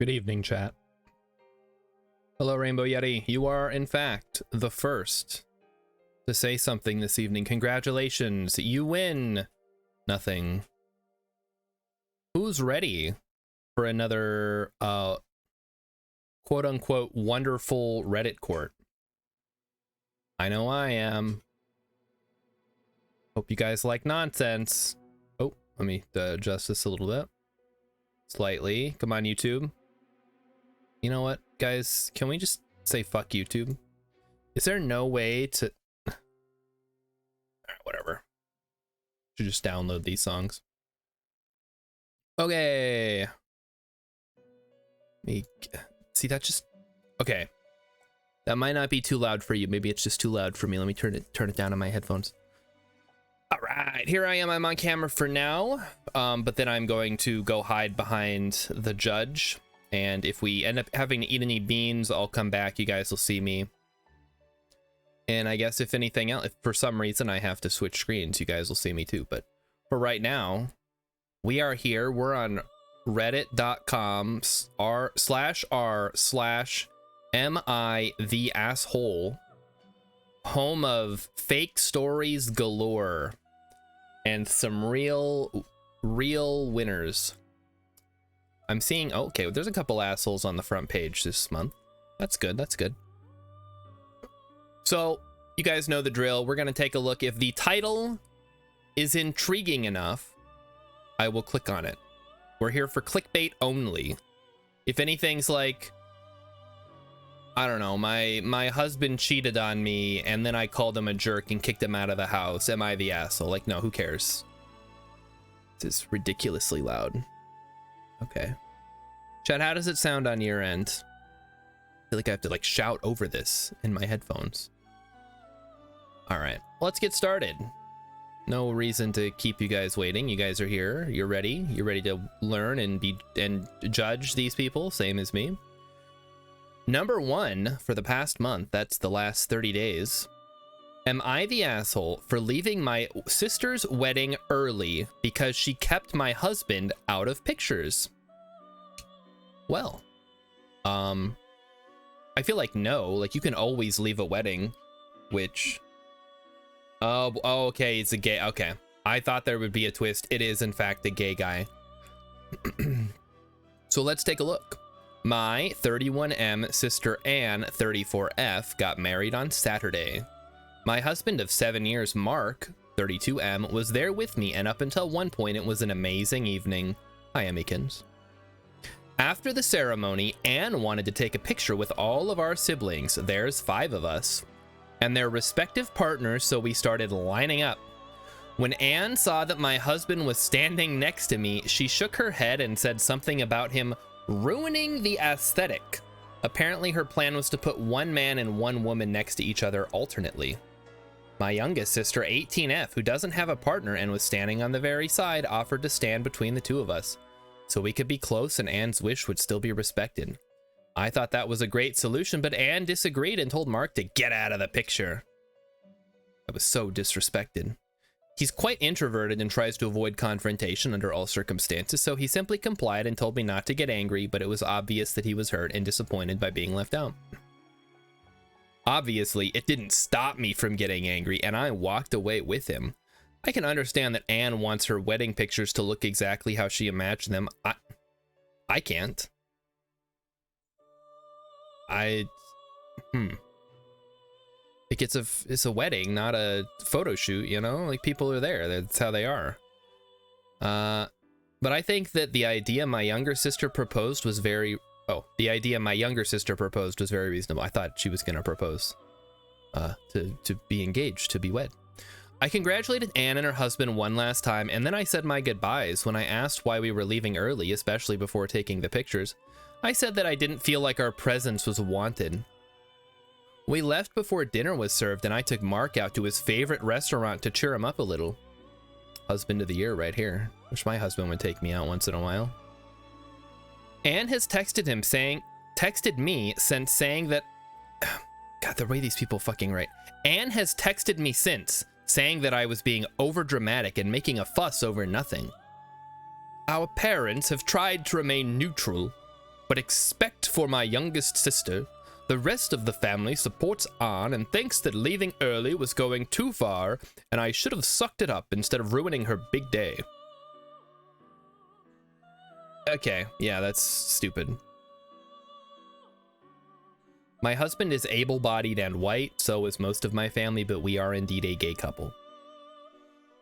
Good evening, chat. Hello, Rainbow Yeti. You are, in fact, the first to say something this evening. Congratulations. You win. Nothing. Who's ready for another, quote-unquote, wonderful Reddit court? I know I am. Hope you guys like nonsense. Oh, let me adjust this a little bit. Slightly. Come on, YouTube. You know what, guys? Can we just say fuck YouTube? Is there no way to... Whatever. Should just download these songs. Okay. See, that just... Okay. That might not be too loud for you. Maybe it's just too loud for me. Let me turn it down on my headphones. All right, here I am. I'm on camera for now, but then I'm going to go hide behind the judge. And if we end up having to eat any beans, I'll come back. You guys will see me. And I guess if anything else, if for some reason I have to switch screens, you guys will see me too. But for right now, we are here. We're on reddit.com/r/mi the asshole, home of fake stories galore and some real winners. I'm seeing, oh, okay, there's a couple assholes on the front page this month. That's good, that's good. So, you guys know the drill. We're gonna take a look. If the title is intriguing enough, I will click on it. We're here for clickbait only. If anything's like, I don't know, my husband cheated on me and then I called him a jerk and kicked him out of the house, am I the asshole? Like, no, who cares? This is ridiculously loud. Okay. Chad, how does it sound on your end? I feel like I have to like shout over this in my headphones. All right, let's get started. No reason to keep you guys waiting. You guys are here. You're ready. You're ready to learn and judge these people, same as me. Number one for the past month, that's the last 30 days. Am I the asshole for leaving my sister's wedding early because she kept my husband out of pictures? Well, I feel like no, like you can always leave a wedding, which, oh, okay, it's a gay, okay. I thought there would be a twist. It is in fact a gay guy. So let's take a look. My 31M sister Anne, 34F, got married on Saturday. My husband of 7 years, Mark, 32M, was there with me, and up until one point, it was an amazing evening. Hi, Emmykins. After the ceremony, Anne wanted to take a picture with all of our siblings, there's 5 of us, and their respective partners, so we started lining up. When Anne saw that my husband was standing next to me, she shook her head and said something about him ruining the aesthetic. Apparently, her plan was to put one man and one woman next to each other alternately. My youngest sister, 18F, who doesn't have a partner and was standing on the very side, offered to stand between the two of us, so we could be close and Anne's wish would still be respected. I thought that was a great solution, but Anne disagreed and told Mark to get out of the picture. I was so disrespected. He's quite introverted and tries to avoid confrontation under all circumstances, so he simply complied and told me not to get angry, but it was obvious that he was hurt and disappointed by being left out. Obviously, it didn't stop me from getting angry, and I walked away with him. I can understand that Anne wants her wedding pictures to look exactly how she imagined them. I can't. Like it's a wedding, not a photo shoot, you know? Like, people are there. That's how they are. But I think that the idea my younger sister proposed was very... Oh, the idea my younger sister proposed was very reasonable. I thought she was going to propose to be engaged, to be wed. I congratulated Anne and her husband one last time, and then I said my goodbyes. When I asked why we were leaving early, especially before taking the pictures, I said that I didn't feel like our presence was wanted. We left before dinner was served, and I took Mark out to his favorite restaurant to cheer him up a little. Husband of the year right here. Wish my husband would take me out once in a while. Anne has texted me since saying that... God, the way these people fucking write. Anne has texted me since saying that I was being overdramatic and making a fuss over nothing. Our parents have tried to remain neutral, but except for my youngest sister, the rest of the family supports An and thinks that leaving early was going too far, and I should have sucked it up instead of ruining her big day. Okay, yeah, that's stupid. My husband is able-bodied and white, so is most of my family, but we are indeed a gay couple.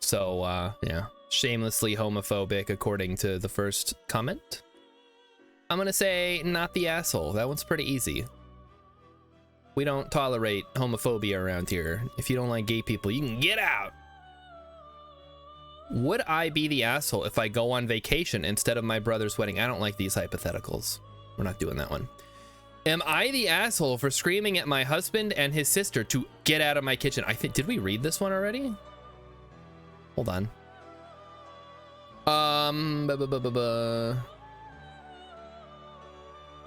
So, yeah, shamelessly homophobic according to the first comment. I'm gonna say not the asshole. That one's pretty easy. We don't tolerate homophobia around here. If you don't like gay people, you can get out. Would I be the asshole if I go on vacation instead of my brother's wedding? I don't like these hypotheticals. We're not doing that one. Am I the asshole for screaming at my husband and his sister to get out of my kitchen? I think, did we read this one already? Hold on.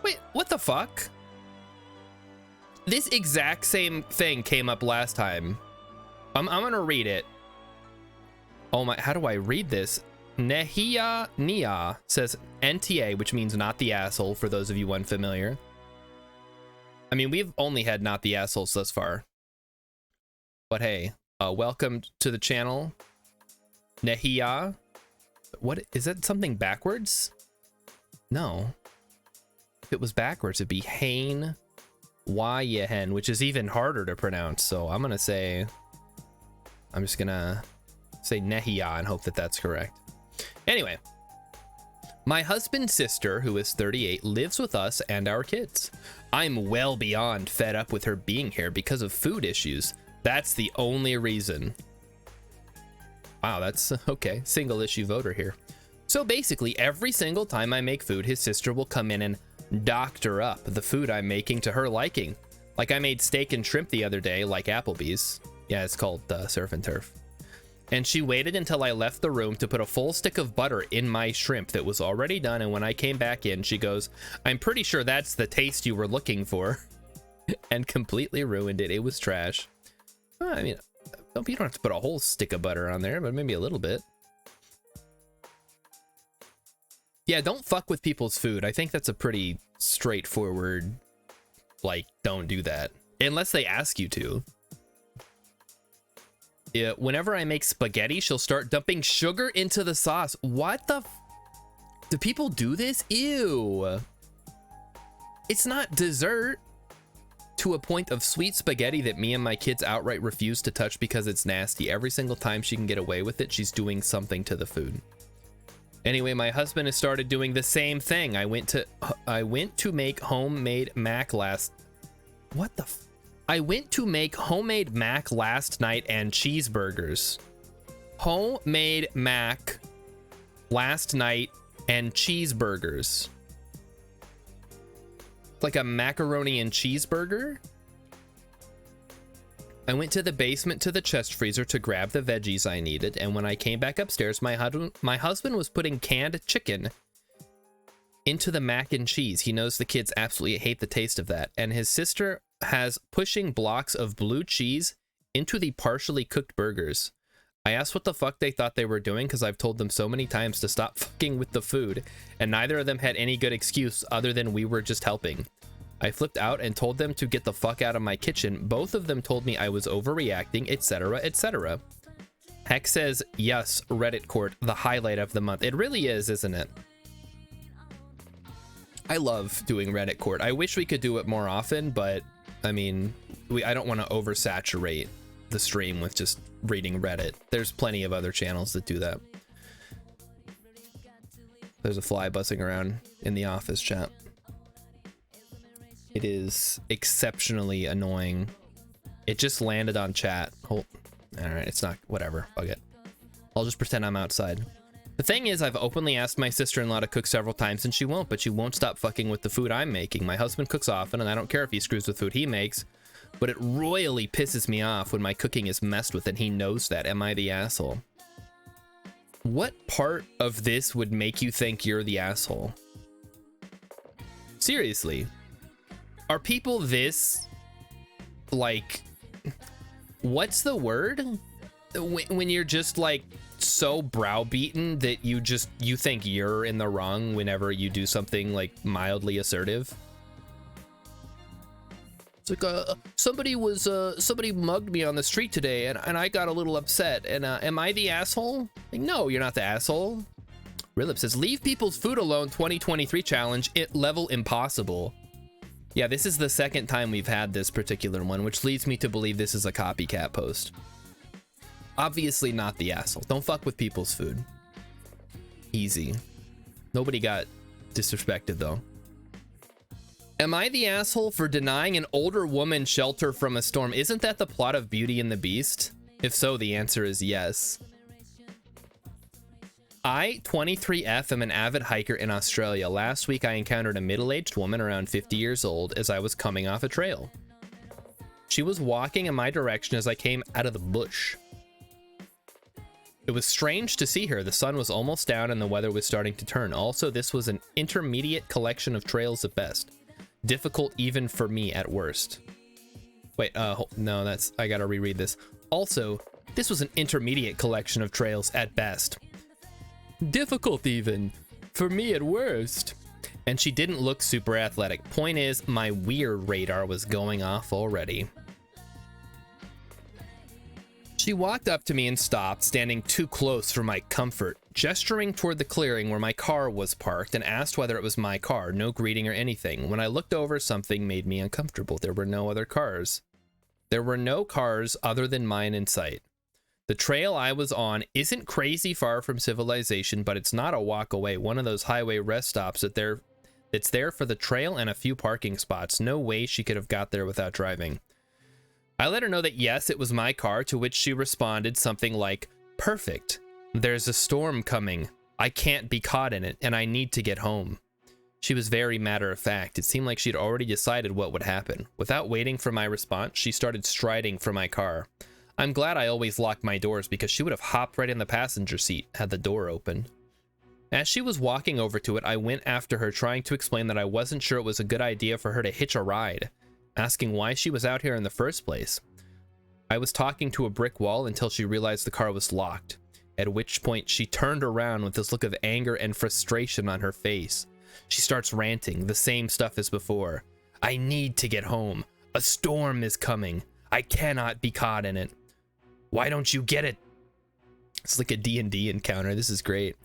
Wait, what the fuck? This exact same thing came up last time. I'm gonna read it. Oh my, how do I read this? Nehia Nia says NTA, which means not the asshole, for those of you unfamiliar. I mean, we've only had not the assholes thus far. But hey, welcome to the channel. Nehia. What, is that something backwards? No. If it was backwards, it'd be Hain Wayehen, which is even harder to pronounce. So I'm gonna say, I'm just gonna say Nehia and hope that that's correct. Anyway, my husband's sister, who is 38, lives with us and our kids. I'm well beyond fed up with her being here because of food issues. That's the only reason. Wow, that's okay. Single issue voter here. So basically, every single time I make food, his sister will come in and doctor up the food I'm making to her liking. Like I made steak and shrimp the other day, like Applebee's. Yeah, it's called Surf and Turf. And she waited until I left the room to put a full stick of butter in my shrimp that was already done. And when I came back in, she goes, I'm pretty sure that's the taste you were looking for. And completely ruined it. It was trash. I mean, you don't have to put a whole stick of butter on there, but maybe a little bit. Yeah, don't fuck with people's food. I think that's a pretty straightforward, like, don't do that. Unless they ask you to. Yeah, whenever I make spaghetti, she'll start dumping sugar into the sauce. What the do people do this? Ew. It's not dessert. To a point of sweet spaghetti that me and my kids outright refuse to touch because it's nasty. Every single time she can get away with it, she's doing something to the food. Anyway, my husband has started doing the same thing. I went to make homemade mac last... What the f... I went to make homemade mac last night and cheeseburgers. Homemade mac last night and cheeseburgers. Like a macaroni and cheeseburger? I went to the basement to the chest freezer to grab the veggies I needed, and when I came back upstairs, my husband was putting canned chicken into the mac and cheese. He knows the kids absolutely hate the taste of that, and his sister has pushing blocks of blue cheese into the partially cooked burgers. I asked what the fuck they thought they were doing because I've told them so many times to stop fucking with the food, and neither of them had any good excuse other than we were just helping. I flipped out and told them to get the fuck out of my kitchen. Both of them told me I was overreacting, etc., etc. Heck says, yes, Reddit court, the highlight of the month. It really is, isn't it? I love doing Reddit court. I wish we could do it more often, but I mean, I don't want to oversaturate the stream with just reading Reddit. There's plenty of other channels that do that. There's a fly buzzing around in the office chat. It is exceptionally annoying. It just landed on chat. All right, it's not, whatever, fuck it. I'll just pretend I'm outside. The thing is, I've openly asked my sister-in-law to cook several times and she won't, but she won't stop fucking with the food I'm making. My husband cooks often and I don't care if he screws with food he makes, but it royally pisses me off when my cooking is messed with and he knows that. Am I the asshole? What part of this would make you think you're the asshole? Seriously. Are people this, like, what's the word? when you're just like so browbeaten that you think you're in the wrong whenever you do something like mildly assertive. It's like somebody mugged me on the street today and I got a little upset, and am I the asshole? Like, no, you're not the asshole. Rilip says, leave people's food alone 2023 challenge, it level impossible. Yeah, this is the second time we've had this particular one, which leads me to believe this is a copycat post. Obviously not the asshole. Don't fuck with people's food. Easy. Nobody got disrespected though. Am I the asshole for denying an older woman shelter from a storm? Isn't that the plot of Beauty and the Beast? If so, the answer is yes. I, 23F, am an avid hiker in Australia. Last week, I encountered a middle-aged woman around 50 years old as I was coming off a trail. She was walking in my direction as I came out of the bush. It was strange to see her. The sun was almost down and the weather was starting to turn. Also, this was an intermediate collection of trails at best. Difficult even for me at worst. Wait, no, that's, I gotta reread this. Also, this was an intermediate collection of trails at best. Difficult even for me at worst. And she didn't look super athletic. Point is, my weird radar was going off already. She walked up to me and stopped, standing too close for my comfort, gesturing toward the clearing where my car was parked, and asked whether it was my car. No greeting or anything. When I looked over, something made me uncomfortable. There were no other cars. There were no cars other than mine in sight. The trail I was on isn't crazy far from civilization, but it's not a walk away. One of those highway rest stops that's there for the trail and a few parking spots. No way she could have got there without driving. I let her know that yes, it was my car, to which she responded something like, perfect. There's a storm coming. I can't be caught in it, and I need to get home. She was very matter of fact. It seemed like she'd already decided what would happen. Without waiting for my response, she started striding for my car. I'm glad I always lock my doors because she would have hopped right in the passenger seat had the door open. As she was walking over to it, I went after her, trying to explain that I wasn't sure it was a good idea for her to hitch a ride, asking why she was out here in the first place. I was talking to a brick wall until she realized the car was locked, at which point she turned around with this look of anger and frustration on her face. She starts ranting, the same stuff as before. I need to get home. A storm is coming. I cannot be caught in it. Why don't you get it? It's like a D&D encounter. This is great.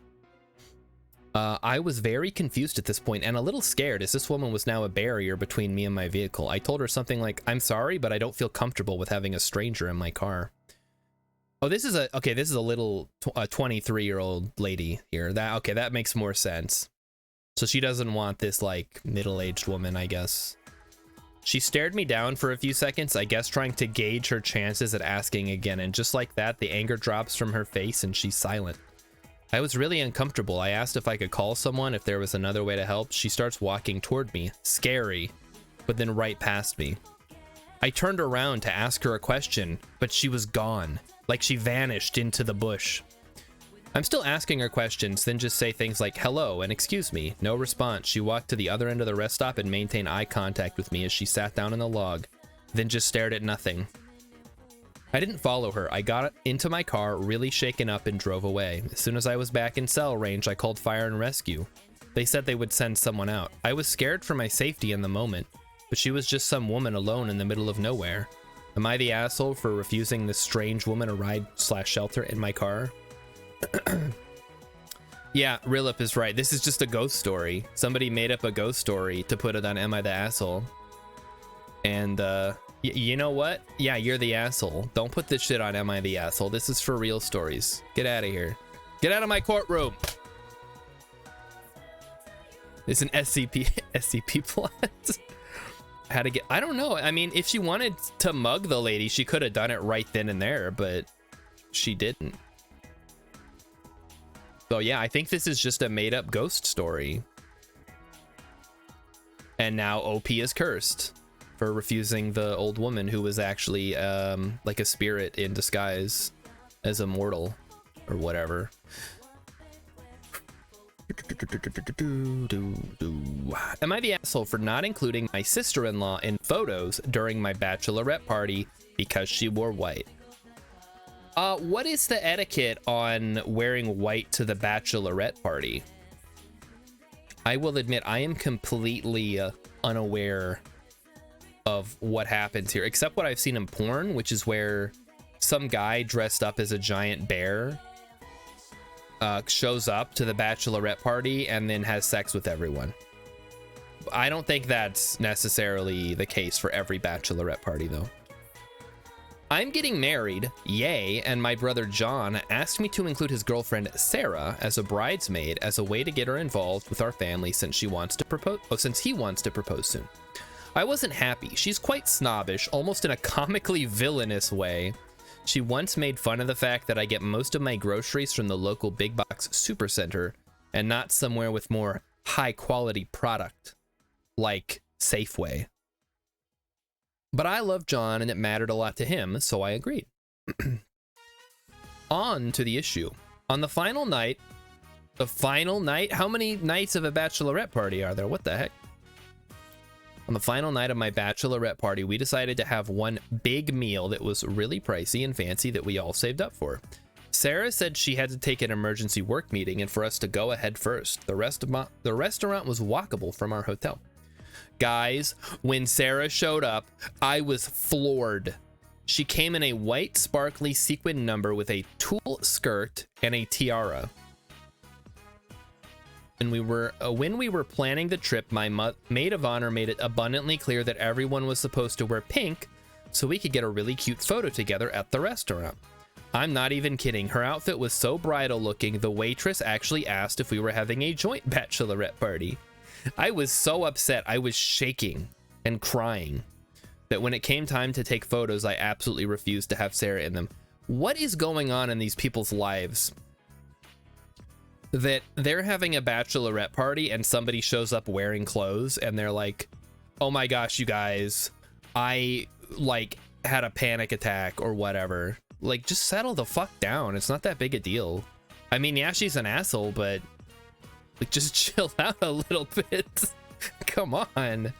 I was very confused at this point and a little scared, as this woman was now a barrier between me and my vehicle. I told her something like, I'm sorry, but I don't feel comfortable with having a stranger in my car. Oh, this is a little 23-year-old lady here. That makes more sense. So she doesn't want this like middle-aged woman, I guess. She stared me down for a few seconds, I guess trying to gauge her chances at asking again, and just like that, the anger drops from her face and she's silent. I was really uncomfortable. I asked if I could call someone, if there was another way to help. She starts walking toward me, scary, but then right past me. I turned around to ask her a question, but she was gone, like she vanished into the bush. I'm still asking her questions, then just say things like hello and excuse me. No response. She walked to the other end of the rest stop and maintained eye contact with me as she sat down in the log, then just stared at nothing. I didn't follow her. I got into my car, really shaken up, and drove away. As soon as I was back in cell range, I called fire and rescue. They said they would send someone out. I was scared for my safety in the moment, but she was just some woman alone in the middle of nowhere. Am I the asshole for refusing this strange woman a ride/shelter in my car? Yeah, Rilip is right. This is just a ghost story. Somebody made up a ghost story to put it on Am I the Asshole? And, you know what? Yeah, you're the asshole. Don't put this shit on Am I the Asshole? This is for real stories. Get out of here. Get out of my courtroom. It's an SCP plot. How to get, I don't know. I mean, if she wanted to mug the lady, she could have done it right then and there, but she didn't. So yeah, I think this is just a made up ghost story. And now OP is cursed for refusing the old woman who was actually like a spirit in disguise as a mortal or whatever. Am I the asshole for not including my sister-in-law in photos during my bachelorette party because she wore white? What is the etiquette on wearing white to the bachelorette party? I will admit I am completely unaware of what happens here, except what I've seen in porn, which is where some guy dressed up as a giant bear shows up to the bachelorette party and then has sex with everyone. I don't think that's necessarily the case for every bachelorette party, though. I'm getting married, yay, and my brother John asked me to include his girlfriend Sarah as a bridesmaid as a way to get her involved with our family since she wants to propose. Oh, since he wants to propose soon. I wasn't happy. She's quite snobbish, almost in a comically villainous way. She once made fun of the fact that I get most of my groceries from the local big box supercenter and not somewhere with more high quality product like Safeway. But I love John and it mattered a lot to him, so I agreed. On to the issue. On the final night, how many nights of a bachelorette party are there? What the heck? On the final night of my bachelorette party, we decided to have one big meal that was really pricey and fancy that we all saved up for. Sarah said she had to take an emergency work meeting and for us to go ahead first. The restaurant was walkable from our hotel. Guys, when Sarah showed up, I was floored. She came in a white sparkly sequin number with a tulle skirt and a tiara. And when we were planning the trip, my maid of honor made it abundantly clear that everyone was supposed to wear pink so we could get a really cute photo together at the restaurant. I'm not even kidding. Her outfit was so bridal looking, the waitress actually asked if we were having a joint bachelorette party. I was so upset. I was shaking and crying that when it came time to take photos, I absolutely refused to have Sarah in them. What is going on in these people's lives that they're having a bachelorette party and somebody shows up wearing clothes and they're like, oh my gosh, you guys, I like had a panic attack or whatever. Like, just settle the fuck down. It's not that big a deal. I mean, yeah, she's an asshole, but like, just chill out a little bit. Come on.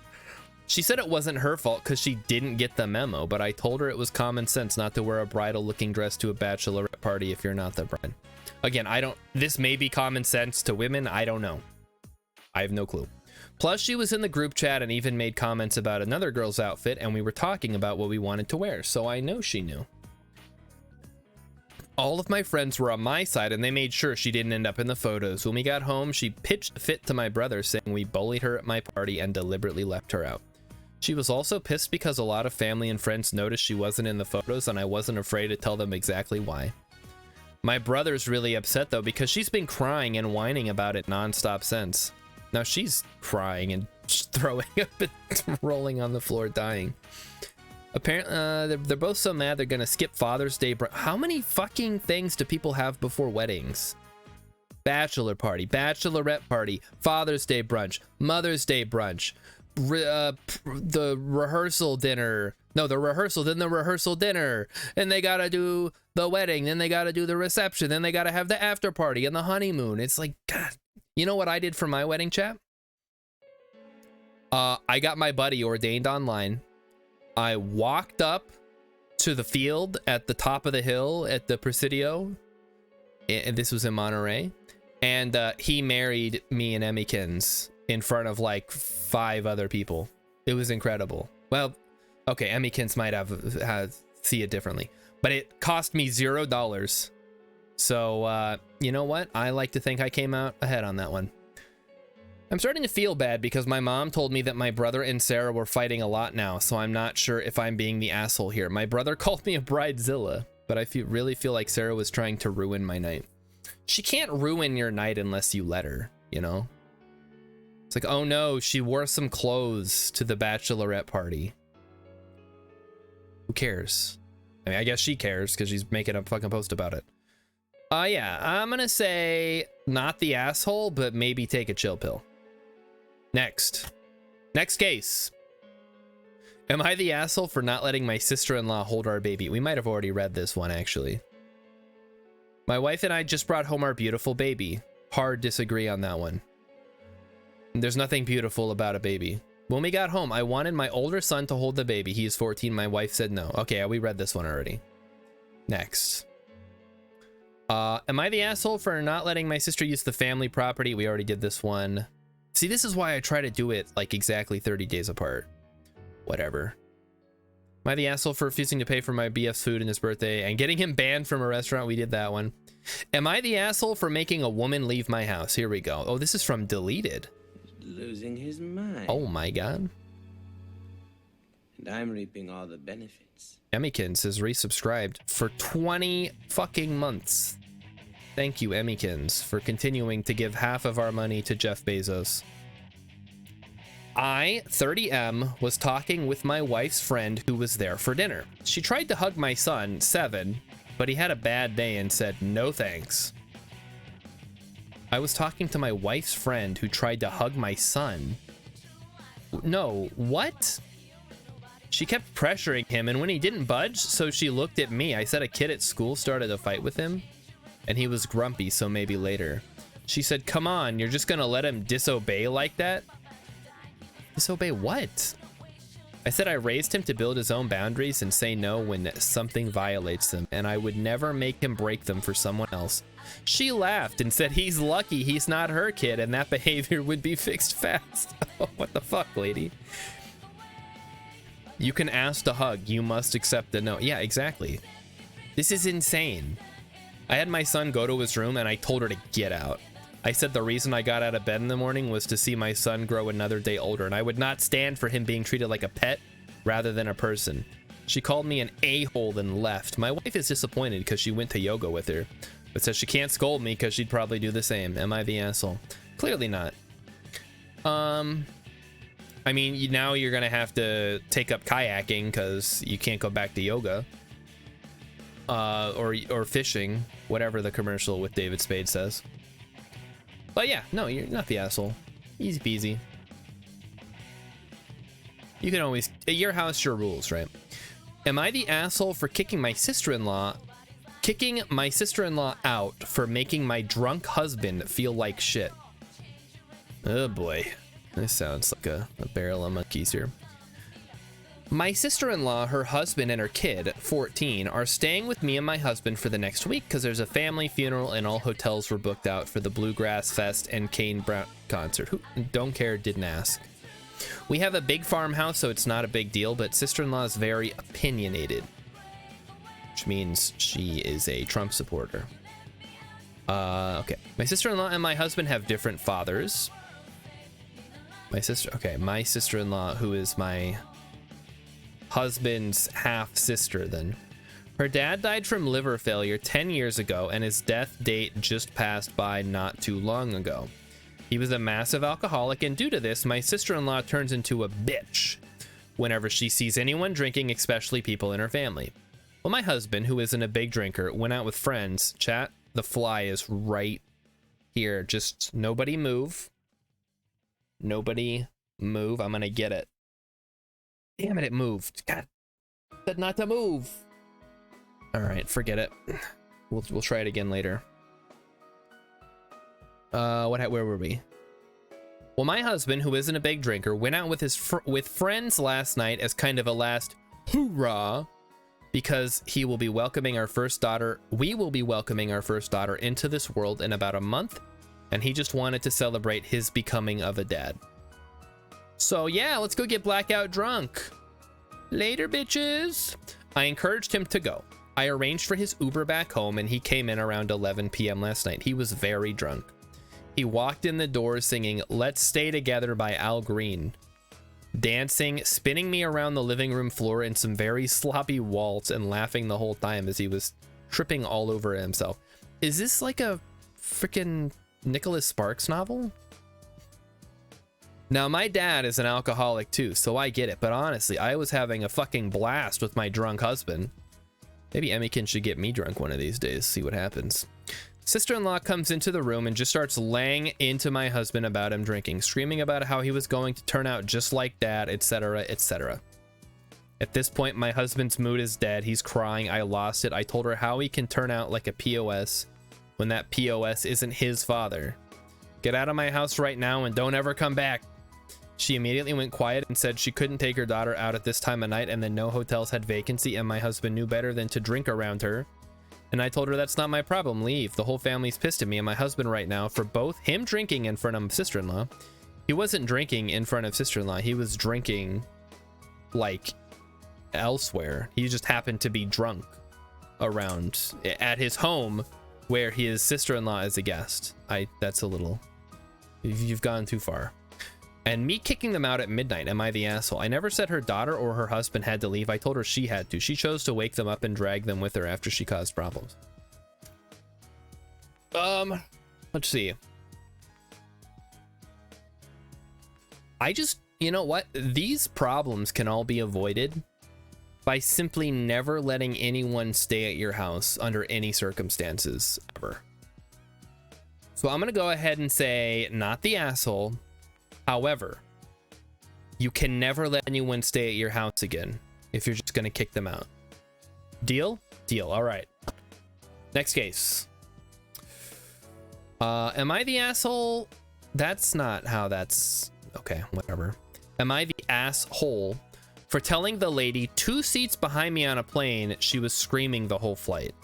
She said it wasn't her fault because she didn't get the memo, but I told her it was common sense not to wear a bridal looking dress to a bachelorette party if you're not the bride. Again, this may be common sense to women. I don't know. I have no clue. Plus, she was in the group chat and even made comments about another girl's outfit, and we were talking about what we wanted to wear, so I know she knew. All of my friends were on my side, and they made sure she didn't end up in the photos. When we got home, she pitched a fit to my brother, saying we bullied her at my party and deliberately left her out. She was also pissed because a lot of family and friends noticed she wasn't in the photos, and I wasn't afraid to tell them exactly why. My brother's really upset, though, because she's been crying and whining about it nonstop since. Now she's crying and throwing up and rolling on the floor, dying. Apparently, they're both so mad they're gonna skip Father's Day. How many fucking things do people have before weddings? Bachelor party, bachelorette party, Father's Day brunch, Mother's Day brunch, the rehearsal dinner. No, the rehearsal, then the rehearsal dinner. And they gotta do the wedding, then they gotta do the reception, then they gotta have the after party and the honeymoon. It's like, God. You know what I did for my wedding, chat? I got my buddy ordained online. I walked up to the field at the top of the hill at the Presidio, and this was in Monterey, and he married me and Emmykins in front of like 5 other people. It was incredible. Well, okay, Emmykins might have see it differently, but it cost me $0. So you know what? I like to think I came out ahead on that one. I'm starting to feel bad because my mom told me that my brother and Sarah were fighting a lot now, so I'm not sure if I'm being the asshole here. My brother called me a bridezilla, but I really feel like Sarah was trying to ruin my night. She can't ruin your night unless you let her, you know? It's like, oh no, she wore some clothes to the bachelorette party. Who cares? I mean, I guess she cares because she's making a fucking post about it. Yeah, I'm gonna say not the asshole, but maybe take a chill pill. Next case. Am I the asshole for not letting my sister-in-law hold our baby? We might have already read this one, actually. My wife and I just brought home our beautiful baby. Hard disagree on that one. There's nothing beautiful about a baby. When we got home, I wanted my older son to hold the baby. He is 14. My wife said no. Okay, we read this one already. Next. Am I the asshole for not letting my sister use the family property? We already did this one. See, this is why I try to do it like exactly 30 days apart. Whatever. Am I the asshole for refusing to pay for my BF's food in his birthday and getting him banned from a restaurant? We did that one. Am I the asshole for making a woman leave my house? Here we go. Oh, this is from Deleted. Losing his mind. Oh my god. And I'm reaping all the benefits. Emmykins has resubscribed for 20 fucking months. Thank you, Emmykins, for continuing to give half of our money to Jeff Bezos. I, 30M, was talking with my wife's friend who was there for dinner. She tried to hug my son, 7, but he had a bad day and said no thanks. I was talking to my wife's friend who tried to hug my son. No, what? She kept pressuring him, and when he didn't budge, so she looked at me. I said a kid at school started a fight with him, and he was grumpy, so maybe later. She said, come on, you're just gonna let him disobey like that? Disobey what? I said I raised him to build his own boundaries and say no when something violates them, and I would never make him break them for someone else. She laughed and said he's lucky he's not her kid and that behavior would be fixed fast. What the fuck, lady? You can ask to hug, you must accept the no. Yeah, exactly. This is insane. I had my son go to his room and I told her to get out. I said the reason I got out of bed in the morning was to see my son grow another day older, and I would not stand for him being treated like a pet rather than a person. She called me an a-hole and left. My wife is disappointed because she went to yoga with her, but says she can't scold me because she'd probably do the same. Am I the asshole? Clearly not. I mean, now you're gonna have to take up kayaking because you can't go back to yoga. Or fishing, whatever the commercial with David Spade says. But yeah, no, you're not the asshole. Easy peasy. You can always, at your house, your rules, right? Am I the asshole for kicking my sister-in-law out for making my drunk husband feel like shit? Oh boy, this sounds like a barrel of monkeys here. My sister-in-law, her husband, and her kid, 14, are staying with me and my husband for the next week because there's a family funeral and all hotels were booked out for the Bluegrass Fest and Kane Brown concert. Who don't care, didn't ask. We have a big farmhouse, so it's not a big deal, but sister-in-law is very opinionated, which means she is a Trump supporter. Okay. My sister-in-law and my husband have different fathers. My sister-in-law, who is my husband's half-sister then. Her dad died from liver failure 10 years ago, and his death date just passed by not too long ago. He was a massive alcoholic, and due to this, my sister-in-law turns into a bitch whenever she sees anyone drinking, especially people in her family. Well, my husband, who isn't a big drinker, went out with friends. Chat, the fly is right here. Just nobody move. Nobody move. I'm gonna get it. Damn it, it moved. God, said not to move. All right, forget it. We'll try it again later. Where were we? Well, my husband, who isn't a big drinker, went out with with friends last night as kind of a last hoorah, because he will be welcoming our first daughter. We will be welcoming our first daughter into this world in about a month, and he just wanted to celebrate his becoming of a dad. So yeah, let's go get blackout drunk. Later, bitches. I encouraged him to go. I arranged for his Uber back home, and he came in around 11 p.m. last night. He was very drunk. He walked in the door singing "Let's Stay Together" by Al Green, dancing, spinning me around the living room floor in some very sloppy waltz, and laughing the whole time as he was tripping all over himself. Is this like a freaking Nicholas Sparks novel? Now, my dad is an alcoholic too, so I get it, but honestly, I was having a fucking blast with my drunk husband. Maybe Emmykin should get me drunk one of these days, see what happens. Sister-in-law comes into the room and just starts laying into my husband about him drinking, screaming about how he was going to turn out just like dad, etc., etc. At this point, my husband's mood is dead. He's crying. I lost it. I told her how he can turn out like a POS when that POS isn't his father. Get out of my house right now and don't ever come back. She immediately went quiet and said she couldn't take her daughter out at this time of night, and then no hotels had vacancy, and my husband knew better than to drink around her. And I told her that's not my problem. Leave. The whole family's pissed at me and my husband right now for both him drinking in front of sister-in-law. He wasn't drinking in front of sister-in-law. He was drinking like elsewhere. He just happened to be drunk around at his home where his sister-in-law is a guest. That's a little, you've gone too far. And me kicking them out at midnight, am I the asshole? I never said her daughter or her husband had to leave. I told her she had to. She chose to wake them up and drag them with her after she caused problems. Let's see. You know what? These problems can all be avoided by simply never letting anyone stay at your house under any circumstances ever. So I'm gonna go ahead and say not the asshole. However, you can never let anyone stay at your house again if you're just gonna kick them out. Deal? Deal. All right. Next case. Am I the asshole? That's not how that's... Okay, whatever. Am I the asshole for telling the lady 2 seats behind me on a plane she was screaming the whole flight?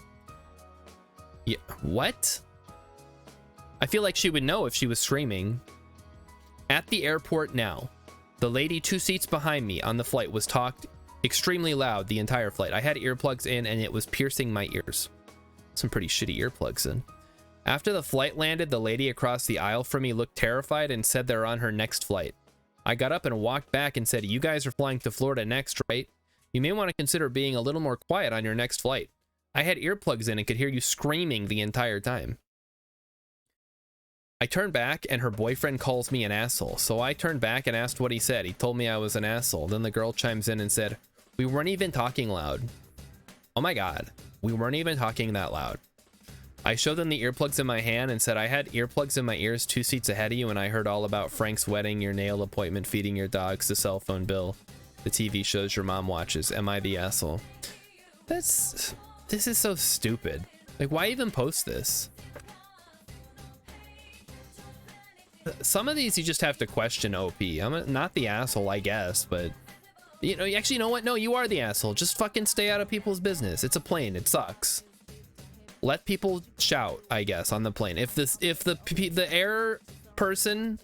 Yeah, what? I feel like she would know if she was screaming. At the airport now, the lady 2 seats behind me on the flight was talked extremely loud the entire flight. I had earplugs in and it was piercing my ears. Some pretty shitty earplugs in. After the flight landed, the lady across the aisle from me looked terrified and said they're on her next flight. I got up and walked back and said, "You guys are flying to Florida next, right? You may want to consider being a little more quiet on your next flight." I had earplugs in and could hear you screaming the entire time. I turned back and her boyfriend calls me an asshole. So I turned back and asked what he said. He told me I was an asshole. Then the girl chimes in and said, "We weren't even talking loud." Oh my God, we weren't even talking that loud. I showed them the earplugs in my hand and said, "I had earplugs in my ears 2 seats ahead of you and I heard all about Frank's wedding, your nail appointment, feeding your dogs, the cell phone bill, the TV shows your mom watches. Am I the asshole?" This is so stupid. Like, why even post this? Some of these you just have to question OP. I'm not the asshole, I guess, but you know, actually, you know what? No, you are the asshole. Just fucking stay out of people's business. It's a plane. It sucks. Let people shout, I guess, on the plane. If the air person,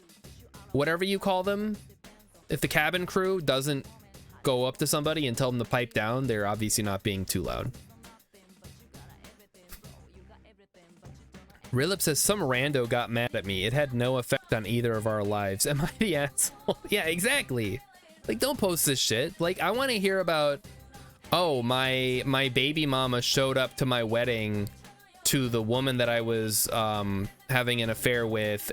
whatever you call them, if the cabin crew doesn't go up to somebody and tell them to pipe down, they're obviously not being too loud. Rilip says, "Some rando got mad at me. It had no effect on either of our lives." Am I the asshole? Yeah, exactly. Like, don't post this shit. Like, I want to hear about, oh, my baby mama showed up to my wedding to the woman that I was having an affair with,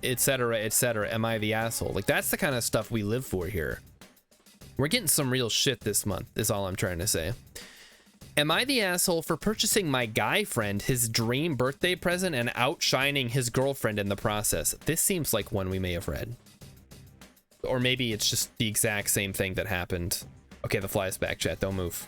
etc., etc. Am I the asshole? Like, that's the kind of stuff we live for here. We're getting some real shit this month, is all I'm trying to say. Am I the asshole for purchasing my guy friend his dream birthday present and outshining his girlfriend in the process? This seems like one we may have read. Or maybe it's just the exact same thing that happened. Okay, the fly is back, chat. Don't move.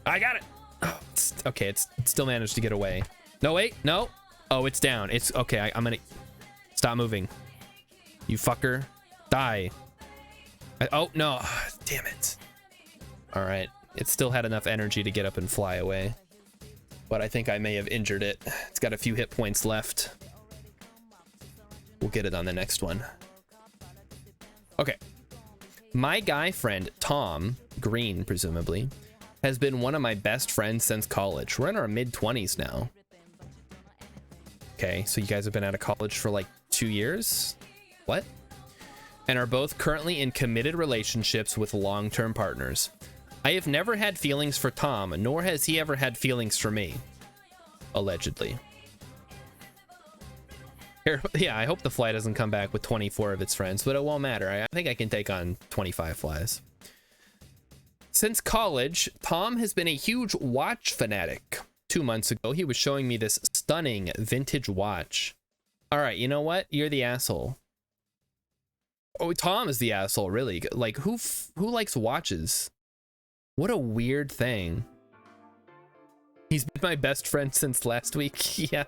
I got it. Oh, okay, it still managed to get away. No, wait, no. Oh, it's down. It's okay. I'm gonna stop moving. You fucker. Die. Oh, no. Damn it. All right. It still had enough energy to get up and fly away. But I think I may have injured it. It's got a few hit points left. We'll get it on the next one. Okay. My guy friend, Tom Green, presumably, has been one of my best friends since college. We're in our mid-20s now. Okay, so you guys have been out of college for like 2 years? What? And are both currently in committed relationships with long-term partners. I have never had feelings for Tom, nor has he ever had feelings for me. Allegedly. Yeah, I hope the fly doesn't come back with 24 of its friends, but it won't matter. I think I can take on 25 flies. Since college, Tom has been a huge watch fanatic. 2 months ago, he was showing me this stunning vintage watch. All right, you know what? You're the asshole. Oh, Tom is the asshole, really. Like, who likes watches? What a weird thing. He's been my best friend since last week. Yeah.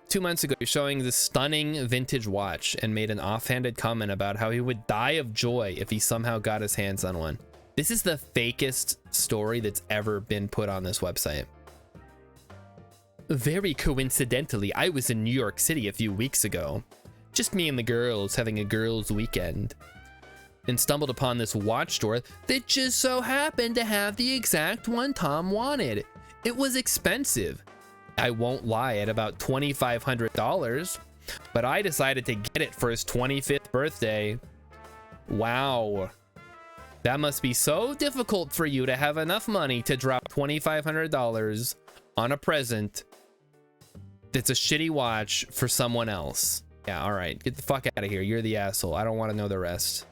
2 months ago, he was showing this stunning vintage watch and made an offhanded comment about how he would die of joy if he somehow got his hands on one. This is the fakest story that's ever been put on this website. Very coincidentally, I was in New York City a few weeks ago. Just me and the girls having a girls' weekend. And stumbled upon this watch store that just so happened to have the exact one Tom wanted. It was expensive. I won't lie, at about $2,500. But I decided to get it for his 25th birthday. Wow. That must be so difficult for you to have enough money to drop $2,500 on a present that's a shitty watch for someone else. Yeah, all right. Get the fuck out of here. You're the asshole. I don't want to know the rest.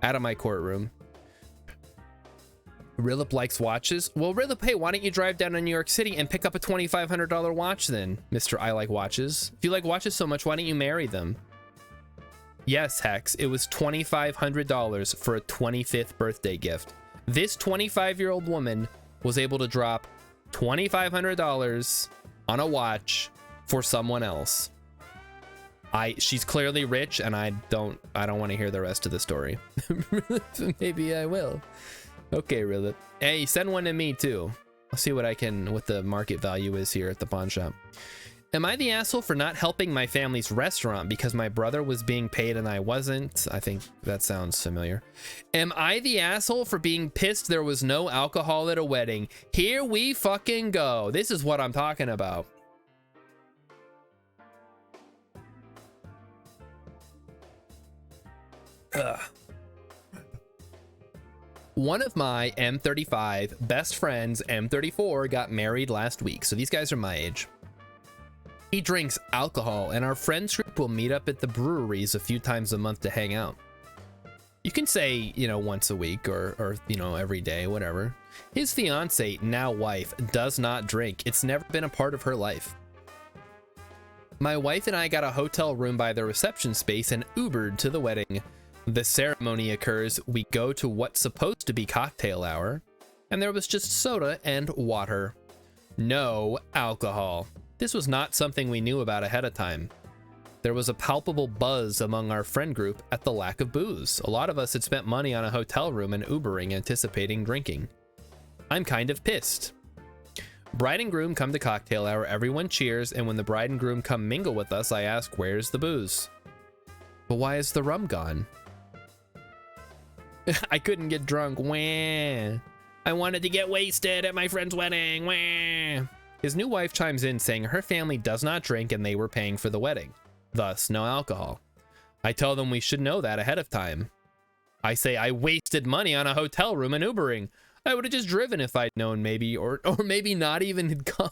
Out of my courtroom. Rilip likes watches. Well, Rilip, hey, why don't you drive down to New York City and pick up a $2,500 watch then, Mr. I Like Watches? If you like watches so much, why don't you marry them? Yes, Hex, it was $2,500 for a 25th birthday gift. This 25-year-old woman was able to drop $2,500 on a watch for someone else. She's clearly rich, and I don't want to hear the rest of the story. Maybe I will. Okay, Rilip. Hey, send one to me too. I'll see what the market value is here at the pawn shop. Am I the asshole for not helping my family's restaurant because my brother was being paid and I wasn't? I think that sounds familiar. Am I the asshole for being pissed there was no alcohol at a wedding? Here we fucking go. This is what I'm talking about. Ugh. One of my M35 best friends, M34, got married last week. So these guys are my age. He drinks alcohol, and our friends group will meet up at the breweries a few times a month to hang out. You can say, you know, once a week or you know, every day, whatever. His fiance, now wife, does not drink. It's never been a part of her life. My wife and I got a hotel room by the reception space and Ubered to the wedding. The ceremony occurs, we go to what's supposed to be cocktail hour, and there was just soda and water. No alcohol. This was not something we knew about ahead of time. There was a palpable buzz among our friend group at the lack of booze. A lot of us had spent money on a hotel room and Ubering, anticipating drinking. I'm kind of pissed. Bride and groom come to cocktail hour, everyone cheers, and when the bride and groom come mingle with us, I ask, where's the booze? But why is the rum gone? I couldn't get drunk. Wah. I wanted to get wasted at my friend's wedding. Wah. His new wife chimes in saying her family does not drink and they were paying for the wedding. Thus, no alcohol. I tell them we should know that ahead of time. I say I wasted money on a hotel room and Ubering. I would have just driven if I'd known, maybe, or maybe not even had come.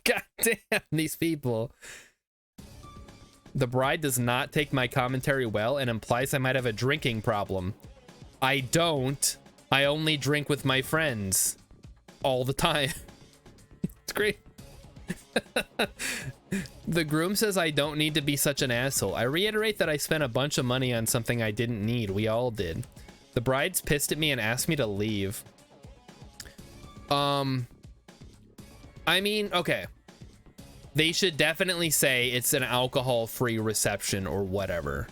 God damn, these people. The bride does not take my commentary well and implies I might have a drinking problem. I don't. I only drink with my friends. All the time. It's great. The groom says I don't need to be such an asshole. I reiterate that I spent a bunch of money on something I didn't need. We all did. The bride's pissed at me and asked me to leave. I mean, okay. They should definitely say it's an alcohol-free reception or whatever.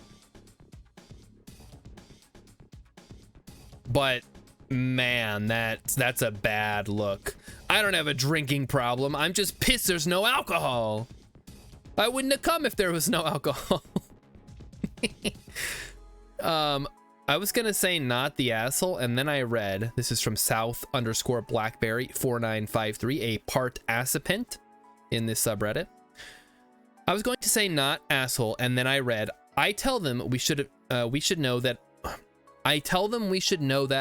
But man, that's a bad look. I don't have a drinking problem. I'm just pissed there's no alcohol. I wouldn't have come if there was no alcohol. I was gonna say not the asshole, and then I read, this is from South_Blackberry 4953, a part accipient in this subreddit. I was going to say not asshole, and then I read, I tell them we should know that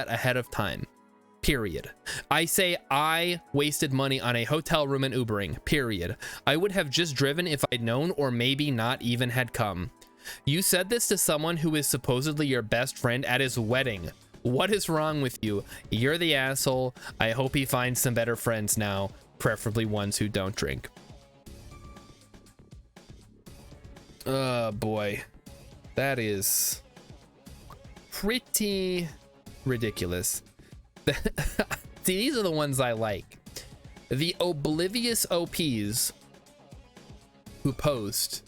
ahead of time. Period. I say I wasted money on a hotel room and Ubering. Period. I would have just driven if I'd known, or maybe not even had come. You said this to someone who is supposedly your best friend at his wedding. What is wrong with you? You're the asshole. I hope he finds some better friends now, preferably ones who don't drink. Oh boy. That is pretty ridiculous. See, these are the ones I like. The oblivious OPs who post,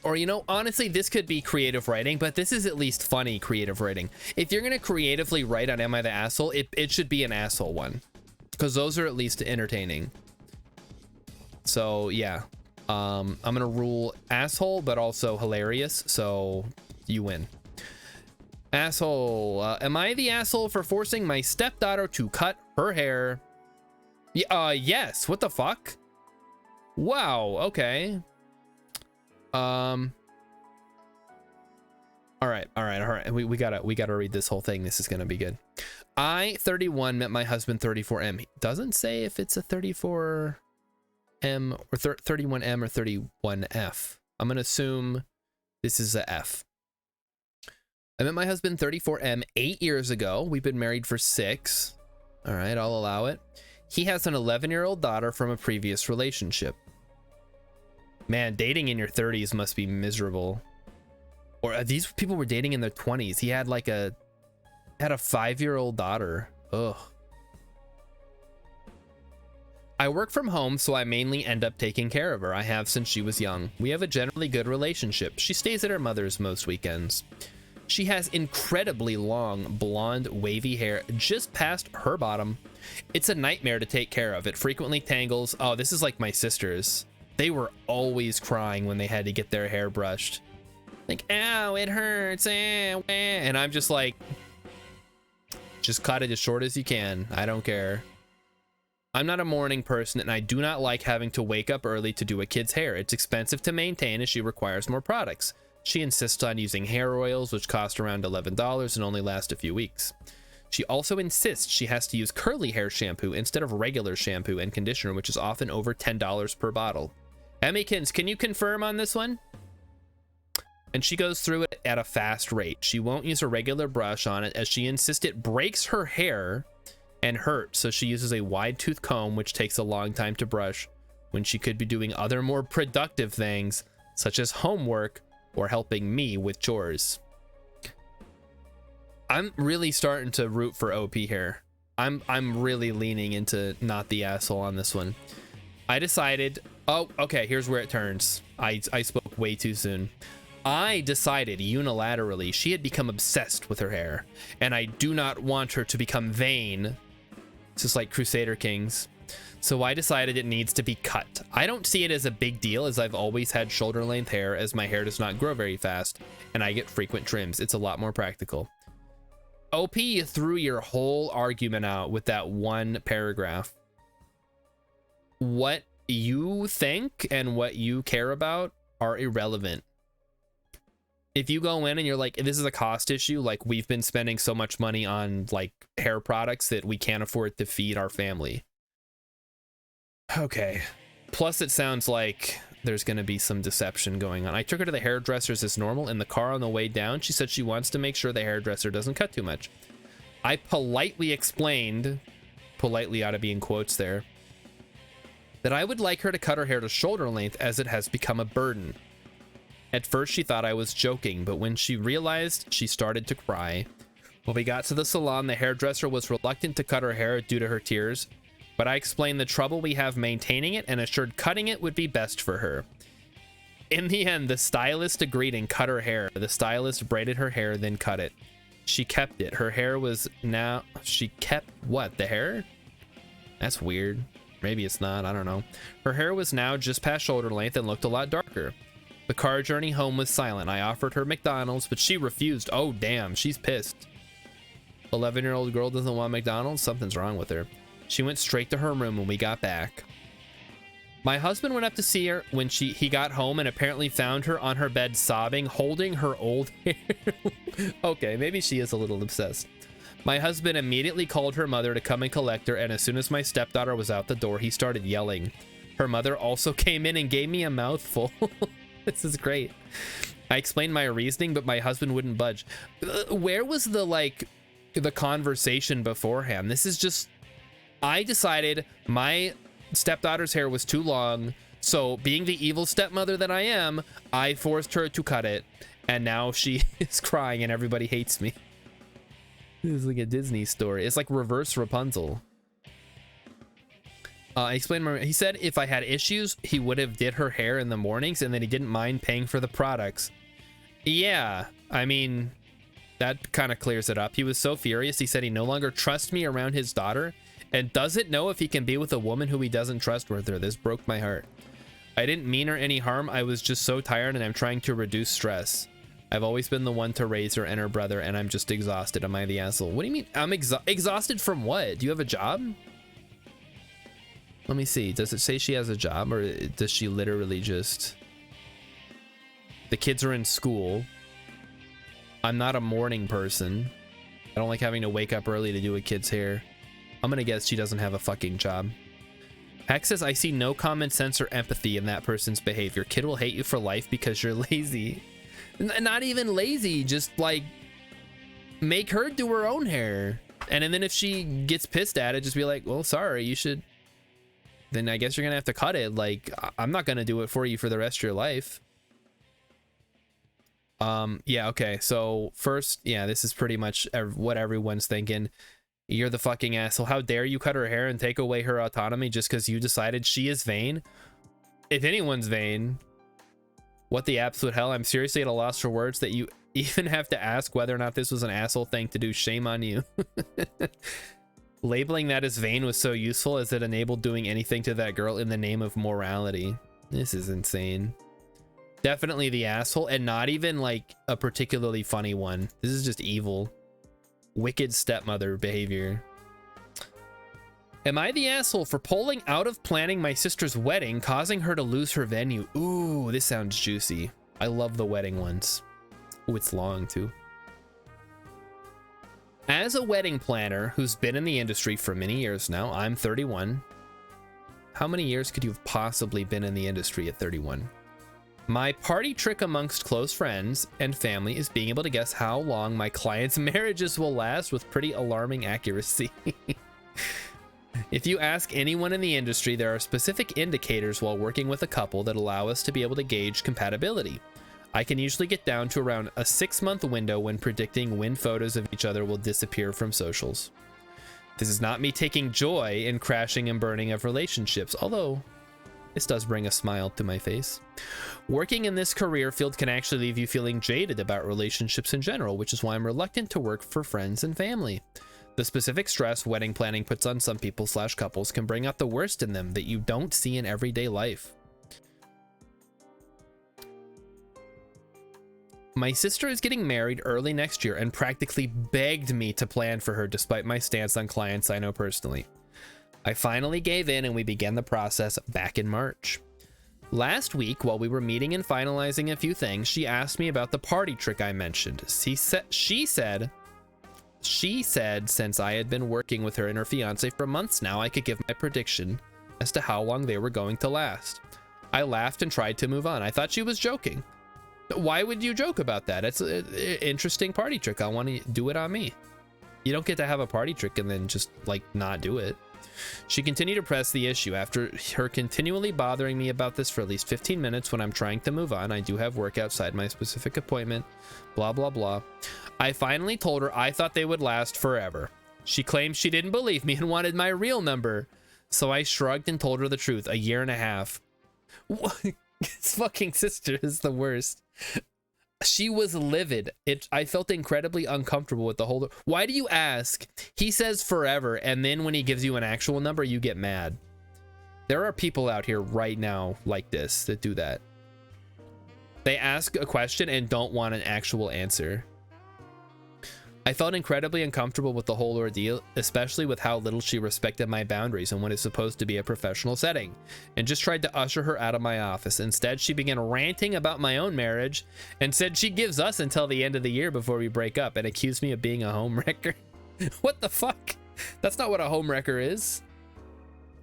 Or, you know, honestly, this could be creative writing, but this is at least funny creative writing. If you're going to creatively write on Am I the Asshole, it should be an asshole one, because those are at least entertaining. So, yeah. I'm going to rule asshole, but also hilarious, so you win. Asshole. Am I the asshole for forcing my stepdaughter to cut her hair? Yes. What the fuck? Wow. Okay. All right. We gotta read this whole thing. This is gonna be good. I, 31, met my husband, 34M. He doesn't say if it's a 34M or 31M or 31F. I'm gonna assume this is a F. I met my husband, 34M, 8 years ago. We've been married for 6. All right, I'll allow it. He has an 11-year-old daughter from a previous relationship. Man, dating in your 30s must be miserable. Or these people were dating in their 20s. He had like a 5-year-old daughter. Ugh. I work from home, so I mainly end up taking care of her. I have since she was young. We have a generally good relationship. She stays at her mother's most weekends. She has incredibly long, blonde, wavy hair just past her bottom. It's a nightmare to take care of. It frequently tangles. Oh, this is like my sisters. They were always crying when they had to get their hair brushed. Like, ow, it hurts. And I'm just like, just cut it as short as you can. I don't care. I'm not a morning person, and I do not like having to wake up early to do a kid's hair. It's expensive to maintain, and she requires more products. She insists on using hair oils, which cost around $11 and only last a few weeks. She also insists she has to use curly hair shampoo instead of regular shampoo and conditioner, which is often over $10 per bottle. Emmykins, can you confirm on this one? And she goes through it at a fast rate. She won't use a regular brush on it, as she insists it breaks her hair and hurts, so she uses a wide tooth comb, which takes a long time to brush, when she could be doing other more productive things, such as homework or helping me with chores. I'm really starting to root for OP here. I'm really leaning into not the asshole on this one. I decided, oh, okay, here's where it turns. I spoke way too soon. I decided unilaterally she had become obsessed with her hair, and I do not want her to become vain. It's just like Crusader Kings. So I decided it needs to be cut. I don't see it as a big deal, as I've always had shoulder length hair, as my hair does not grow very fast and I get frequent trims. It's a lot more practical. OP, you threw your whole argument out with that one paragraph. What you think and what you care about are irrelevant. If you go in and you're like, this is a cost issue, like we've been spending so much money on like hair products that we can't afford to feed our family. Okay. Plus it sounds like there's going to be some deception going on. I took her to the hairdressers as normal. In the car on the way down, she said she wants to make sure the hairdresser doesn't cut too much. I politely explained, politely ought to be in quotes there, that I would like her to cut her hair to shoulder length as it has become a burden. At first she thought I was joking, but when she realized, she started to cry. When we got to the salon, the hairdresser was reluctant to cut her hair due to her tears, but I explained the trouble we have maintaining it and assured cutting it would be best for her. In the end, the stylist agreed and cut her hair. The stylist braided her hair, then cut it. She kept it. Her hair was now... She kept what? The hair? That's weird. Maybe it's not. I don't know. Her hair was now just past shoulder length and looked a lot darker. The car journey home was silent. I offered her McDonald's, but she refused. Oh, damn. She's pissed. 11-year-old girl doesn't want McDonald's? Something's wrong with her. She went straight to her room when we got back. My husband went up to see her when he got home and apparently found her on her bed sobbing, holding her old hair. Okay, maybe she is a little obsessed. My husband immediately called her mother to come and collect her, and as soon as my stepdaughter was out the door, he started yelling. Her mother also came in and gave me a mouthful. This is great. I explained my reasoning, but my husband wouldn't budge. Where was the conversation beforehand? This is just... I decided my stepdaughter's hair was too long, so being the evil stepmother that I am, I forced her to cut it, and now she is crying and everybody hates me. This is like a Disney story. It's like reverse Rapunzel. I explained he said if I had issues, he would have did her hair in the mornings and then he didn't mind paying for the products. Yeah, I mean, that kind of clears it up. He was so furious, he said he no longer trusts me around his daughter and doesn't know if he can be with a woman who he doesn't trust with her. This broke my heart. I didn't mean her any harm. I was just so tired and I'm trying to reduce stress. I've always been the one to raise her and her brother and I'm just exhausted. Am I the asshole? What do you mean? I'm exhausted from what? Do you have a job? Let me see. Does it say she has a job or does she literally just... The kids are in school. I'm not a morning person. I don't like having to wake up early to do a kid's hair. I'm gonna guess she doesn't have a fucking job. Hex says, I see no common sense or empathy in that person's behavior. Kid will hate you for life because you're lazy. Not even lazy, just like make her do her own hair. And then if she gets pissed at it, just be like, well, sorry, you should... Then I guess you're gonna have to cut it. Like, I'm not gonna do it for you for the rest of your life. Yeah, okay. So first, yeah, this is pretty much what everyone's thinking. You're the fucking asshole. How dare you cut her hair and take away her autonomy just because you decided she is vain? If anyone's vain, what the absolute hell? I'm seriously at a loss for words that you even have to ask whether or not this was an asshole thing to do. Shame on you. Labeling that as vain was so useful as it enabled doing anything to that girl in the name of morality. This is insane. Definitely the asshole, and not even like a particularly funny one. This is just evil. Wicked stepmother behavior. Am I the asshole for pulling out of planning my sister's wedding, causing her to lose her venue? Ooh, this sounds juicy. I love the wedding ones. Ooh, it's long too. As a wedding planner who's been in the industry for many years now, I'm 31. How many years could you have possibly been in the industry at 31? My party trick amongst close friends and family is being able to guess how long my clients' marriages will last with pretty alarming accuracy. If you ask anyone in the industry, there are specific indicators while working with a couple that allow us to be able to gauge compatibility. I can usually get down to around a 6-month window when predicting when photos of each other will disappear from socials. This is not me taking joy in crashing and burning of relationships, although this does bring a smile to my face. Working in this career field can actually leave you feeling jaded about relationships in general, which is why I'm reluctant to work for friends and family. The specific stress wedding planning puts on some people/couples can bring out the worst in them that you don't see in everyday life. My sister is getting married early next year and practically begged me to plan for her despite my stance on clients I know personally. I finally gave in and we began the process back in March. Last week, while we were meeting and finalizing a few things, she asked me about the party trick I mentioned. She said since I had been working with her and her fiance for months now, I could give my prediction as to how long they were going to last. I laughed and tried to move on. I thought she was joking. Why would you joke about that? It's an interesting party trick. I want to do it on me. You don't get to have a party trick and then just like not do it. She continued to press the issue. After her continually bothering me about this for at least 15 minutes when I'm trying to move on, I do have work outside my specific appointment, blah, blah, blah. I finally told her I thought they would last forever. She claimed she didn't believe me and wanted my real number. So I shrugged and told her the truth. 1.5 years. His fucking sister is the worst. She was livid. I felt incredibly uncomfortable with the whole... Why do you ask? He says forever, and then when he gives you an actual number, you get mad. There are people out here right now like this that do that. They ask a question and don't want an actual answer. I felt incredibly uncomfortable with the whole ordeal, especially with how little she respected my boundaries in what is supposed to be a professional setting, and just tried to usher her out of my office. Instead, she began ranting about my own marriage and said she gives us until the end of the year before we break up and accused me of being a homewrecker. What the fuck? That's not what a homewrecker is.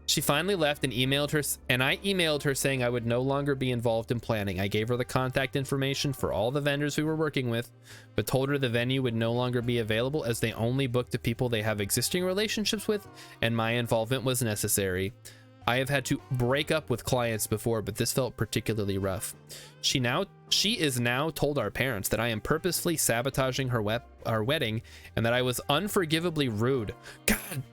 She finally left and I emailed her saying I would no longer be involved in planning. I gave her the contact information for all the vendors we were working with, but told her the venue would no longer be available as they only booked to people they have existing relationships with, and my involvement was necessary. I have had to break up with clients before, but this felt particularly rough. She is now told our parents that I am purposefully sabotaging our wedding and that I was unforgivably rude. God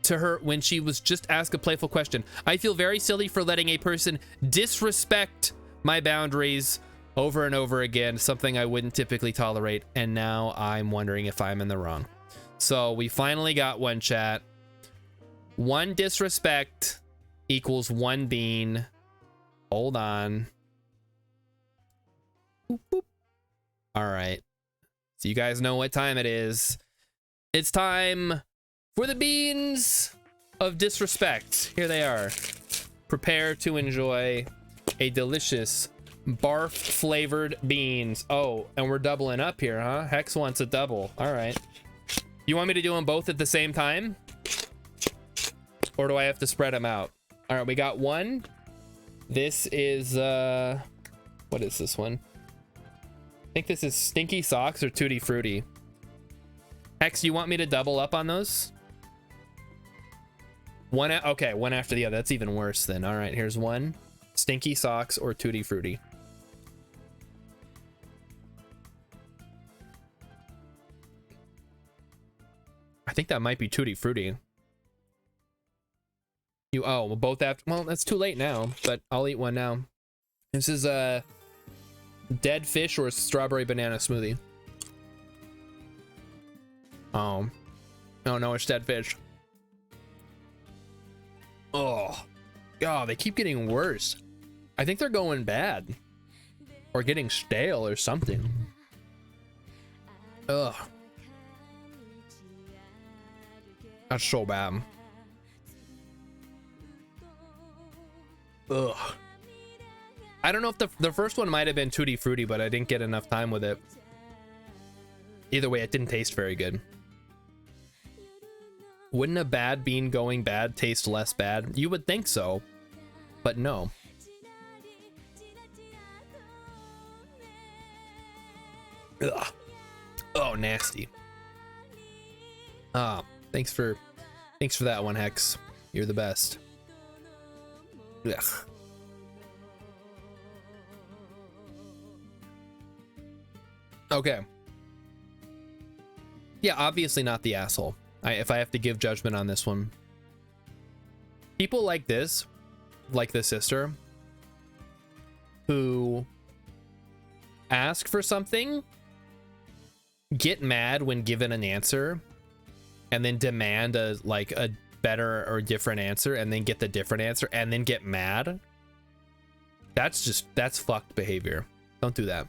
to her when she was just asked a playful question. I feel very silly for letting a person disrespect my boundaries over and over again, something I wouldn't typically tolerate, and now I'm wondering if I'm in the wrong. So we finally got one, chat. One disrespect equals one bean. Hold on. Boop, boop. All right. So you guys know what time it is. It's time for the beans of disrespect. Here they are. Prepare to enjoy a delicious barf flavored beans. Oh, and we're doubling up here, huh? Hex wants a double. All right. You want me to do them both at the same time? Or do I have to spread them out? All right, we got one. This is, what is this one? I think this is Stinky Socks or Tutti Frutti. Hex, you want me to double up on those? Okay, one after the other. That's even worse then. All right, here's one. Stinky Socks or Tutti Frutti. I think that might be Tutti Frutti. Well, both after. Well, that's too late now, but I'll eat one now. This is a dead fish or a strawberry banana smoothie. Oh no, it's dead fish. Oh, God, they keep getting worse. I think they're going bad or getting stale or something. Ugh, that's so bad. Ugh. I don't know if the first one might have been Tutti Frutti, but I didn't get enough time with it. Either way, it didn't taste very good. Wouldn't a bad bean going bad taste less bad? You would think so, but no. Ugh. Oh, nasty. Thanks for that one, Hex. You're the best. Ugh. Okay. Yeah, obviously not the asshole. If I have to give judgment on this one. People like this, like the sister, who ask for something, get mad when given an answer, and then demand a better or different answer, and then get the different answer, and then get mad. That's fucked behavior. Don't do that.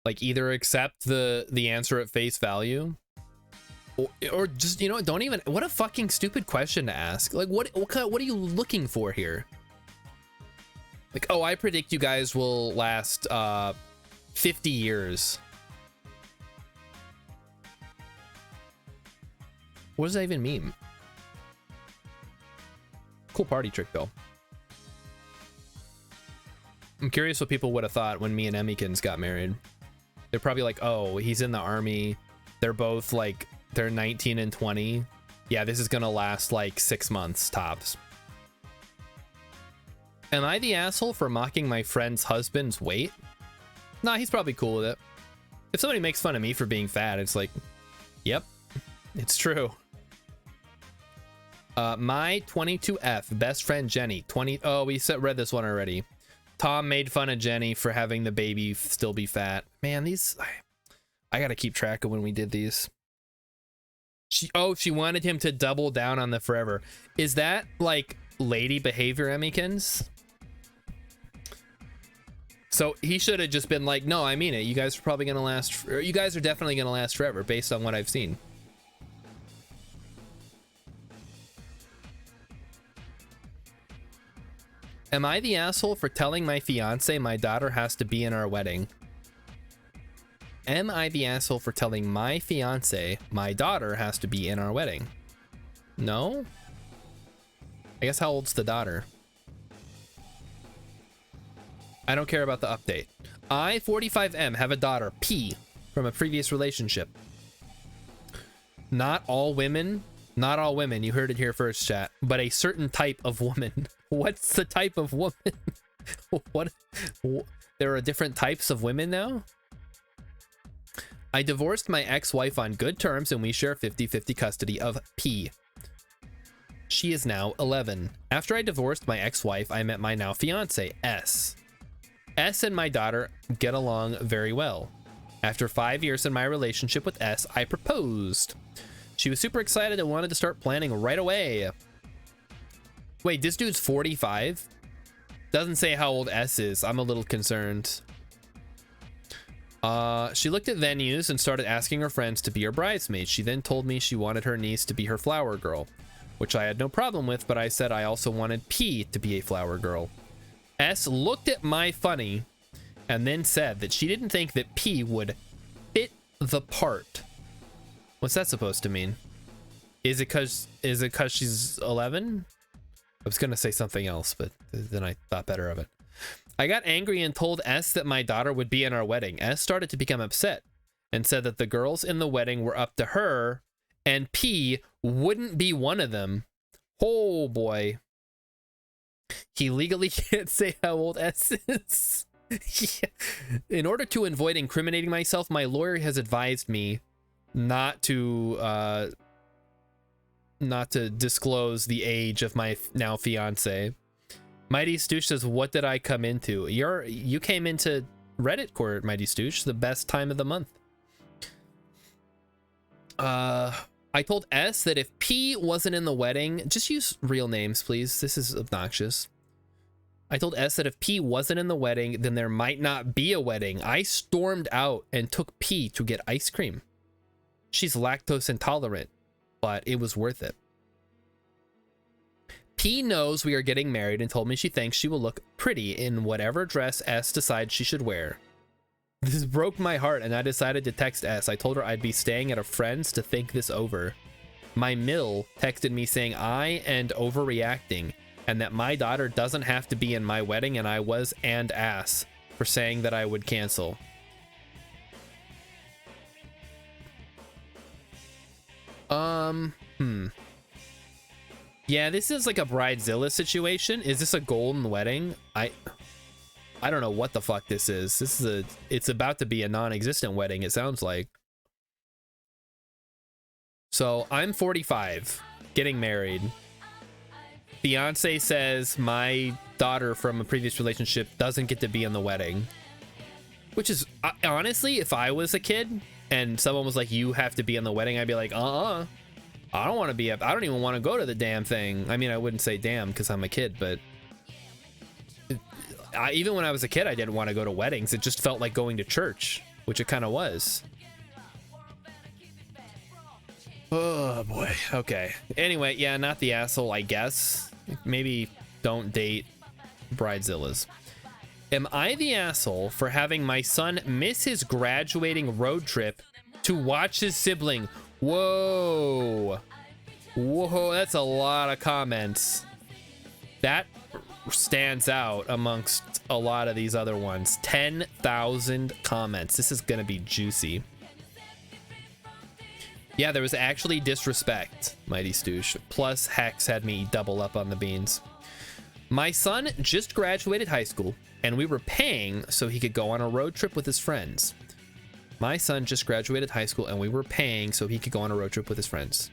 Like, either accept the answer at face value, or just, you know, don't even. What a fucking stupid question to ask. Like, what are you looking for here? Like, oh, I predict you guys will last 50 years. What does that even mean? Cool party trick, though. I'm curious what people would have thought when me and Emmykins got married. They're probably like, oh, he's in the army. They're both like, they're 19 and 20. Yeah, this is gonna last like 6 months tops. Am I the asshole for mocking my friend's husband's weight? Nah, he's probably cool with it. If somebody makes fun of me for being fat, it's like, yep, it's true. My 22F best friend Jenny, oh, we read this one already. Tom made fun of Jenny for having the baby still be fat. Man, these, I gotta keep track of when we did these. She wanted him to double down on the forever. Is that like lady behavior, Emmykins? So he should have just been like, no, I mean it. You guys are probably gonna last, or you guys are definitely gonna last forever based on what I've seen. Am I the asshole for telling my fiance my daughter has to be in our wedding? Am I the asshole for telling my fiance my daughter has to be in our wedding? No? I guess how old's the daughter? I don't care about the update. I, 45M, have a daughter, P, from a previous relationship. Not all women, you heard it here first, chat, but a certain type of woman. What's the type of woman? What? There are different types of women now? I divorced my ex-wife on good terms and we share 50-50 custody of P. She is now 11. After I divorced my ex-wife, I met my now fiance, S. S and my daughter get along very well. After 5 years in my relationship with S, I proposed. She was super excited and wanted to start planning right away. Wait, this dude's 45? Doesn't say how old S is. I'm a little concerned. She looked at venues and started asking her friends to be her bridesmaids. She then told me she wanted her niece to be her flower girl, which I had no problem with, but I said I also wanted P to be a flower girl. S looked at my funny and then said that she didn't think that P would fit the part. What's that supposed to mean? Is it cause she's 11? I was gonna say something else, but then I thought better of it. I got angry and told S that my daughter would be in our wedding. S started to become upset and said that the girls in the wedding were up to her and P wouldn't be one of them. Oh boy. He legally can't say how old S is. Yeah. In order to avoid incriminating myself, my lawyer has advised me not to disclose the age of my now fiance. Mighty Stoosh says, what did I come into? You came into Reddit court, Mighty Stoosh, the best time of the month. I told S that if P wasn't in the wedding, just use real names, please. This is obnoxious. I told S that if P wasn't in the wedding, then there might not be a wedding. I stormed out and took P to get ice cream. She's lactose intolerant, but it was worth it. P knows we are getting married and told me she thinks she will look pretty in whatever dress S decides she should wear. This broke my heart and I decided to text S. I told her I'd be staying at a friend's to think this over. My mill texted me saying I and overreacting and that my daughter doesn't have to be in my wedding and I was and ass for saying that I would cancel. Yeah, this is like a Bridezilla situation. Is this a golden wedding? I don't know what the fuck this is. It's about to be a non-existent wedding, it sounds like. So I'm 45, getting married. Fiance says my daughter from a previous relationship doesn't get to be in the wedding. Which is, honestly, if I was a kid and someone was like, you have to be in the wedding, I'd be like, I don't want to be up. I don't even want to go to the damn thing. I mean, I wouldn't say damn because I'm a kid, but even when I was a kid, I didn't want to go to weddings. It just felt like going to church, which it kind of was. Oh boy. Okay. Anyway, yeah, not the asshole, I guess. Maybe don't date Bridezillas. Am I the asshole for having my son miss his graduating road trip to watch his sibling? Whoa. Whoa, that's a lot of comments. That stands out amongst a lot of these other ones. 10,000 comments. This is gonna be juicy. Yeah, there was actually disrespect, Mighty Stoosh. Plus, Hex had me double up on the beans. My son just graduated high school, and we were paying so he could go on a road trip with his friends. My son just graduated high school, and we were paying so he could go on a road trip with his friends.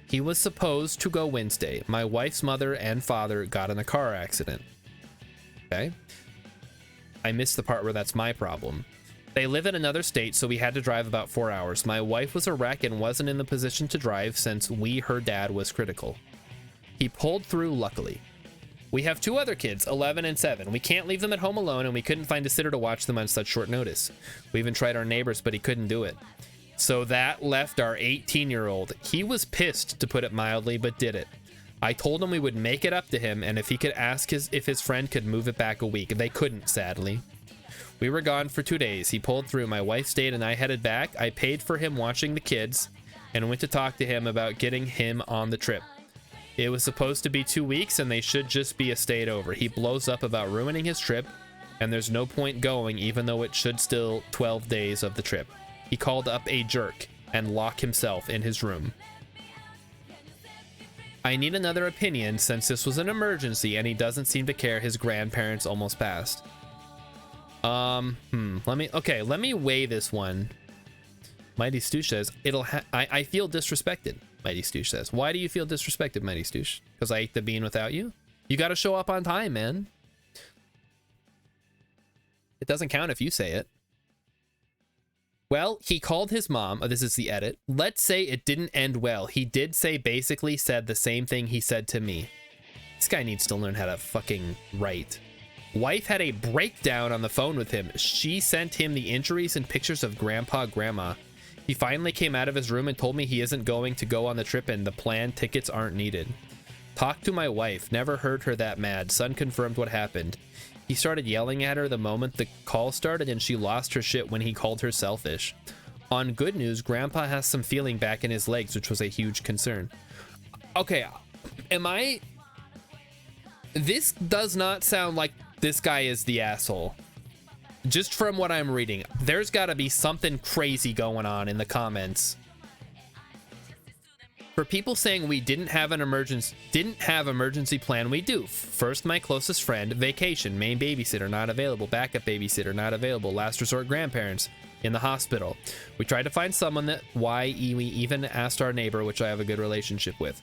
He was supposed to go Wednesday. My wife's mother and father got in a car accident. Okay. I missed the part where that's my problem. They live in another state, so we had to drive about 4 hours. My wife was a wreck and wasn't in the position to drive since her dad was critical. He pulled through, luckily. We have 2 other kids, 11 and 7. We can't leave them at home alone, and we couldn't find a sitter to watch them on such short notice. We even tried our neighbors, but he couldn't do it. So that left our 18-year-old. He was pissed, to put it mildly, but did it. I told him we would make it up to him, and if he could ask if his friend could move it back a week. They couldn't, sadly. We were gone for 2 days. He pulled through. My wife stayed, and I headed back. I paid for him watching the kids, and went to talk to him about getting him on the trip. It was supposed to be 2 weeks, and they should just be a stayed over. He blows up about ruining his trip, and there's no point going, even though it should still 12 days of the trip. He called up a jerk and locked himself in his room. I need another opinion since this was an emergency and he doesn't seem to care. His grandparents almost passed. Let me weigh this one. Mighty Stoosh says, I feel disrespected, Mighty Stoosh says. Why do you feel disrespected, Mighty Stoosh? Because I ate the bean without you? You got to show up on time, man. It doesn't count if you say it. Well, he called his mom. Oh, this is the edit. Let's say it didn't end well. He did say, basically said the same thing he said to me. This guy needs to learn how to fucking write. Wife had a breakdown on the phone with him. She sent him the injuries and pictures of grandpa, grandma. He finally came out of his room and told me he isn't going to go on the trip and the planned tickets aren't needed. Talked to my wife. Never heard her that mad. Son confirmed what happened. He started yelling at her the moment the call started and she lost her shit when he called her selfish. On good news, grandpa has some feeling back in his legs, which was a huge concern. Okay, this does not sound like this guy is the asshole. Just from what I'm reading, there's got to be something crazy going on in the comments. For people saying we didn't have emergency plan, we do. First, my closest friend, vacation, main babysitter not available, backup babysitter not available, last resort grandparents in the hospital. We tried to find someone that we even asked our neighbor, which I have a good relationship with.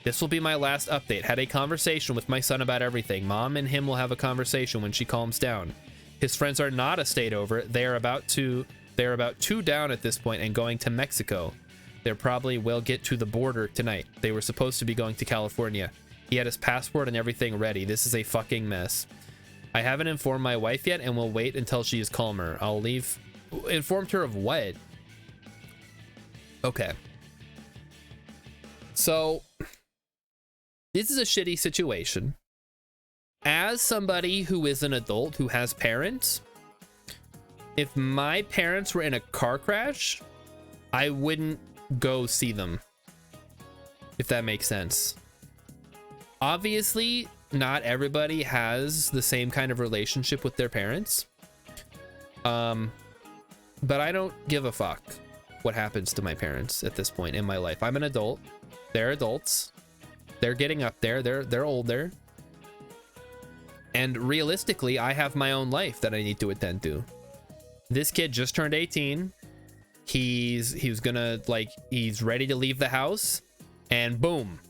This will be my last update. Had a conversation with my son about everything. Mom and him will have a conversation when she calms down. His friends are not a state over. They are about two down at this point and going to Mexico. They probably will get to the border tonight. They were supposed to be going to California. He had his passport and everything ready. This is a fucking mess. I haven't informed my wife yet and will wait until she is calmer. I'll leave. Informed her of what? Okay. So, this is a shitty situation. As somebody who is an adult who has parents, if my parents were in a car crash, I wouldn't go see them, if that makes sense. Obviously, not everybody has the same kind of relationship with their parents. But I don't give a fuck what happens to my parents at this point in my life. I'm an adult. They're adults. They're getting up there. They're older. And realistically, I have my own life that I need to attend to. This kid just turned 18. He's ready to leave the house, and boom.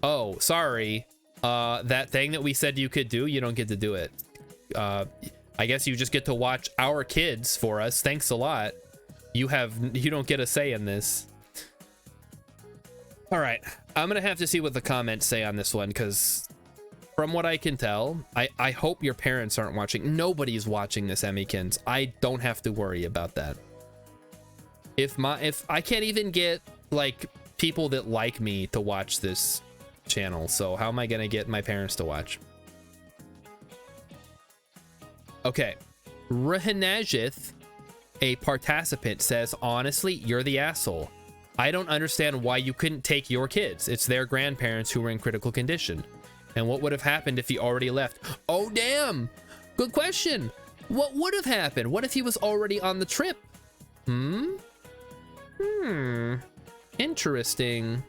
Oh, sorry. That thing that we said you could do, you don't get to do it. I guess you just get to watch our kids for us. Thanks a lot. You don't get a say in this. All right, I'm gonna have to see what the comments say on this one, because from what I can tell, I hope your parents aren't watching. Nobody's watching this, Emmykins. I don't have to worry about that. If I can't even get like people that like me to watch this channel, so how am I gonna get my parents to watch? Okay, Rahanajith, a participant, says, honestly, you're the asshole. I don't understand why you couldn't take your kids. It's their grandparents who were in critical condition. And what would have happened if he already left? Oh, damn. Good question. What would have happened? What if he was already on the trip? Interesting.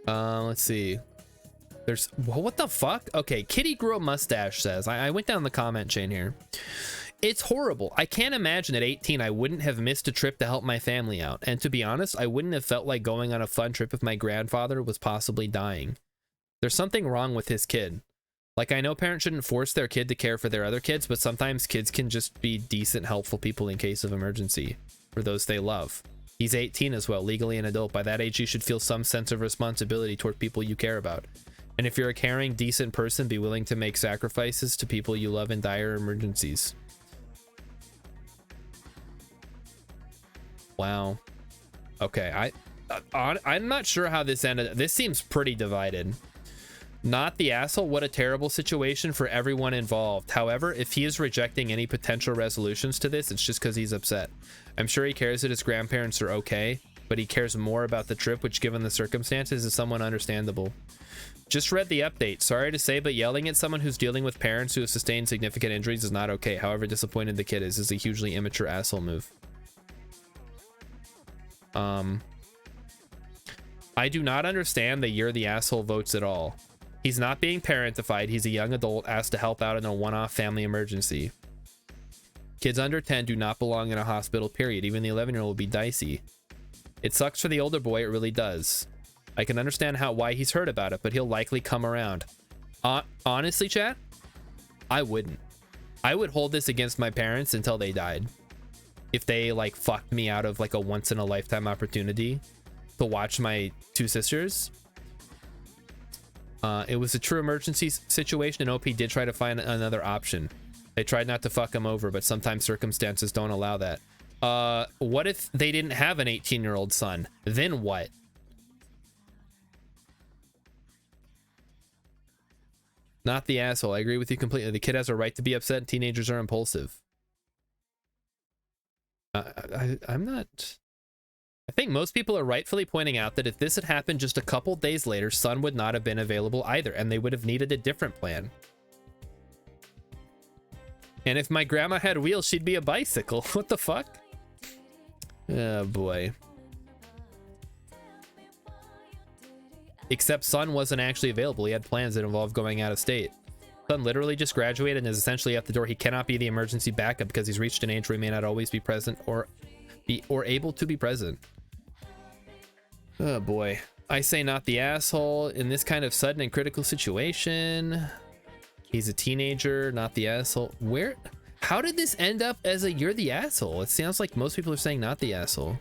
Let's see. There's, what the fuck? Okay, Kitty grew a mustache says, I went down the comment chain here. It's horrible. I can't imagine at 18 I wouldn't have missed a trip to help my family out. And to be honest, I wouldn't have felt like going on a fun trip if my grandfather was possibly dying. There's something wrong with his kid. Like, I know parents shouldn't force their kid to care for their other kids, but sometimes kids can just be decent, helpful people in case of emergency for those they love. He's 18 as well, legally an adult. By that age, you should feel some sense of responsibility toward people you care about. And if you're a caring, decent person, be willing to make sacrifices to people you love in dire emergencies. Wow. Okay, I'm not sure how this ended. This seems pretty divided. Not the asshole. What a terrible situation for everyone involved. However, if he is rejecting any potential resolutions to this, it's just because he's upset. I'm sure he cares that his grandparents are okay, but he cares more about the trip, which given the circumstances is somewhat understandable. Just read the update. Sorry to say, but yelling at someone who's dealing with parents who have sustained significant injuries is not okay. However disappointed the kid is a hugely immature asshole move. I do not understand the "you're the asshole" votes at all. He's not being parentified. He's a young adult asked to help out in a one-off family emergency. Kids under 10 do not belong in a hospital, period. Even the 11-year-old will be dicey. It sucks for the older boy, it really does. I can understand why he's heard about it, but he'll likely come around. Honestly, chat, I wouldn't. I would hold this against my parents until they died. If they like fucked me out of like a once-in-a-lifetime opportunity to watch my two sisters. It was a true emergency situation, and OP did try to find another option. They tried not to fuck him over, but sometimes circumstances don't allow that. What if they didn't have an 18-year-old son? Then what? Not the asshole. I agree with you completely. The kid has a right to be upset, and teenagers are impulsive. I'm not... I think most people are rightfully pointing out that if this had happened just a couple days later, Son would not have been available either, and they would have needed a different plan. And if my grandma had wheels, she'd be a bicycle. What the fuck? Oh boy. Except Son wasn't actually available. He had plans that involved going out of state. Son literally just graduated and is essentially at the door. He cannot be the emergency backup because he's reached an age where he may not always be present or able to be present. Oh boy. I say not the asshole in this kind of sudden and critical situation. He's a teenager, not the asshole. How did this end up as a "you're the asshole"? It sounds like most people are saying not the asshole.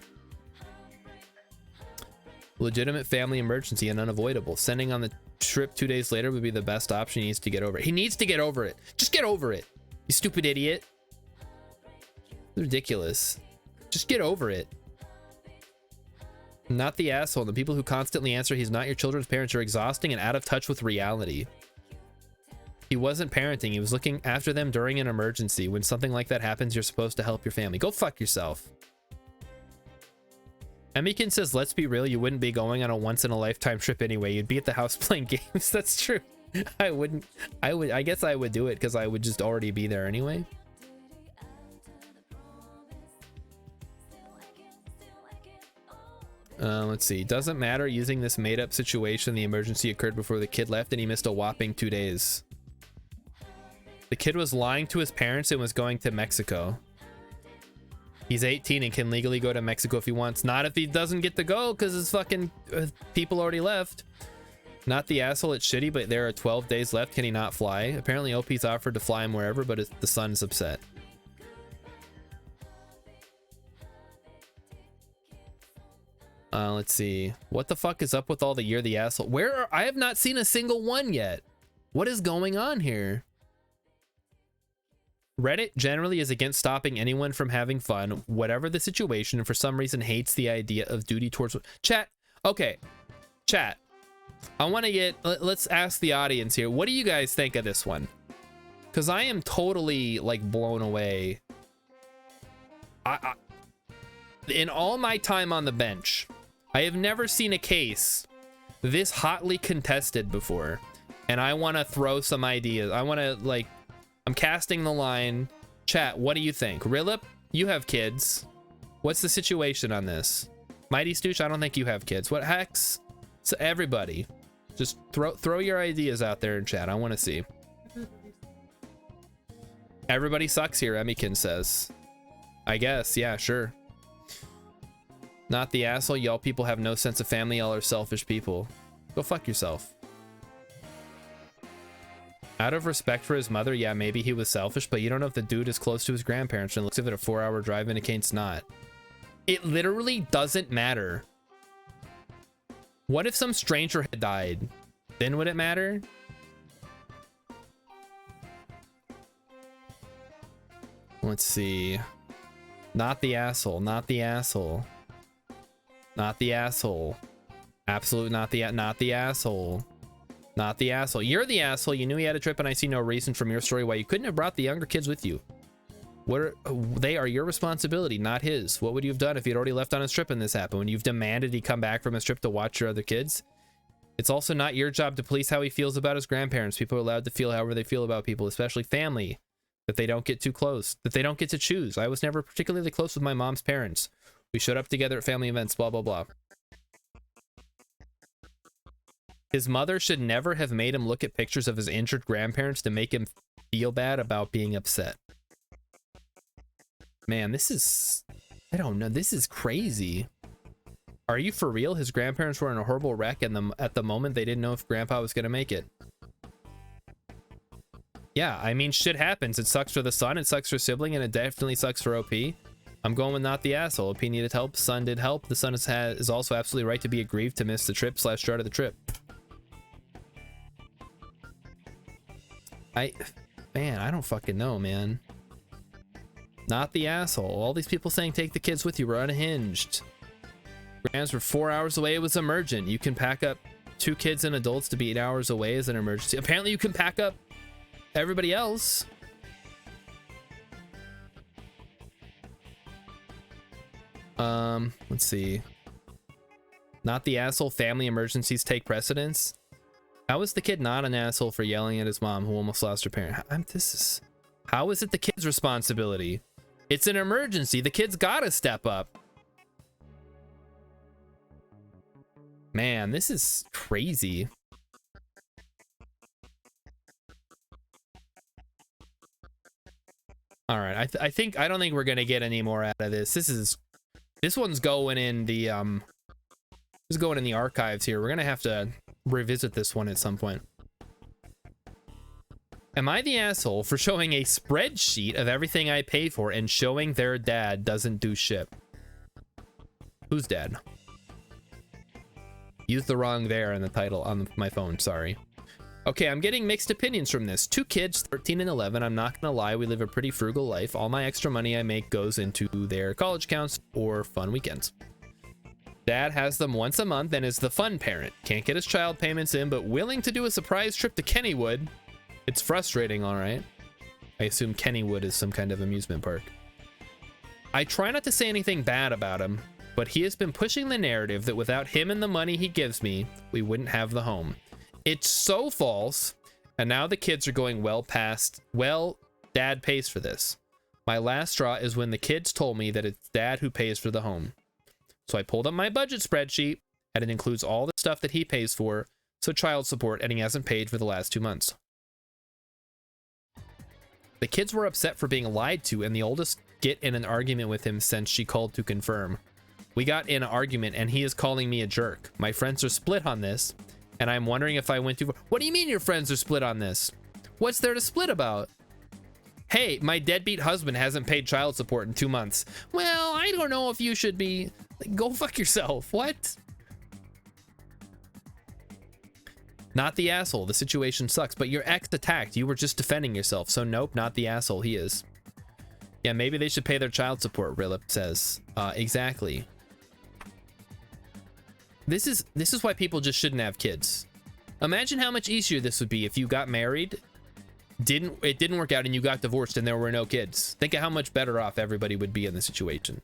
Legitimate family emergency and unavoidable. Sending on the trip 2 days later would be the best option. He needs to get over it. He needs to get over it. Just get over it, you stupid idiot. It's ridiculous. Just get over it. Not the asshole. The people who constantly answer "he's not your children's parents" are exhausting and out of touch with reality. He wasn't parenting. He was looking after them during an emergency. When something like that happens, you're supposed to help your family. Go fuck yourself. Emikin says, let's be real, you wouldn't be going on a once-in-a-lifetime trip anyway. You'd be at the house playing games. That's true. I guess I would do it because I would just already be there anyway. Let's see. Doesn't matter using this made-up situation. The emergency occurred before the kid left and he missed a whopping 2 days. The kid was lying to his parents and was going to Mexico. He's 18 and can legally go to Mexico if he wants. Not if he doesn't get to go because his fucking people already left. Not the asshole, it's shitty, but there are 12 days left. Can he not fly? Apparently OP's offered to fly him wherever, but the son's upset. Let's see. What the fuck is up with all the "you're the asshole"? I have not seen a single one yet. What is going on here? Reddit generally is against stopping anyone from having fun, whatever the situation, and for some reason hates the idea of duty towards... Chat. Okay. Chat. I want to let's ask the audience here. What do you guys think of this one? Because I am totally like blown away. In all my time on the bench, I have never seen a case this hotly contested before. And I want to throw some ideas. I want to like... I'm casting the line. Chat, what do you think? Rilip, you have kids. What's the situation on this? Mighty Stooch, I don't think you have kids. What Hex? So everybody, just throw your ideas out there in chat. I want to see. Everybody sucks here, Emikin says. I guess, yeah, sure. Not the asshole. Y'all people have no sense of family. Y'all are selfish people. Go fuck yourself. Out of respect for his mother, yeah, maybe he was selfish, but you don't know if the dude is close to his grandparents, and looks at it a 4-hour drive indicates not. It literally doesn't matter. What if some stranger had died? Then would it matter? Let's see. Not the asshole. Not the asshole. Not the asshole. Absolute not the asshole. Not the asshole. You're the asshole. You knew he had a trip, and I see no reason from your story why you couldn't have brought the younger kids with you. They are your responsibility, not his. What would you have done if he'd already left on his trip and this happened? When you've demanded he come back from his trip to watch your other kids? It's also not your job to police how he feels about his grandparents. People are allowed to feel however they feel about people, especially family, that they don't get too close, that they don't get to choose. I was never particularly close with my mom's parents. We showed up together at family events, blah, blah, blah. His mother should never have made him look at pictures of his injured grandparents to make him feel bad about being upset. Man, this is... I don't know. This is crazy. Are you for real? His grandparents were in a horrible wreck, and at the moment they didn't know if Grandpa was going to make it. Yeah, I mean, shit happens. It sucks for the son, it sucks for sibling, and it definitely sucks for OP. I'm going with not the asshole. OP needed help, son did help. The son is also absolutely right to be aggrieved to miss the trip / start of the trip. Man, I don't fucking know, man. Not the asshole. All these people saying take the kids with you were unhinged. Grams were 4 hours away. It was emergent. You can pack up 2 kids and adults to be 8 hours away as an emergency. Apparently you can pack up everybody else. Let's see. Not the asshole. Family emergencies take precedence. How is the kid not an asshole for yelling at his mom who almost lost her parent? How is it the kid's responsibility? It's an emergency. The kid's gotta step up. Man, this is crazy. All right, I don't think we're gonna get any more out of this. This one's going in the this is going in the archives here. We're gonna have to revisit this one at some point. Am I the asshole for showing a spreadsheet of everything I pay for and showing their dad doesn't do shit? Whose dad? Used the wrong there in the title on my phone, sorry. Okay, I'm getting mixed opinions from this. 2 kids, 13 and 11. I'm not gonna lie, we live a pretty frugal life. All my extra money I make goes into their college accounts or fun weekends. Dad has them once a month and is the fun parent. Can't get his child payments in, but willing to do a surprise trip to Kennywood. It's frustrating, all right. I assume Kennywood is some kind of amusement park. I try not to say anything bad about him, but he has been pushing the narrative that without him and the money he gives me, we wouldn't have the home. It's so false, and now the kids are going well past, well, dad pays for this. My last straw is when the kids told me that it's dad who pays for the home. So I pulled up my budget spreadsheet, and it includes all the stuff that he pays for, so child support, and he hasn't paid for the last 2 months. The kids were upset for being lied to, and the oldest get in an argument with him since she called to confirm. We got in an argument, and he is calling me a jerk. My friends are split on this, and I'm wondering if I went too far. What do you mean your friends are split on this? What's there to split about? Hey, my deadbeat husband hasn't paid child support in 2 months. Well, I don't know if you should be... Go fuck yourself. What? Not the asshole. The situation sucks, but your ex attacked. You were just defending yourself. So nope, not the asshole. He is. Yeah, maybe they should pay their child support, Rilip says. Exactly. This is why people just shouldn't have kids. Imagine how much easier this would be if you got married, it didn't work out, and you got divorced and there were no kids. Think of how much better off everybody would be in the situation.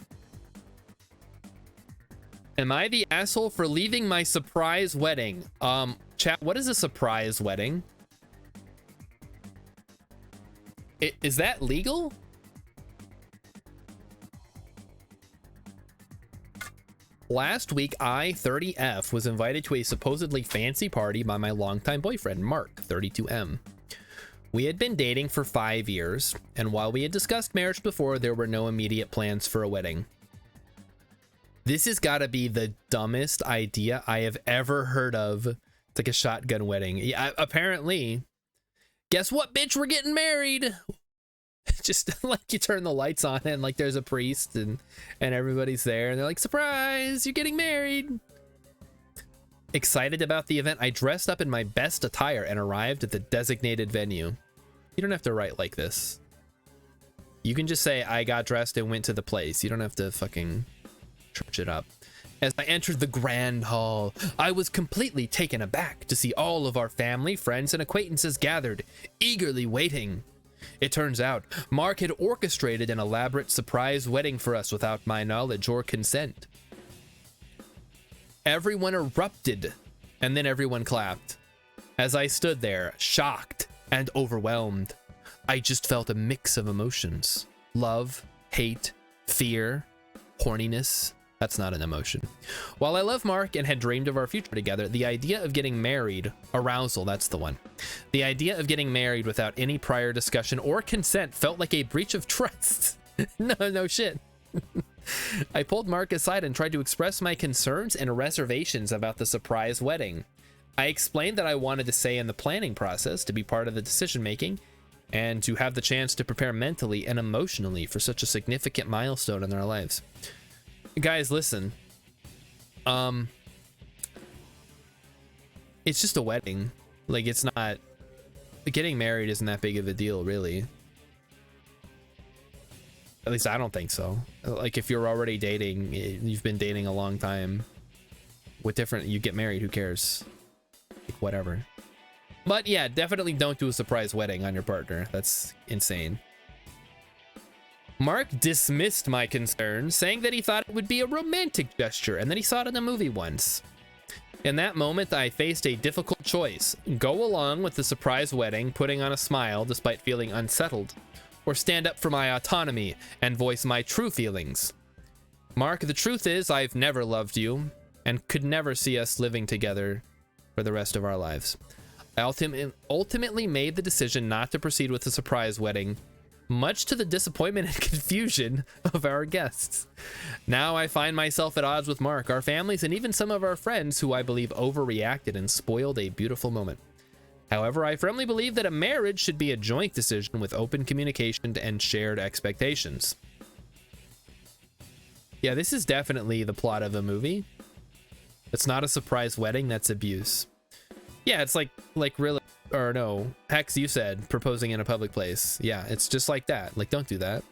Am I the asshole for leaving my surprise wedding? Chat, what is a surprise wedding? Is that legal? Last week, I, 30F, was invited to a supposedly fancy party by my longtime boyfriend, Mark, 32M. We had been dating for 5 years, and while we had discussed marriage before, there were no immediate plans for a wedding. This has got to be the dumbest idea I have ever heard of. It's like a shotgun wedding. Yeah, apparently. Guess what, bitch? We're getting married. Just like you turn the lights on and like there's a priest and everybody's there and they're like, surprise, you're getting married. Excited about the event, I dressed up in my best attire and arrived at the designated venue. You don't have to write like this. You can just say I got dressed and went to the place. You don't have to fucking church it up. As I entered the grand hall, I was completely taken aback to see all of our family, friends, and acquaintances gathered, eagerly waiting. It turns out Mark had orchestrated an elaborate surprise wedding for us without my knowledge or consent. Everyone erupted, and then everyone clapped. As I stood there, shocked and overwhelmed, I just felt a mix of emotions. Love, hate, fear, horniness, That's not an emotion. While I love Mark and had dreamed of our future together, the idea of getting married, arousal, that's the one. The idea of getting married without any prior discussion or consent felt like a breach of trust. No shit. I pulled Mark aside and tried to express my concerns and reservations about the surprise wedding. I explained that I wanted to say in the planning process, to be part of the decision making, and to have the chance to prepare mentally and emotionally for such a significant milestone in their lives. Guys, listen. It's just a wedding. Like, it's not... Getting married isn't that big of a deal, really. At least I don't think so. Like, if you're already dating, you've been dating a long time with different... You get married, who cares? Like, whatever. But yeah, definitely don't do a surprise wedding on your partner. That's insane. Mark dismissed my concern, saying that he thought it would be a romantic gesture and that he saw it in a movie once. In that moment, I faced a difficult choice. Go along with the surprise wedding, putting on a smile despite feeling unsettled, or stand up for my autonomy and voice my true feelings. Mark, the truth is I've never loved you and could never see us living together for the rest of our lives. I ultimately made the decision not to proceed with the surprise wedding, much to the disappointment and confusion of our guests. Now I find myself at odds with Mark, our families, and even some of our friends who I believe overreacted and spoiled a beautiful moment. However, I firmly believe that a marriage should be a joint decision with open communication and shared expectations. Yeah, this is definitely the plot of a movie. It's not a surprise wedding, that's abuse. Yeah, it's like really... Or no, Hex, you said proposing in a public place. Yeah, it's just like that. Like, don't do that.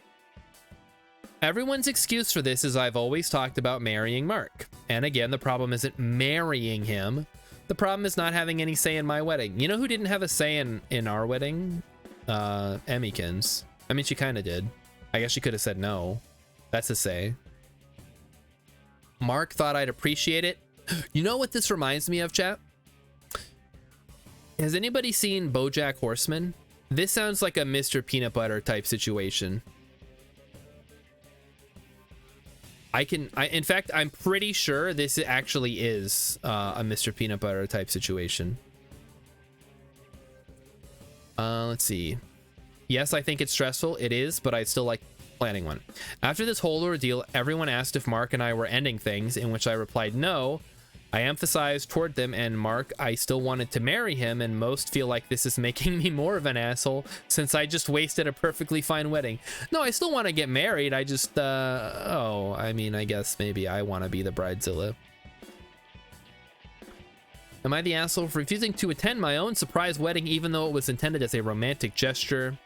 Everyone's excuse for this is I've always talked about marrying Mark. And again, the problem isn't marrying him. The problem is not having any say in my wedding. You know who didn't have a say in our wedding? Emmykins. I mean, she kind of did. I guess she could have said no. That's a say. Mark thought I'd appreciate it. You know what this reminds me of, chat? Has anybody seen BoJack Horseman? This sounds like a Mr. Peanut Butter type situation. In fact, I'm pretty sure this actually is a Mr. Peanut Butter type situation. Let's see. Yes, I think it's stressful. It is, but I'd still like planning one. After this whole ordeal, everyone asked if Mark and I were ending things, in which I replied no. I emphasized toward them and Mark I still wanted to marry him, and most feel like this is making me more of an asshole since I just wasted a perfectly fine wedding. No, I still want to get married. I just, I mean, I guess maybe I want to be the bridezilla. Am I the asshole for refusing to attend my own surprise wedding even though it was intended as a romantic gesture?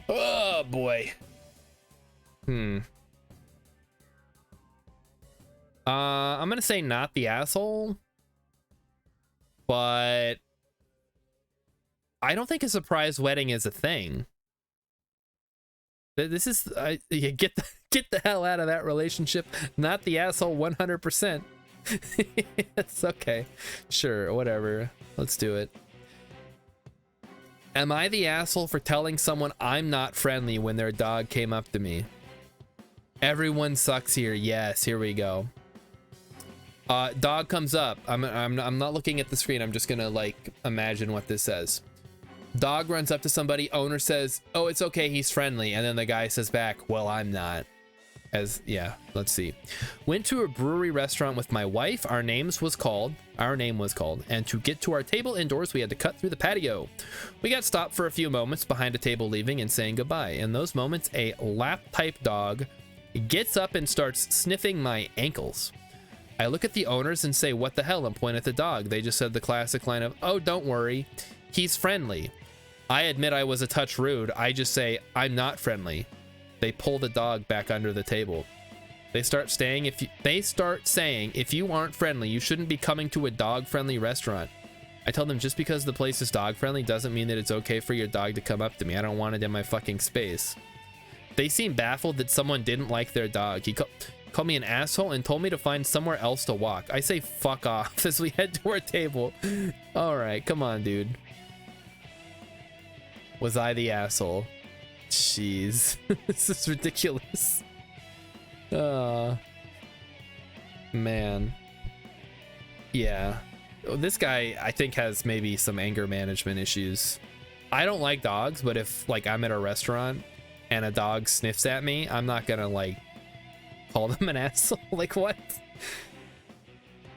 Oh, boy. I'm gonna say not the asshole, but I don't think a surprise wedding is a thing. This is get the hell out of that relationship. Not the asshole 100%. It's okay. Sure, whatever. Let's do it. Am I the asshole for telling someone I'm not friendly when their dog came up to me? Everyone sucks here. Yes, here we go. Dog comes up. I'm not looking at the screen. I'm just gonna like imagine what this says. Dog runs up to somebody. Owner says, "Oh, it's okay. He's friendly." And then the guy says back, "Well, I'm not." Yeah, let's see. Went to a brewery restaurant with my wife. Our name was called, and to get to our table indoors, we had to cut through the patio. We got stopped for a few moments behind a table, leaving and saying goodbye. In those moments, a lap-type dog gets up and starts sniffing my ankles. I look at the owners and say, "What the hell?" and point at the dog. They just said the classic line of, "Oh, don't worry, he's friendly." I admit I was a touch rude. I just say, "I'm not friendly." They pull the dog back under the table. They start saying, if you aren't friendly, you shouldn't be coming to a dog-friendly restaurant. I tell them just because the place is dog-friendly doesn't mean that it's okay for your dog to come up to me. I don't want it in my fucking space. They seem baffled that someone didn't like their dog. He called me an asshole and told me to find somewhere else to walk. I say fuck off as we head to our table. All right, come on, dude. Was I the asshole? Jeez. This is ridiculous. Man. Yeah. This guy, I think, has maybe some anger management issues. I don't like dogs, but if, like, I'm at a restaurant and a dog sniffs at me, I'm not gonna, like, call them an asshole. Like, what?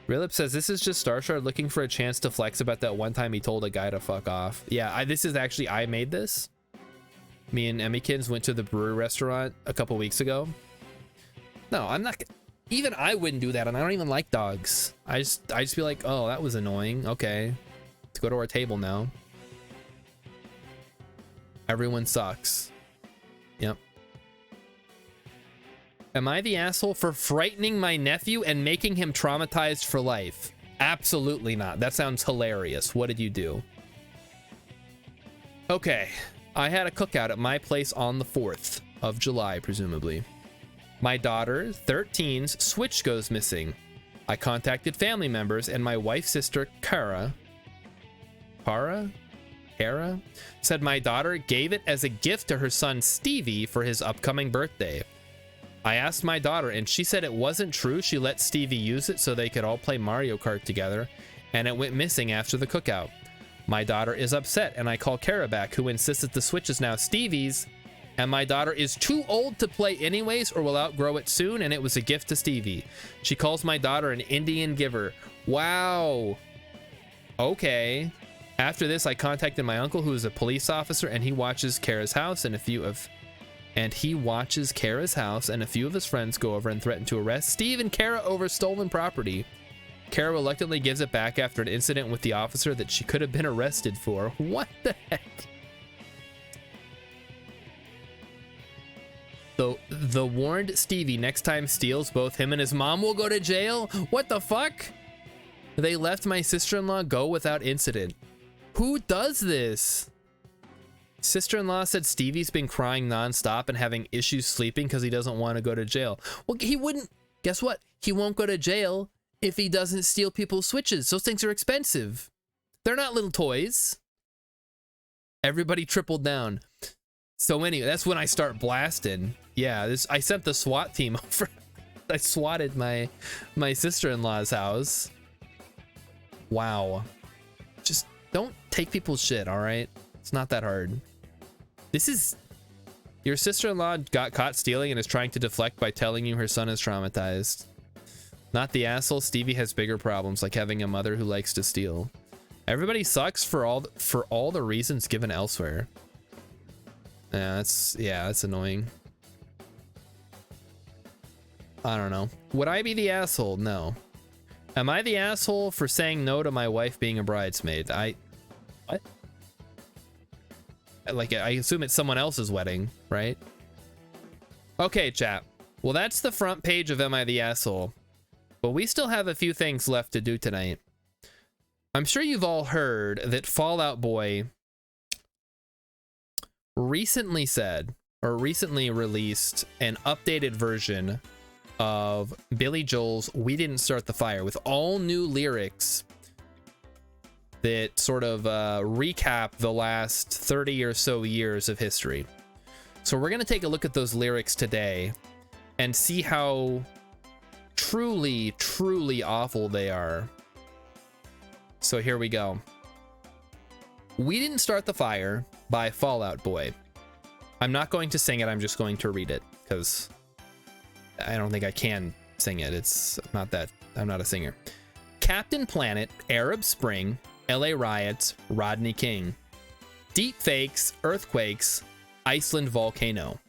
Rilip says, this is just Starshard looking for a chance to flex about that one time he told a guy to fuck off. Yeah, this is actually, I made this. Me and Emmykins went to the brewery restaurant a couple weeks ago. No, I'm not... Even I wouldn't do that, and I don't even like dogs. I just be like, oh, that was annoying. Okay. Let's go to our table now. Everyone sucks. Yep. Am I the asshole for frightening my nephew and making him traumatized for life? Absolutely not. That sounds hilarious. What did you do? Okay. I had a cookout at my place on the 4th of July, presumably. My daughter, 13's Switch goes missing. I contacted family members, and my wife's sister, Kara, said my daughter gave it as a gift to her son, Stevie, for his upcoming birthday. I asked my daughter, and she said it wasn't true. She let Stevie use it so they could all play Mario Kart together, and it went missing after the cookout. My daughter is upset, and I call Kara back, who insists that the Switch is now Stevie's, and my daughter is too old to play anyways or will outgrow it soon, and it was a gift to Stevie. She calls my daughter an Indian giver. Wow. Okay. After this, I contacted my uncle, who is a police officer, and he watches Kara's house, and a few of his friends go over and threaten to arrest Steve and Kara over stolen property. Kara reluctantly gives it back after an incident with the officer that she could have been arrested for. What the heck? The warned Stevie next time steals, both him and his mom will go to jail? What the fuck? They left my sister-in-law go without incident. Who does this? Sister-in-law said Stevie's been crying nonstop and having issues sleeping because he doesn't want to go to jail. Well, he wouldn't. Guess what? He won't go to jail if he doesn't steal people's Switches. Those things are expensive. They're not little toys. Everybody tripled down. So anyway, that's when I start blasting. Yeah, I sent the SWAT team over. I swatted my sister-in-law's house. Wow. Just don't take people's shit, all right? It's not that hard. This is... Your sister-in-law got caught stealing and is trying to deflect by telling you her son is traumatized. Not the asshole. Stevie has bigger problems, like having a mother who likes to steal. Everybody sucks for all the reasons given elsewhere. Yeah, that's annoying. I don't know. Would I be the asshole? No. Am I the asshole for saying no to my wife being a bridesmaid? What? Like, I assume it's someone else's wedding, right? Okay, chat. Well, that's the front page of Am I the Asshole? But we still have a few things left to do tonight. I'm sure you've all heard that Fall Out Boy recently released an updated version of Billy Joel's We Didn't Start the Fire with all new lyrics that sort of recap the last 30 or so years of history. So we're going to take a look at those lyrics today and see how truly, truly awful they are. So here we go. We Didn't Start the Fire by Fall Out Boy. I'm not going to sing it, I'm just going to read it because I don't think I can sing it. It's not that, I'm not a singer. Captain Planet, Arab Spring, LA Riots, Rodney King. Deep Fakes, Earthquakes, Iceland Volcano.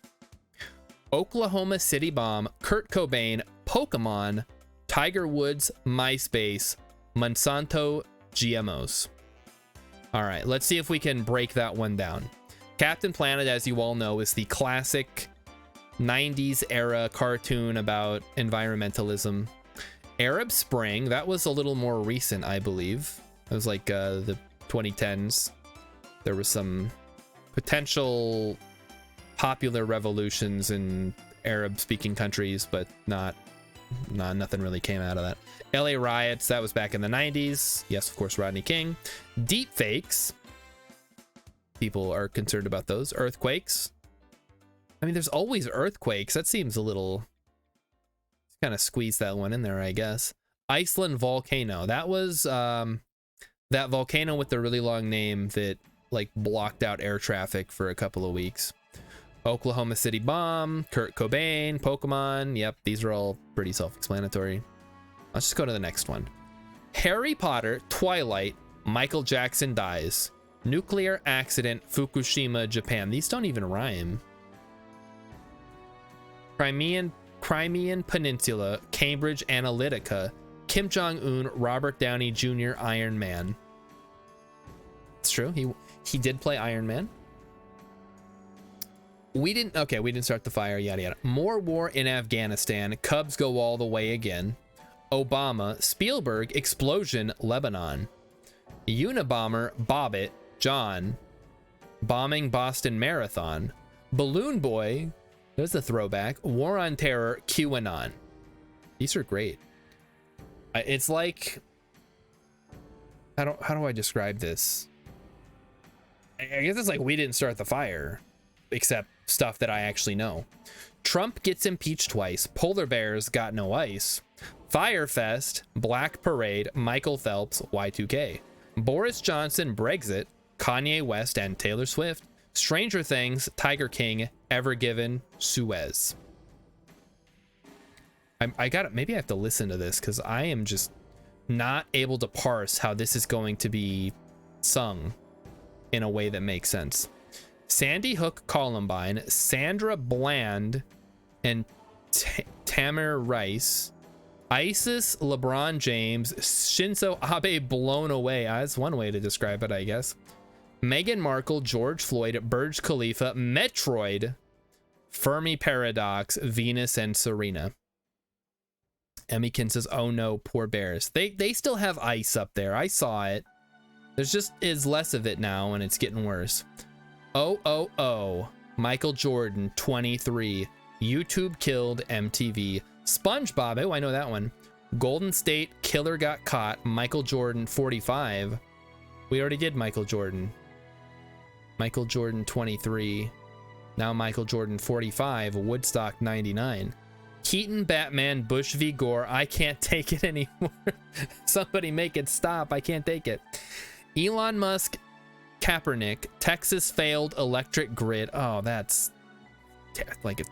Oklahoma City Bomb, Kurt Cobain, Pokemon, Tiger Woods, MySpace, Monsanto, GMOs. All right, let's see if we can break that one down. Captain Planet, as you all know, is the classic 90s era cartoon about environmentalism. Arab Spring, that was a little more recent, I believe. It was like the 2010s. There was some potential popular revolutions in Arab-speaking countries, but nothing really came out of that. LA Riots, that was back in the 90s. Yes, of course, Rodney King. Deep Fakes. People are concerned about those. Earthquakes. I mean, there's always earthquakes. That seems a little Kind of squeeze that one in there, I guess. Iceland volcano. That was that volcano with the really long name that like blocked out air traffic for a couple of weeks. Oklahoma City bomb, Kurt Cobain, Pokemon. Yep, these are all pretty self-explanatory. Let's just go to the next one. Harry Potter, Twilight, Michael Jackson dies. Nuclear accident, Fukushima, Japan. These don't even rhyme. Crimean Peninsula, Cambridge Analytica, Kim Jong-un, Robert Downey Jr., Iron Man. It's true. He did play Iron Man. We didn't start the fire, yada yada. More war in Afghanistan. Cubs go all the way again. Obama, Spielberg, explosion, Lebanon. Unabomber, Bobbitt, John. Bombing Boston Marathon. Balloon Boy, there's a throwback. War on Terror, QAnon. These are great. It's like, how do I describe this? I guess it's like we didn't start the fire, except stuff that I actually know. Trump gets impeached twice. Polar bears got no ice. Firefest, Black Parade, Michael Phelps, Y2K. Boris Johnson, Brexit, Kanye West and Taylor Swift. Stranger Things, Tiger King, Ever Given, Suez. I got it. Maybe I have to listen to this because I am just not able to parse how this is going to be sung in a way that makes sense. Sandy Hook, Columbine, Sandra Bland and Tamir Rice, ISIS, LeBron James, Shinzo Abe blown away. That's one way to describe it, I guess. Meghan Markle, George Floyd, Burj Khalifa, Metroid, Fermi Paradox, Venus and Serena. Emmykin says, oh no, poor bears. They still have ice up there. I saw it. There's just is less of it now and it's getting worse. Oh, Michael Jordan, 23. YouTube killed MTV. SpongeBob, oh, I know that one. Golden State, killer got caught. Michael Jordan, 45. We already did Michael Jordan. Michael Jordan, 23. Now Michael Jordan, 45. Woodstock, 99. Keaton, Batman, Bush v. Gore. I can't take it anymore. Somebody make it stop. I can't take it. Elon Musk, Kaepernick, Texas failed electric grid. Oh, that's like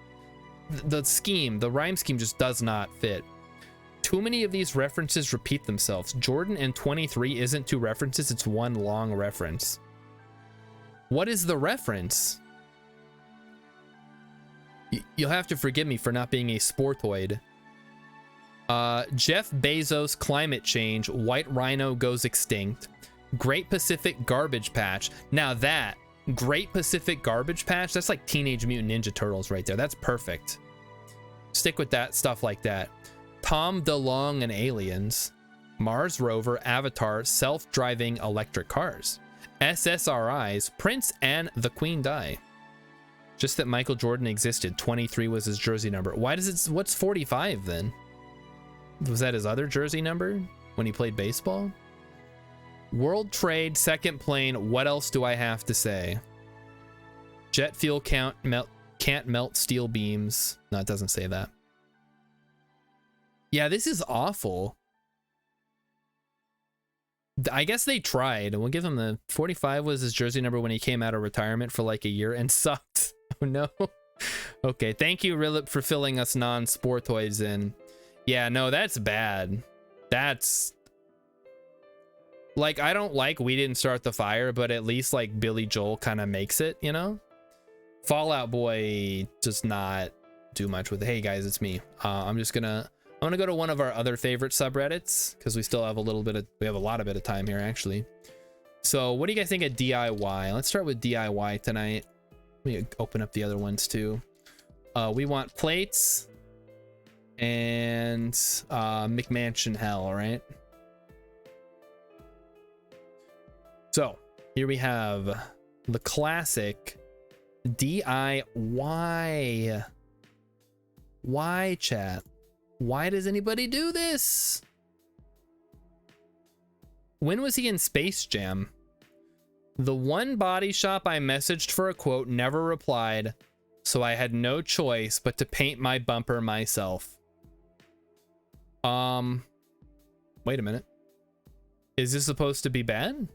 the scheme, the rhyme scheme just does not fit. Too many of these references repeat themselves. Jordan and 23 isn't two references, it's one long reference. What is the reference? You'll have to forgive me for not being a sportoid. Jeff Bezos, climate change, white rhino goes extinct. Great Pacific Garbage Patch. Now that Great Pacific Garbage Patch, that's like Teenage Mutant Ninja Turtles right there. That's perfect. Stick with that stuff like that. Tom DeLonge and aliens. Mars rover, Avatar, self-driving electric cars. SSRIs, Prince and the Queen die. Just that Michael Jordan existed. 23 was his jersey number. Why does it, what's 45 then? Was that his other jersey number when he played baseball? World Trade, second plane. What else do I have to say? Jet fuel can't melt steel beams. No, it doesn't say that. Yeah, this is awful. I guess they tried. We'll give him the 45 was his jersey number when he came out of retirement for like a year and sucked. Oh no. Okay, thank you, Rilip, for filling us non-sportoids in. Yeah, no, that's bad. That's like, I don't like We Didn't Start the Fire, but at least like Billy Joel kind of makes it, you know? Fall Out Boy does not do much with it. Hey guys, it's me. I'm gonna go to one of our other favorite subreddits because we still have we have a lot of time here actually. So what do you guys think of DIY? Let's start with DIY tonight. Let me open up the other ones too. We want plates and McMansion hell, all right? So here we have the classic DIY. Why, chat? Why does anybody do this? When was he in Space Jam? The one body shop I messaged for a quote never replied, so I had no choice but to paint my bumper myself. Wait a minute. Is this supposed to be bad?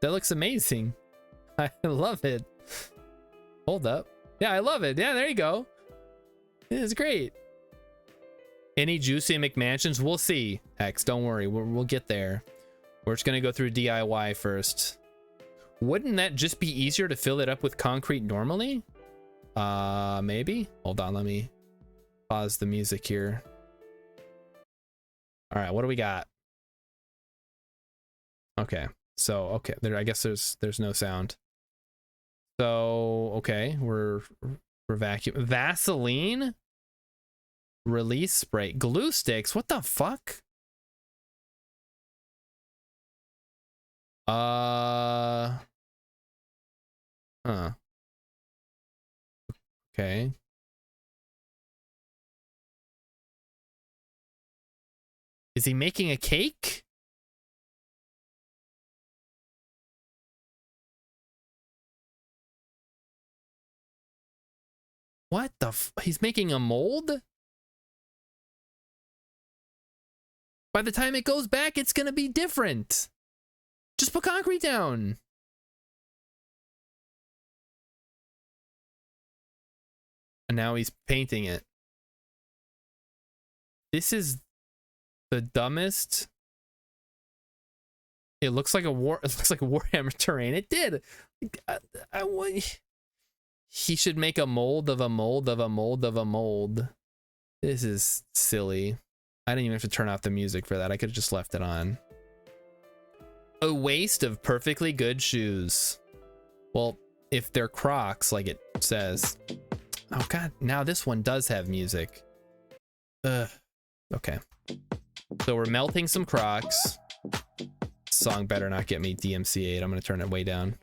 That looks amazing. I love it. Hold up. Yeah, I love it. Yeah, there you go. It is great. Any juicy McMansions? We'll see. Hex, don't worry. We'll get there. We're just gonna go through DIY first. Wouldn't that just be easier to fill it up with concrete normally? Maybe. Hold on, let me pause the music here. All right, what do we got? Okay, so okay, there. I guess there's no sound. So okay, we're vacuum Vaseline release spray, glue sticks. What the fuck? Huh. Okay. Is he making a cake? What the he's making a mold? By the time it goes back, it's gonna be different. Just put concrete down. And now he's painting it. This is the dumbest. It looks like a Warhammer terrain. It did. He should make a mold of a mold of a mold of a mold. This is silly. I didn't even have to turn off the music for that. I could have just left it on. A waste of perfectly good shoes. Well, if they're Crocs, like it says. Oh god, now this one does have music. Okay. So we're melting some Crocs. Song better not get me DMCA'd. I'm gonna turn it way down.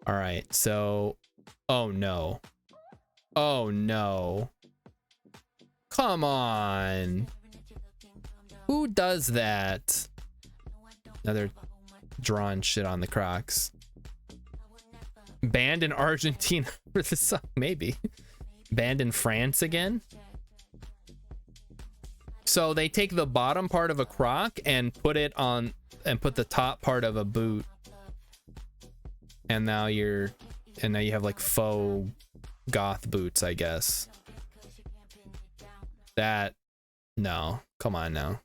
All right, so oh no. Oh no. Come on. Who does that? Another drawing shit on the Crocs. Banned in Argentina for this song, maybe. Banned in France again. So they take the bottom part of a Croc and put it on, and put the top part of a boot. And now you have like faux goth boots, I guess. That, no, come on now.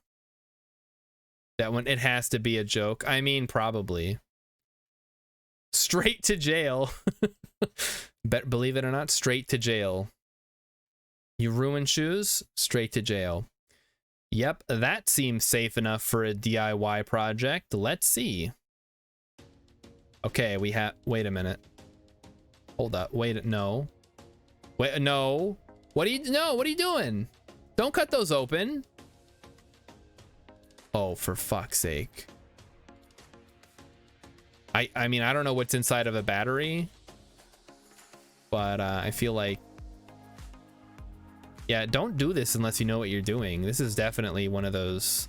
That one, it has to be a joke. I mean, probably. Straight to jail. Believe it or not, straight to jail. You ruin shoes, straight to jail. Yep, that seems safe enough for a DIY project. Let's see. Okay, we have, wait a minute. Hold up, wait, no. Wait, no. What are you doing? Don't cut those open. Oh, for fuck's sake. I mean, I don't know what's inside of a battery, but I feel like, yeah, don't do this unless you know what you're doing. This is definitely one of those.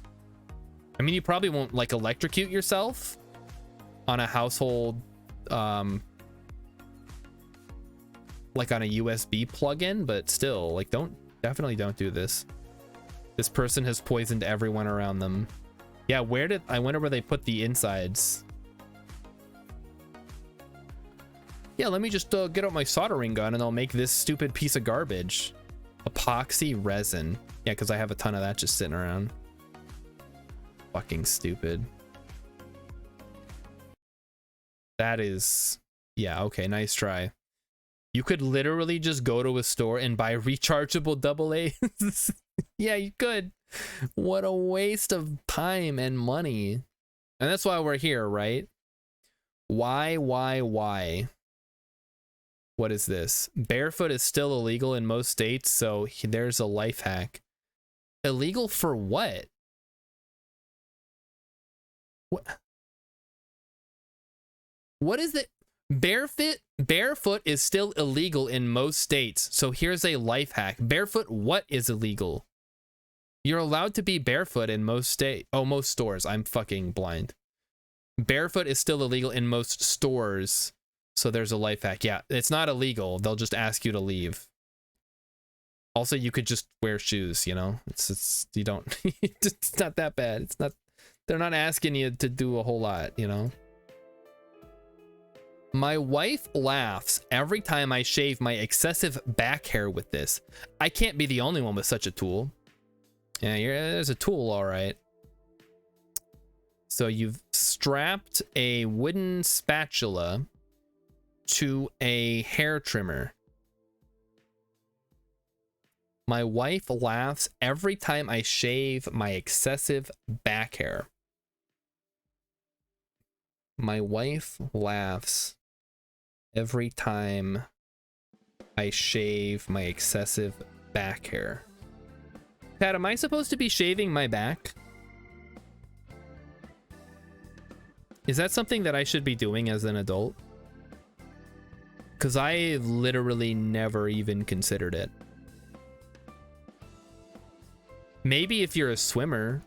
I mean, you probably won't like electrocute yourself on a household, like on a USB plug-in, but still, like, definitely don't do this. This person has poisoned everyone around them. Yeah, I wonder where they put the insides. Yeah, let me just get out my soldering gun and I'll make this stupid piece of garbage. Epoxy resin. Yeah, because I have a ton of that just sitting around. Fucking stupid. That is, yeah, okay, nice try. You could literally just go to a store and buy rechargeable AA's. Yeah, you could. What a waste of time and money. And that's why we're here, right? Why? What is this? Barefoot is still illegal in most states, so there's a life hack. Illegal for what? What is it? Barefoot is still illegal in most states, so here's a life hack. Barefoot, what is illegal? You're allowed to be barefoot in most most stores. I'm fucking blind. Barefoot is still illegal in most stores, so there's a life hack. Yeah, it's not illegal. They'll just ask you to leave. Also, you could just wear shoes, you know? It's you don't it's not that bad. It's not, they're not asking you to do a whole lot, you know? My wife laughs every time I shave my excessive back hair with this. I can't be the only one with such a tool. Yeah, there's a tool, all right. So you've strapped a wooden spatula to a hair trimmer. My wife laughs every time I shave my excessive back hair. My wife laughs every time I shave my excessive back hair. Pat, am I supposed to be shaving my back? Is that something that I should be doing as an adult? Because I literally never even considered it. Maybe if you're a swimmer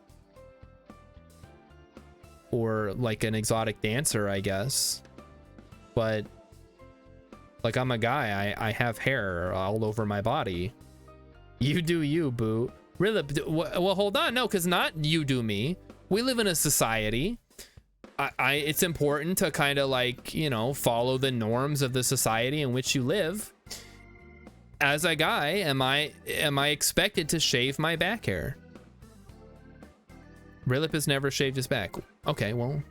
or like an exotic dancer, I guess. But like, I'm a guy, I have hair all over my body. You do you, boo. Really? Well, hold on. No, because not you do me. We live in a society. It's important to kind of like, you know, follow the norms of the society in which you live. As a guy, am I expected to shave my back hair? Rilip has never shaved his back. Okay, well, all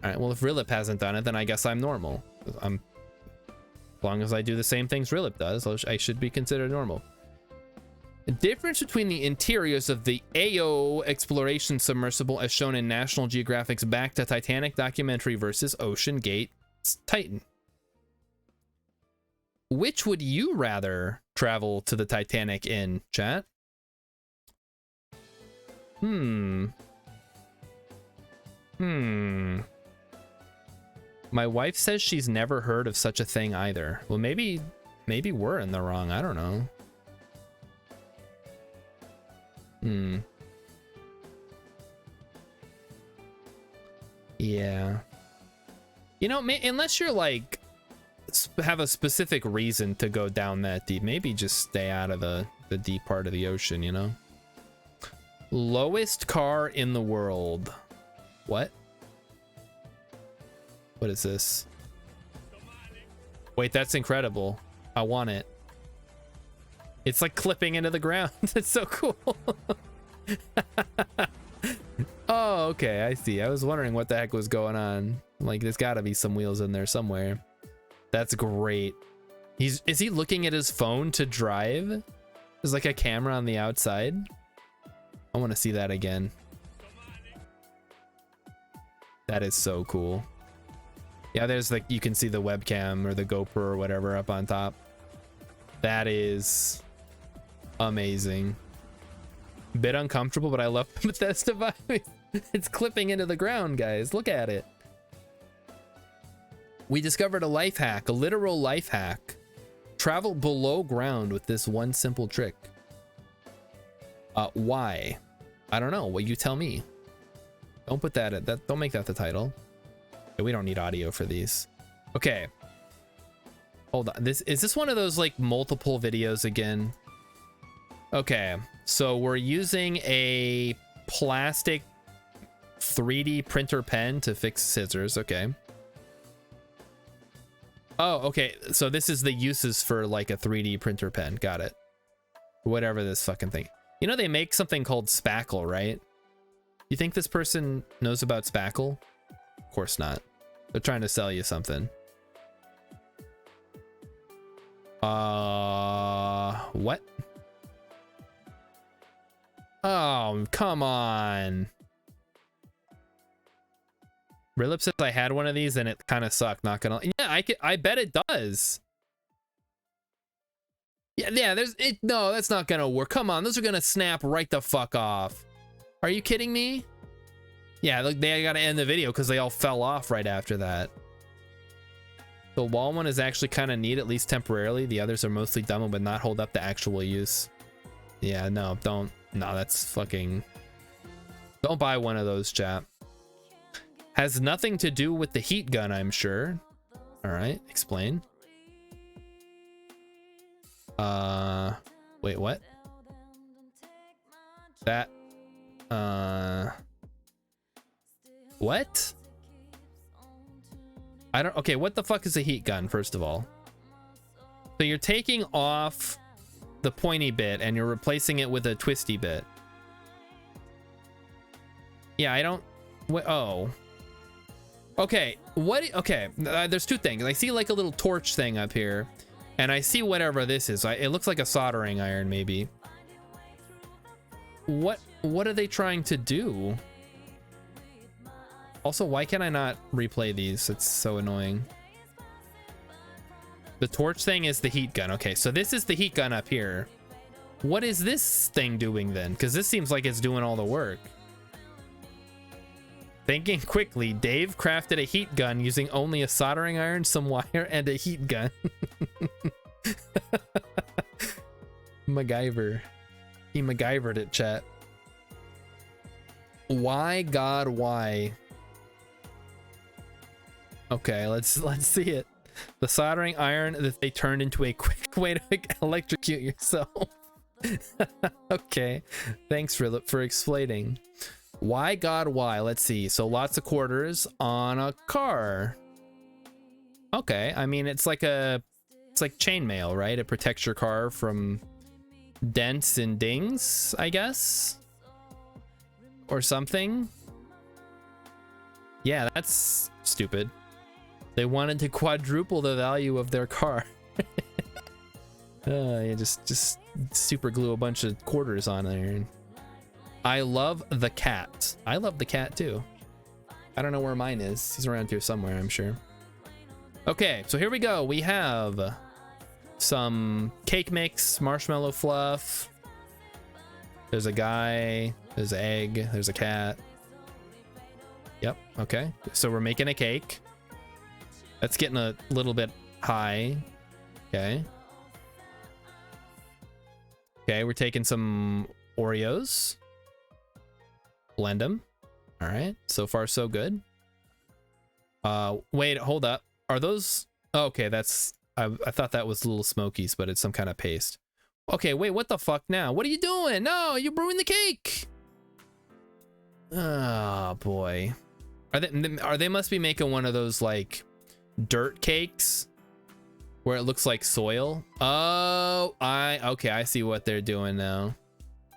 right. Well, if Rilip hasn't done it, then I guess I'm normal. As long as I do the same things Rilip does, I should be considered normal. The difference between the interiors of the AO exploration submersible as shown in National Geographic's Back to Titanic documentary versus Ocean Gate Titan. Which would you rather travel to the Titanic in, chat? My wife says she's never heard of such a thing either. Well, maybe we're in the wrong. I don't know. Yeah. You know, unless you're like have a specific reason to go down that deep, maybe just stay out of the deep part of the ocean, you know? Lowest car in the world. What? What is this? Wait, that's incredible. I want it. It's like clipping into the ground. It's so cool. Oh, okay, I see. I was wondering what the heck was going on. Like, there's got to be some wheels in there somewhere. That's great. Is he looking at his phone to drive? There's like a camera on the outside. I want to see that again. That is so cool. Yeah, there's like, you can see the webcam or the GoPro or whatever up on top. That is amazing. Bit uncomfortable, but I love the Bethesda vibe. It's clipping into the ground, guys. Look at it. We discovered a life hack, a literal life hack. Travel below ground with this one simple trick. Why? I don't know. Well, you tell me. Don't put that at that. Don't make that the title. Okay, we don't need audio for these. Okay. Hold on. Is this one of those like multiple videos again? Okay. So we're using a plastic 3D printer pen to fix scissors. Okay. Oh, okay. So this is the uses for like a 3D printer pen. Got it. Whatever this fucking thing. You know, they make something called spackle, right? You think this person knows about spackle? Of course not. They're trying to sell you something. What? Oh, come on. Rilip says I had one of these and it kind of sucked, not gonna. Yeah, I bet it does. Yeah, no, that's not gonna work. Come on, those are gonna snap right the fuck off. Are you kidding me? Yeah, look, they gotta end the video because they all fell off right after that. The wall one is actually kind of neat, at least temporarily. The others are mostly dumb and would not hold up to actual use. Yeah, no, don't. No, that's fucking... Don't buy one of those, chap. Has nothing to do with the heat gun, I'm sure. All right, explain. What Wait, what? That, what? I don't, okay, what the fuck is a heat gun, first of all? So you're taking off the pointy bit and you're replacing it with a twisty bit. Yeah, I don't, oh. Okay, what, okay, there's two things. I see like a little torch thing up here, and I see whatever this is. It looks like a soldering iron, maybe. What are they trying to do? Also, why can I not replay these? It's so annoying. The torch thing is the heat gun. Okay, so this is the heat gun up here. What is this thing doing then? Because this seems like it's doing all the work. Thinking quickly, Dave crafted a heat gun using only a soldering iron, some wire, and a heat gun. MacGyver. He MacGyvered it, chat. Why, God, why? Okay, let's see it. The soldering iron that they turned into a quick way to electrocute yourself. Okay, thanks for explaining. Why, God, why? Let's see. So lots of quarters on a car. Okay, I mean it's like chainmail, right? It protects your car from dents and dings, I guess, or something. Yeah, that's stupid. They wanted to quadruple the value of their car. Yeah, just super glue a bunch of quarters on there. I love the cat. I love the cat too. I don't know where mine is. He's around here somewhere, I'm sure. Okay, so here we go. We have some cake mix, marshmallow fluff. There's a guy, there's an egg, there's a cat. Yep, okay. So we're making a cake. That's getting a little bit high. Okay. Okay, we're taking some Oreos. Blend them. All right, so far so good. Wait, hold up. Are those, oh, okay, that's, I thought that was Little Smokies, but it's some kind of paste. Okay, wait, what the fuck now? What are you doing? No, you ruined the cake. Oh boy. Are they must be making one of those like dirt cakes where it looks like soil? Oh, okay, I see what they're doing now.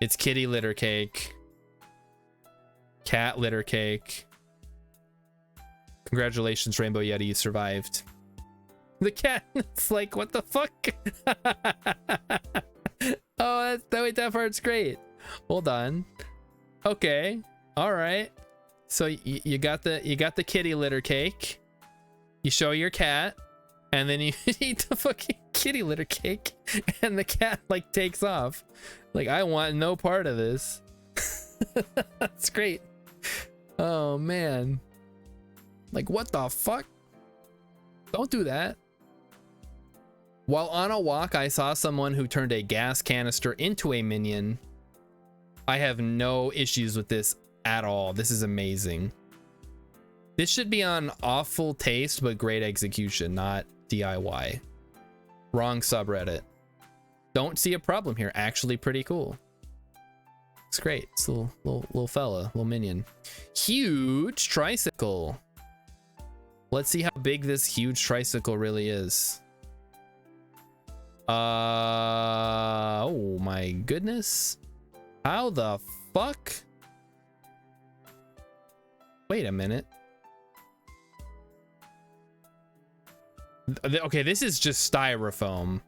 It's kitty litter cake. Cat litter cake. Congratulations, Rainbow Yeti, you survived. The cat, it's like, what the fuck? Oh, that part's great. Hold on. Okay, all right. So you got the kitty litter cake. You show your cat, and then you eat the fucking kitty litter cake, and the cat like takes off. Like, I want no part of this. That's great. Oh man. Like, what the fuck? Don't do that. While on a walk, I saw someone who turned a gas canister into a minion. I have no issues with this at all. This is amazing. This should be on awful taste, but great execution, not DIY. Wrong subreddit. Don't see a problem here. Actually pretty cool. It's great. It's a little fella, little minion. Huge tricycle. Let's see how big this huge tricycle really is. Oh my goodness. How the fuck? Wait a minute. Okay, this is just styrofoam.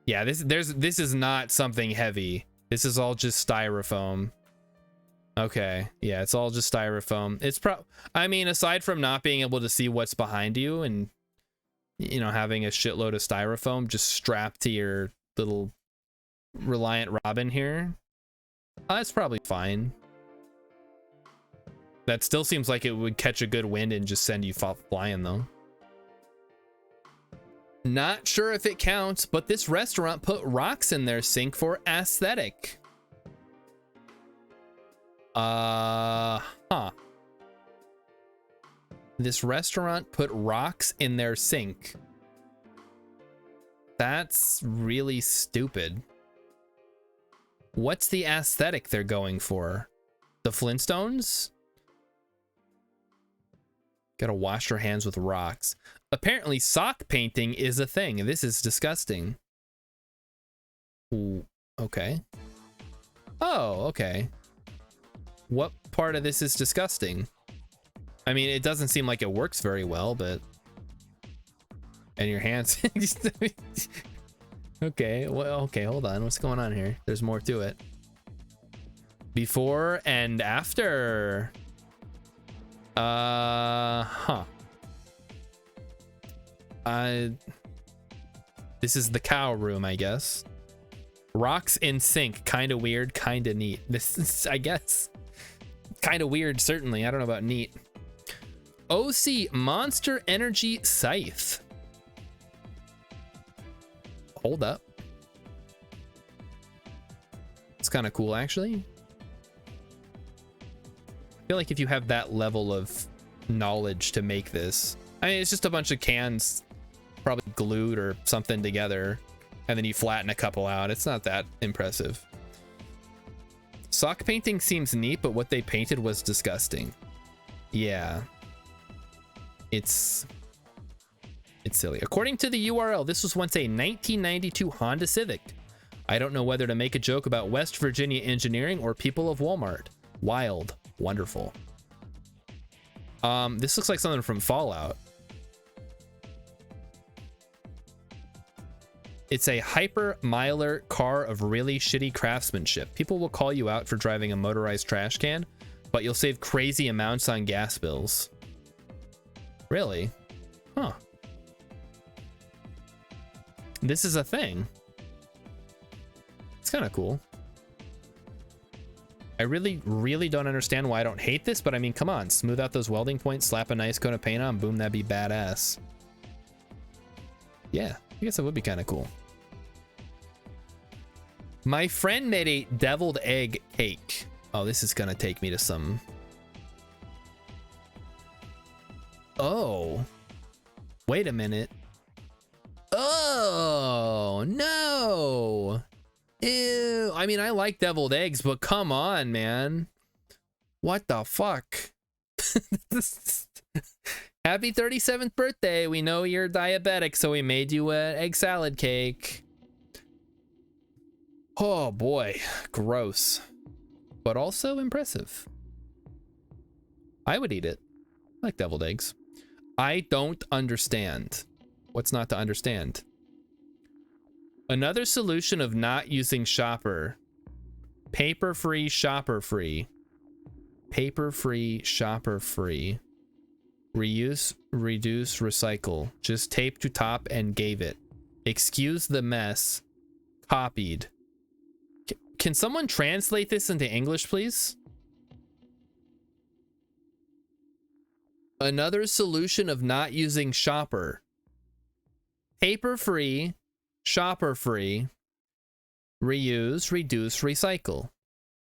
Yeah, this is not something heavy. This is all just styrofoam. Okay, yeah, it's all just styrofoam. It's I mean, aside from not being able to see what's behind you and, you know, having a shitload of styrofoam just strapped to your little Reliant Robin here, it's probably fine. That still seems like it would catch a good wind and just send you flying though. Not sure if it counts, but this restaurant put rocks in their sink for aesthetic. Huh. This restaurant put rocks in their sink. That's really stupid. What's the aesthetic they're going for? The Flintstones? Gotta wash your hands with rocks. Apparently sock painting is a thing. This is disgusting. Ooh, okay. Oh, okay. What part of this is disgusting? I mean, it doesn't seem like it works very well, but... And your hands... Okay, well, okay, hold on. What's going on here? There's more to it. Before and after. Huh. This is the cow room, I guess. Rocks in sink. Kind of weird, kind of neat. This is, I guess, kind of weird, certainly. I don't know about neat. OC Monster Energy Scythe. Hold up. It's kind of cool, actually. I feel like if you have that level of knowledge to make this, I mean, it's just a bunch of cans probably glued or something together, and then you flatten a couple out. It's not that impressive. Sock painting seems neat, but what they painted was disgusting. Yeah. It's silly. According to the URL, this was once a 1992 Honda Civic. I don't know whether to make a joke about West Virginia engineering or people of Walmart. Wild. Wonderful. This looks like something from Fallout. It's a hyper miler car of really shitty craftsmanship. People will call you out for driving a motorized trash can, but you'll save crazy amounts on gas bills. Really? Huh. This is a thing. It's kind of cool. I really don't understand why I don't hate this, but I mean, come on, smooth out those welding points, slap a nice coat of paint on, boom, that'd be badass. Yeah, I guess that would be kind of cool. My friend made a deviled egg cake. Oh, this is gonna take me to some... Oh. Wait a minute. Oh, no. Ew. I mean, I like deviled eggs, but come on, man. What the fuck? Happy 37th birthday. We know you're diabetic, so we made you an egg salad cake. Oh boy, gross. But also impressive. I would eat it. I like deviled eggs. I don't understand. What's not to understand? Another solution of not using shopper. Paper free, shopper free. Paper free, shopper free. Reuse, reduce, recycle. Just tape to top and gave it. Excuse the mess. Copied. Can someone translate this into English, please? Another solution of not using shopper. Paper free, shopper free. Reuse, reduce, recycle.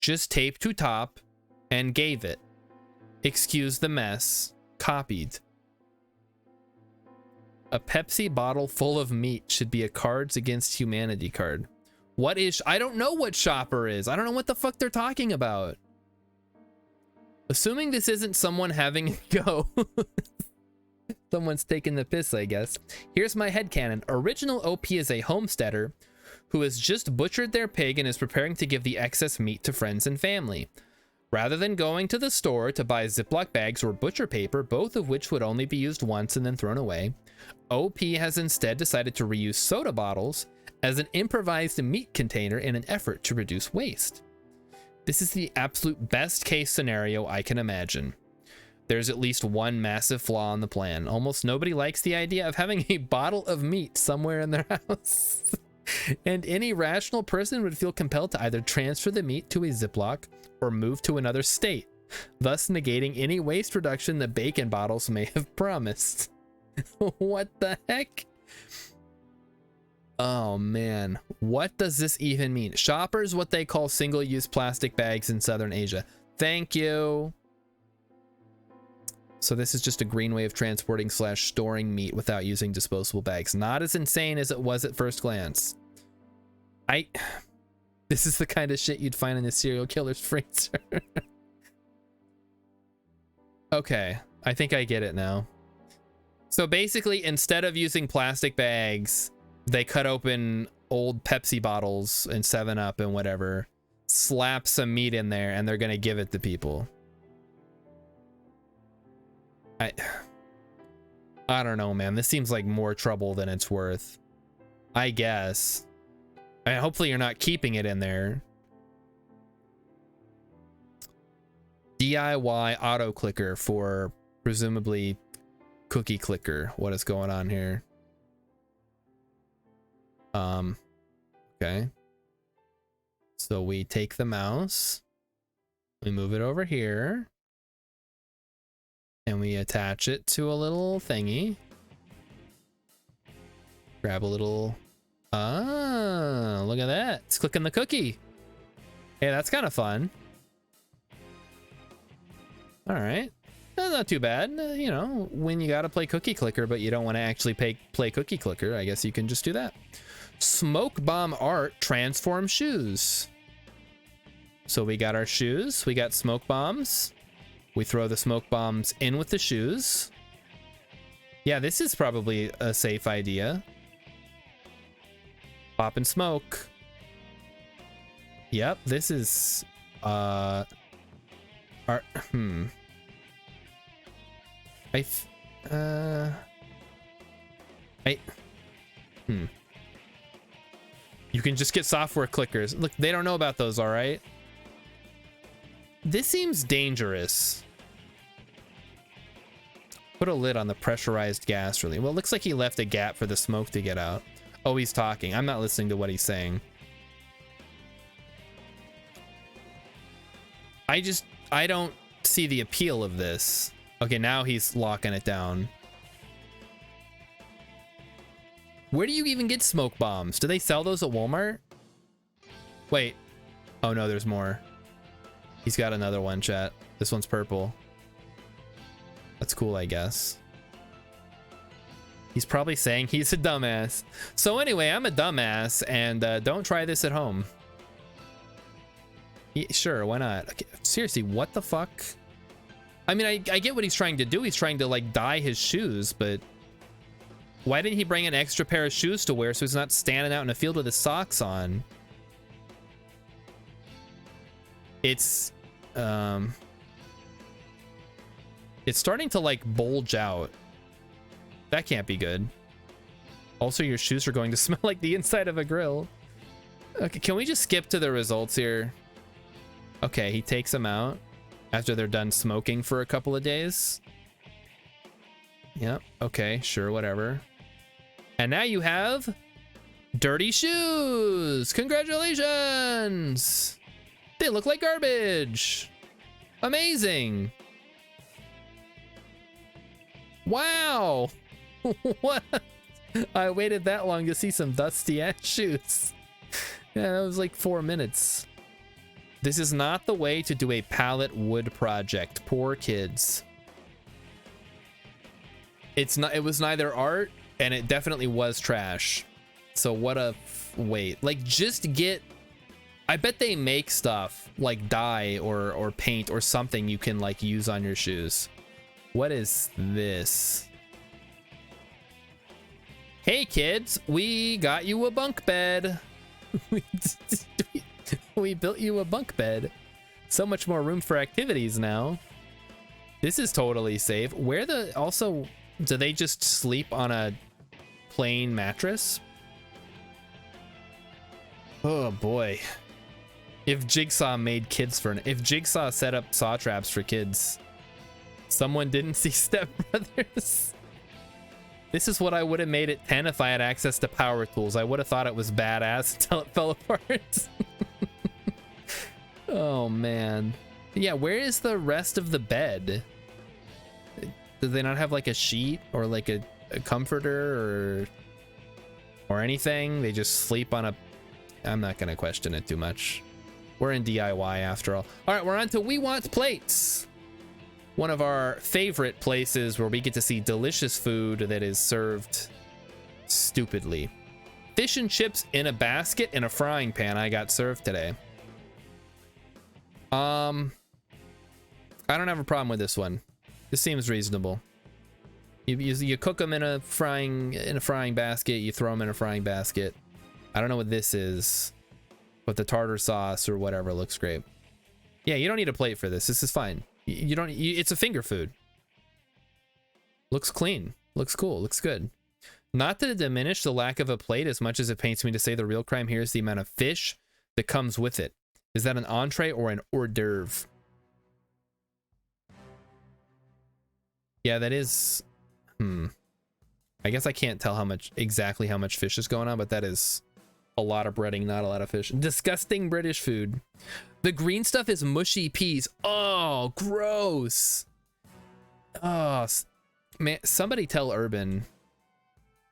Just tape to top and gave it. Excuse the mess. Copied. A Pepsi bottle full of meat should be a Cards Against Humanity card. What is... I don't know what shopper is. I don't know what the fuck they're talking about. Assuming this isn't someone having a go. Someone's taking the piss, I guess. Here's my headcanon. Original OP is a homesteader who has just butchered their pig and is preparing to give the excess meat to friends and family. Rather than going to the store to buy Ziploc bags or butcher paper, both of which would only be used once and then thrown away, OP has instead decided to reuse soda bottles as an improvised meat container in an effort to reduce waste. This is the absolute best case scenario I can imagine. There's at least one massive flaw in the plan. Almost nobody likes the idea of having a bottle of meat somewhere in their house. And any rational person would feel compelled to either transfer the meat to a Ziploc or move to another state, thus negating any waste reduction the bacon bottles may have promised. What the heck? Oh man, what does this even mean? Shoppers, what they call single-use plastic bags in Southern Asia. Thank you. So this is just a green way of transporting / storing meat without using disposable bags. Not as insane as it was at first glance. This is the kind of shit you'd find in a serial killer's freezer. Okay, I think I get it now. So basically, instead of using plastic bags, they cut open old Pepsi bottles and 7-Up and whatever, slap some meat in there, and they're gonna give it to people. I don't know, man. This seems like more trouble than it's worth. I guess. I mean, hopefully you're not keeping it in there. DIY auto clicker for presumably cookie clicker. What is going on here? Okay. So we take the mouse, we move it over here, and we attach it to a little thingy. Grab a little, look at that. It's clicking the cookie. Hey, that's kind of fun. All right. Not too bad. You know, when you gotta play cookie clicker, but you don't want to actually play cookie clicker, I guess you can just do that. Smoke bomb art transform shoes. So we got our shoes, we got smoke bombs. We throw the smoke bombs in with the shoes. Yeah, this is probably a safe idea. Pop and smoke. Yep, this is You can just get software clickers. Look, they don't know about those, all right? This seems dangerous. Put a lid on the pressurized gas relay. Well, it looks like he left a gap for the smoke to get out. Oh, he's talking. I'm not listening to what he's saying. I don't see the appeal of this. Okay, now he's locking it down. Where do you even get smoke bombs? Do they sell those at Walmart? Wait. Oh no, there's more. He's got another one, chat. This one's purple. That's cool, I guess. He's probably saying he's a dumbass. So anyway, I'm a dumbass, and don't try this at home. Yeah, sure, why not? Okay, seriously, what the fuck? I mean, I get what he's trying to do. He's trying to, like, dye his shoes, but why didn't he bring an extra pair of shoes to wear so he's not standing out in a field with his socks on? It's starting to, like, bulge out. That can't be good. Also, your shoes are going to smell like the inside of a grill. Okay, can we just skip to the results here? Okay, he takes them out after they're done smoking for a couple of days. Yep, okay, sure, whatever. And now you have dirty shoes. Congratulations. They look like garbage. Amazing. Wow. What? I waited that long to see some dusty ass shoes. Yeah, that was like 4 minutes. This is not the way to do a pallet wood project. Poor kids. It's not. It was neither art, and it definitely was trash. So what a wait. Like, just get. I bet they make stuff like dye or paint or something you can, like, use on your shoes. What is this? Hey kids, we got you a bunk bed. We built you a bunk bed. So much more room for activities now. This is totally safe. Where the, also, do they just sleep on a plain mattress? Oh boy. If Jigsaw made kids for, if Jigsaw set up saw traps for kids, someone didn't see Step Brothers. This is what I would have made at 10 if I had access to power tools. I would have thought it was badass until it fell apart. Oh man. Yeah, where is the rest of the bed? Do they not have like a sheet or like a comforter or anything? They just sleep on a... I'm not gonna question it too much. We're in DIY after all. All right, we're on to We Want Plates. one of our favorite places where we get to see delicious food that is served stupidly. Fish and chips in a basket in a frying pan I got served today. I don't have a problem with this one. This seems reasonable. You cook them in a frying basket. You throw them in a frying basket. I don't know what this is, but the tartar sauce or whatever looks great. Yeah, you don't need a plate for this. This is fine. You don't. It's a finger food. Looks clean. Looks cool. Looks good. Not to diminish the lack of a plate as much as it pains me to say the real crime here is the amount of fish that comes with it. Is that an entree or an hors d'oeuvre? Yeah, that is. I guess I can't tell exactly how much fish is going on, but that is a lot of breading, not a lot of fish. Disgusting British food. The green stuff is mushy peas. Oh, gross. Oh, man, somebody tell Urban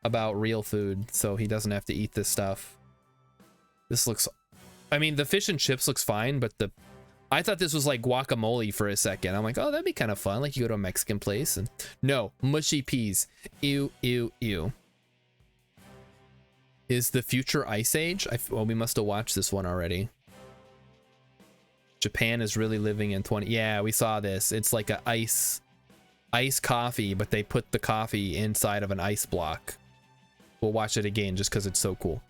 about real food so he doesn't have to eat this stuff. This looks, I mean, the fish and chips looks fine, but I thought this was like guacamole for a second. I'm like, oh, that'd be kind of fun. Like you go to a Mexican place and no, mushy peas. Ew, ew, ew. Is the future Ice Age? Well, we must have watched this one already. Japan is really living in 20. Yeah, we saw this. It's like a ice coffee, but they put the coffee inside of an ice block. We'll watch it again just because it's so cool.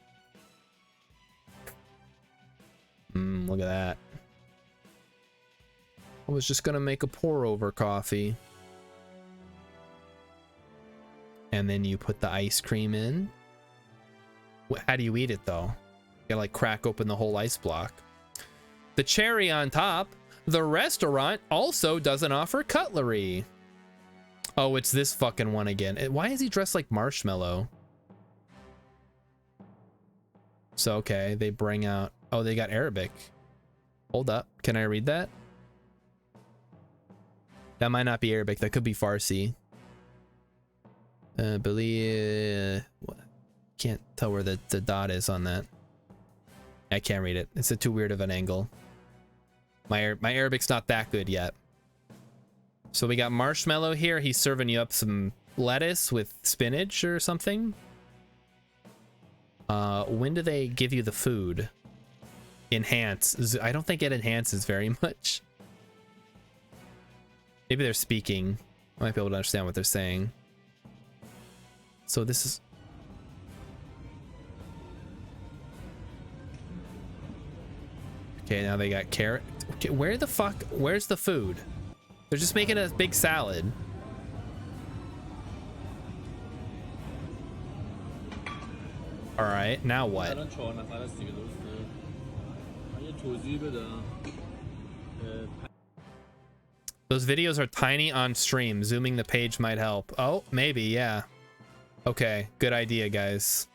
Look at that. I was just gonna make a pour over coffee. And then you put the ice cream in. How do you eat it though? You gotta like crack open the whole ice block. The cherry on top, the restaurant also doesn't offer cutlery. Oh, it's this fucking one again. Why is he dressed like Marshmallow? So, okay, they bring out... Oh, they got Arabic. Hold up. Can I read that? That might not be Arabic. That could be Farsi. Believe... Can't tell where the dot is on that. I can't read it. It's too weird of an angle. My Arabic's not that good yet. So we got Marshmallow here. He's serving you up some lettuce with spinach or something. When do they give you the food? Enhance. I don't think it enhances very much. Maybe they're speaking. I might be able to understand what they're saying. So this is... Okay, now they got carrot. Okay, where the fuck? Where's the food? They're just making a big salad. All right, now what? Those videos are tiny on stream. Zooming the page might help. Oh, maybe, yeah. Okay, good idea, guys.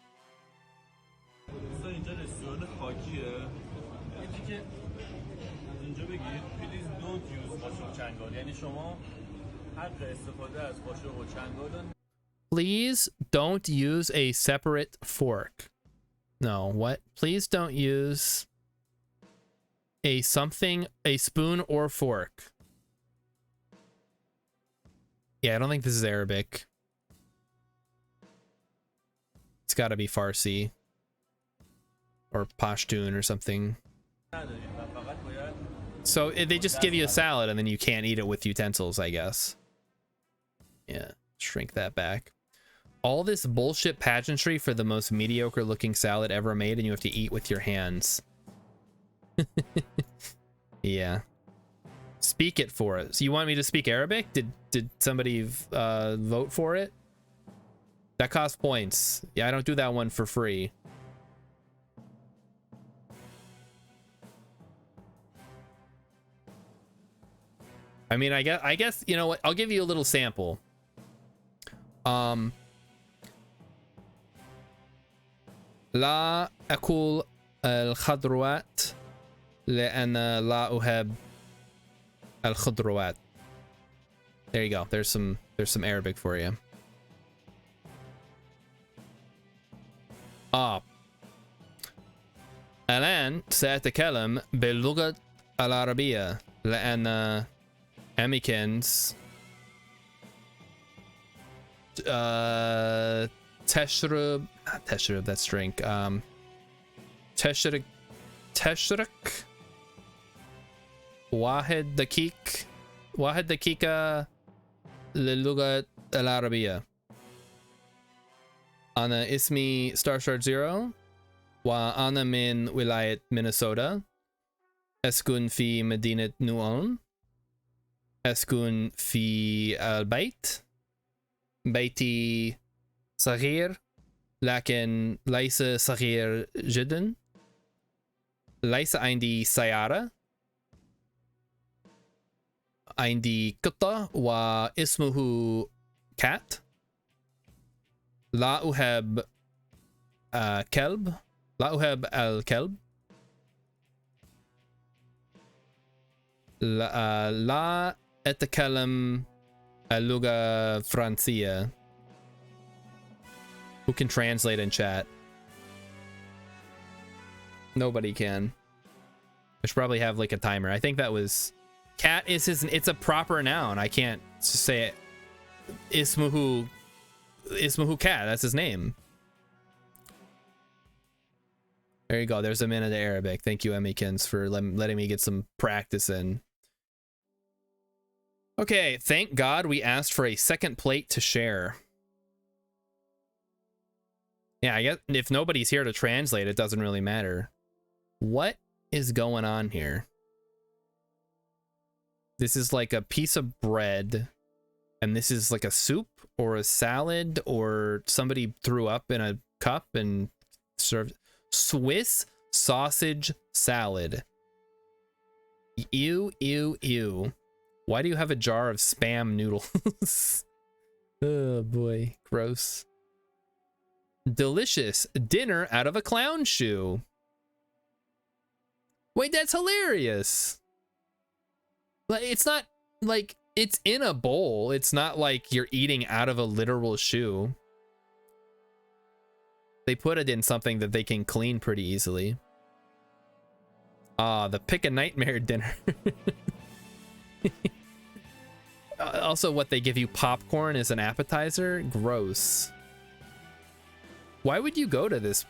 Please don't use a separate fork. No, what? Please don't use a spoon or fork. Yeah, I don't think this is Arabic. It's got to be Farsi or Pashtun or something. So they just give you a salad and then you can't eat it with utensils, I guess. Yeah, shrink that back. All this bullshit pageantry for the most mediocre looking salad ever made, and you have to eat with your hands. Yeah. Speak it for us. You want me to speak Arabic? Did somebody vote for it? That costs points. Yeah, I don't do that one for free. I mean, I guess, you know what? I'll give you a little sample. لا أكل الخضروات لأن لا أحب الخضروات. There you go. There's some Arabic for you. الآن سأتكلم باللغة العربية لأن Emmykins. Teshrub. Not Teshrub, that's drink. Teshrik. واحد دقيقة للغة العربية. أنا اسمي ستارشارد زيرو وأنا من ولاية مينيسوتا. أسكن في مدينة نيوون. أسكن في البيت. بيتي صغير لكن ليس صغير جدا. ليس عندي سيارة. عندي قطة واسمه كات. لا أحب كلب. لا أحب الكلب. لا أتكلم اللغة الفرنسية. Who can translate in chat? Nobody can. I should probably have like a timer. I think that was cat is his, it's a proper noun. I can't say it. Ismuhu cat, that's his name. There you go. There's a minute of Arabic. Thank you, Emmykins, for letting me get some practice in. Okay, thank God we asked for a second plate to share. Yeah, I guess if nobody's here to translate, it doesn't really matter. What is going on here? This is like a piece of bread, and this is like a soup or a salad, or somebody threw up in a cup and served. Swiss sausage salad. Ew, ew, ew. Why do you have a jar of Spam noodles? Oh boy, gross. Delicious dinner out of a clown shoe. Wait, that's hilarious. Like, it's not like it's in a bowl. It's not like you're eating out of a literal shoe. They put it in something that they can clean pretty easily. Ah, the pick a nightmare dinner. Also, what they give you popcorn as an appetizer? Gross. Why would you go to this?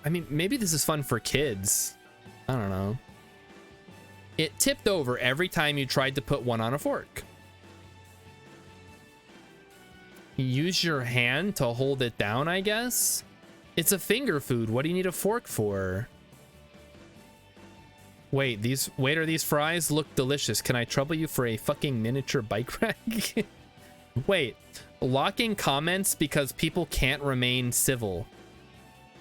I mean, maybe this is fun for kids. I don't know. It tipped over every time you tried to put one on a fork. Use your hand to hold it down, I guess? It's a finger food. What do you need a fork for? Wait, waiter, these fries look delicious. Can I trouble you for a fucking miniature bike rack? Wait, locking comments because people can't remain civil.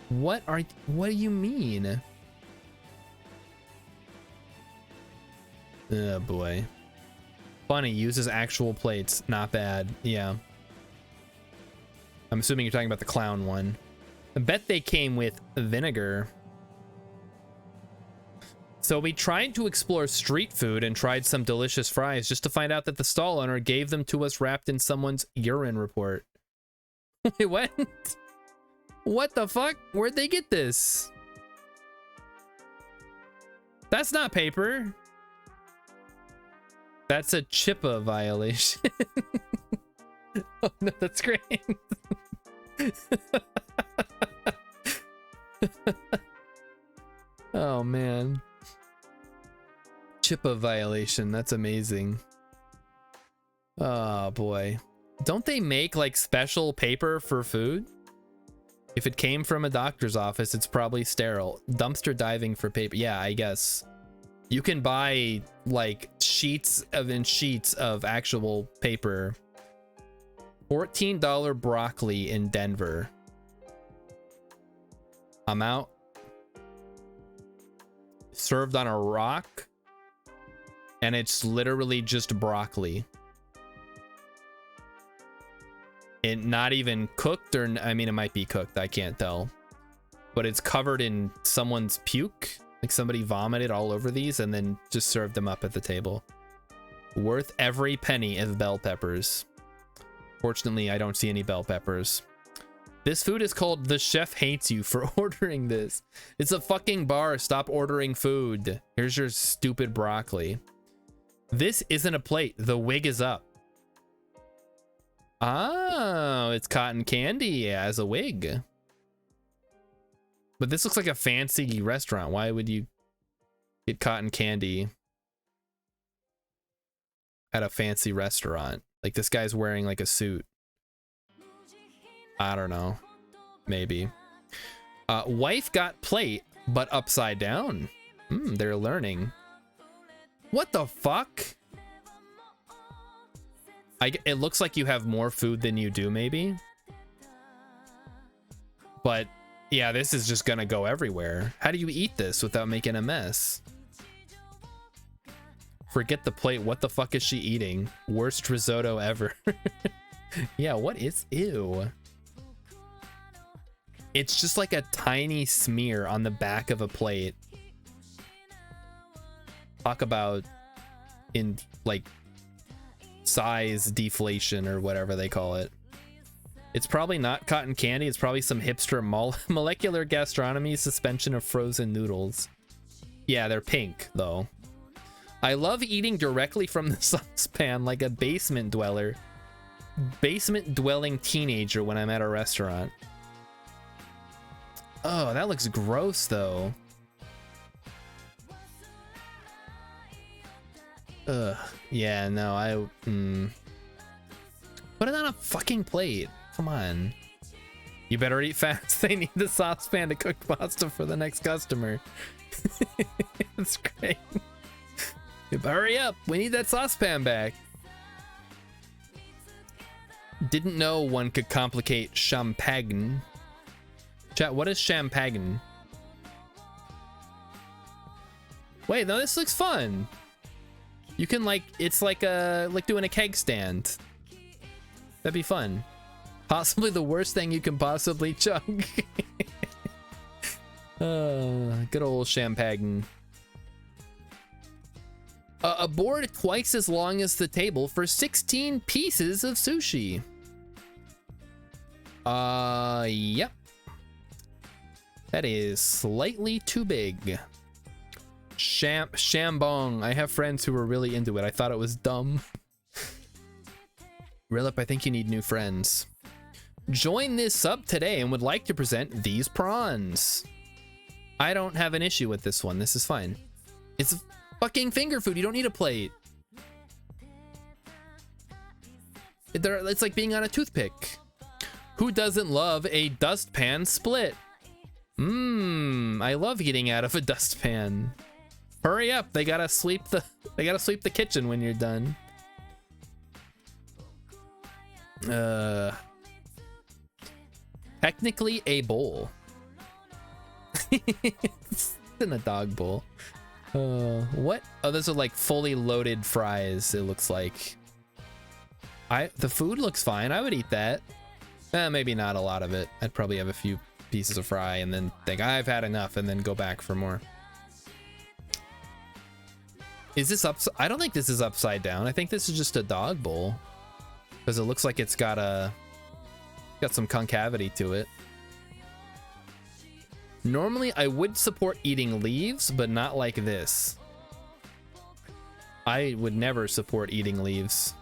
What do you mean? Oh boy. Funny, uses actual plates. Not bad. Yeah. I'm assuming you're talking about the clown one. I bet they came with vinegar. So we tried to explore street food and tried some delicious fries just to find out that the stall owner gave them to us wrapped in someone's urine report. Wait, what? What the fuck? Where'd they get this? That's not paper. That's a CHIPA violation. Oh no, that's great. Oh man. CHIPA violation. That's amazing. Oh boy. Don't they make like special paper for food? If it came from a doctor's office, it's probably sterile. Dumpster diving for paper. Yeah, I guess. You can buy like sheets of actual paper. $14 broccoli in Denver. I'm out. Served on a rock. And it's literally just broccoli. It not even cooked, or I mean, it might be cooked. I can't tell. But it's covered in someone's puke. Like somebody vomited all over these and then just served them up at the table. Worth every penny of bell peppers. Fortunately, I don't see any bell peppers. This food is called The Chef Hates You for ordering this. It's a fucking bar. Stop ordering food. Here's your stupid broccoli. This isn't a plate. The wig is up. Oh, it's cotton candy as a wig. But this looks like a fancy restaurant. Why would you get cotton candy at a fancy restaurant? Like, this guy's wearing like a suit. I don't know. Maybe. Wife got plate, but upside down. They're learning. What the fuck? It looks like you have more food than you do, maybe. But yeah, this is just gonna go everywhere. How do you eat this without making a mess? Forget the plate. What the fuck is she eating? Worst risotto ever. Yeah, what is... Ew. It's just like a tiny smear on the back of a plate. Talk about in like size deflation or whatever they call it. It's probably not cotton candy. It's probably some hipster molecular gastronomy suspension of frozen noodles. Yeah, they're pink though. I love eating directly from the saucepan like a basement dweller. Basement dwelling teenager when I'm at a restaurant. Oh, that looks gross though. Ugh. Yeah, no, Put it on a fucking plate. Come on. You better eat fast. They need the saucepan to cook pasta for the next customer. That's great. Hurry up. We need that saucepan back. Didn't know one could complicate champagne. Chat, what is champagne? Wait, no, this looks fun. You can like, it's like doing a keg stand. That'd be fun. Possibly the worst thing you can possibly chug. Good old champagne. A board twice as long as the table for 16 pieces of sushi. Yep. That is slightly too big. Shambong. I have friends who were really into it. I thought it was dumb. Rilip, I think you need new friends. Join this sub today and would like to present these prawns. I don't have an issue with this one. This is fine. It's fucking finger food. You don't need a plate. It's like being on a toothpick. Who doesn't love a dustpan split? I love eating out of a dustpan. Hurry up. They gotta sweep the kitchen when you're done. Technically a bowl. It's in a dog bowl. What? Oh, those are like fully loaded fries, it looks like. The food looks fine. I would eat that. Maybe not a lot of it. I'd probably have a few pieces of fry and then think I've had enough and then go back for more. Is this I don't think this is upside down. I think this is just a dog bowl because it looks like it's got some concavity to it. Normally I would support eating leaves, but not like this. I would never support eating leaves.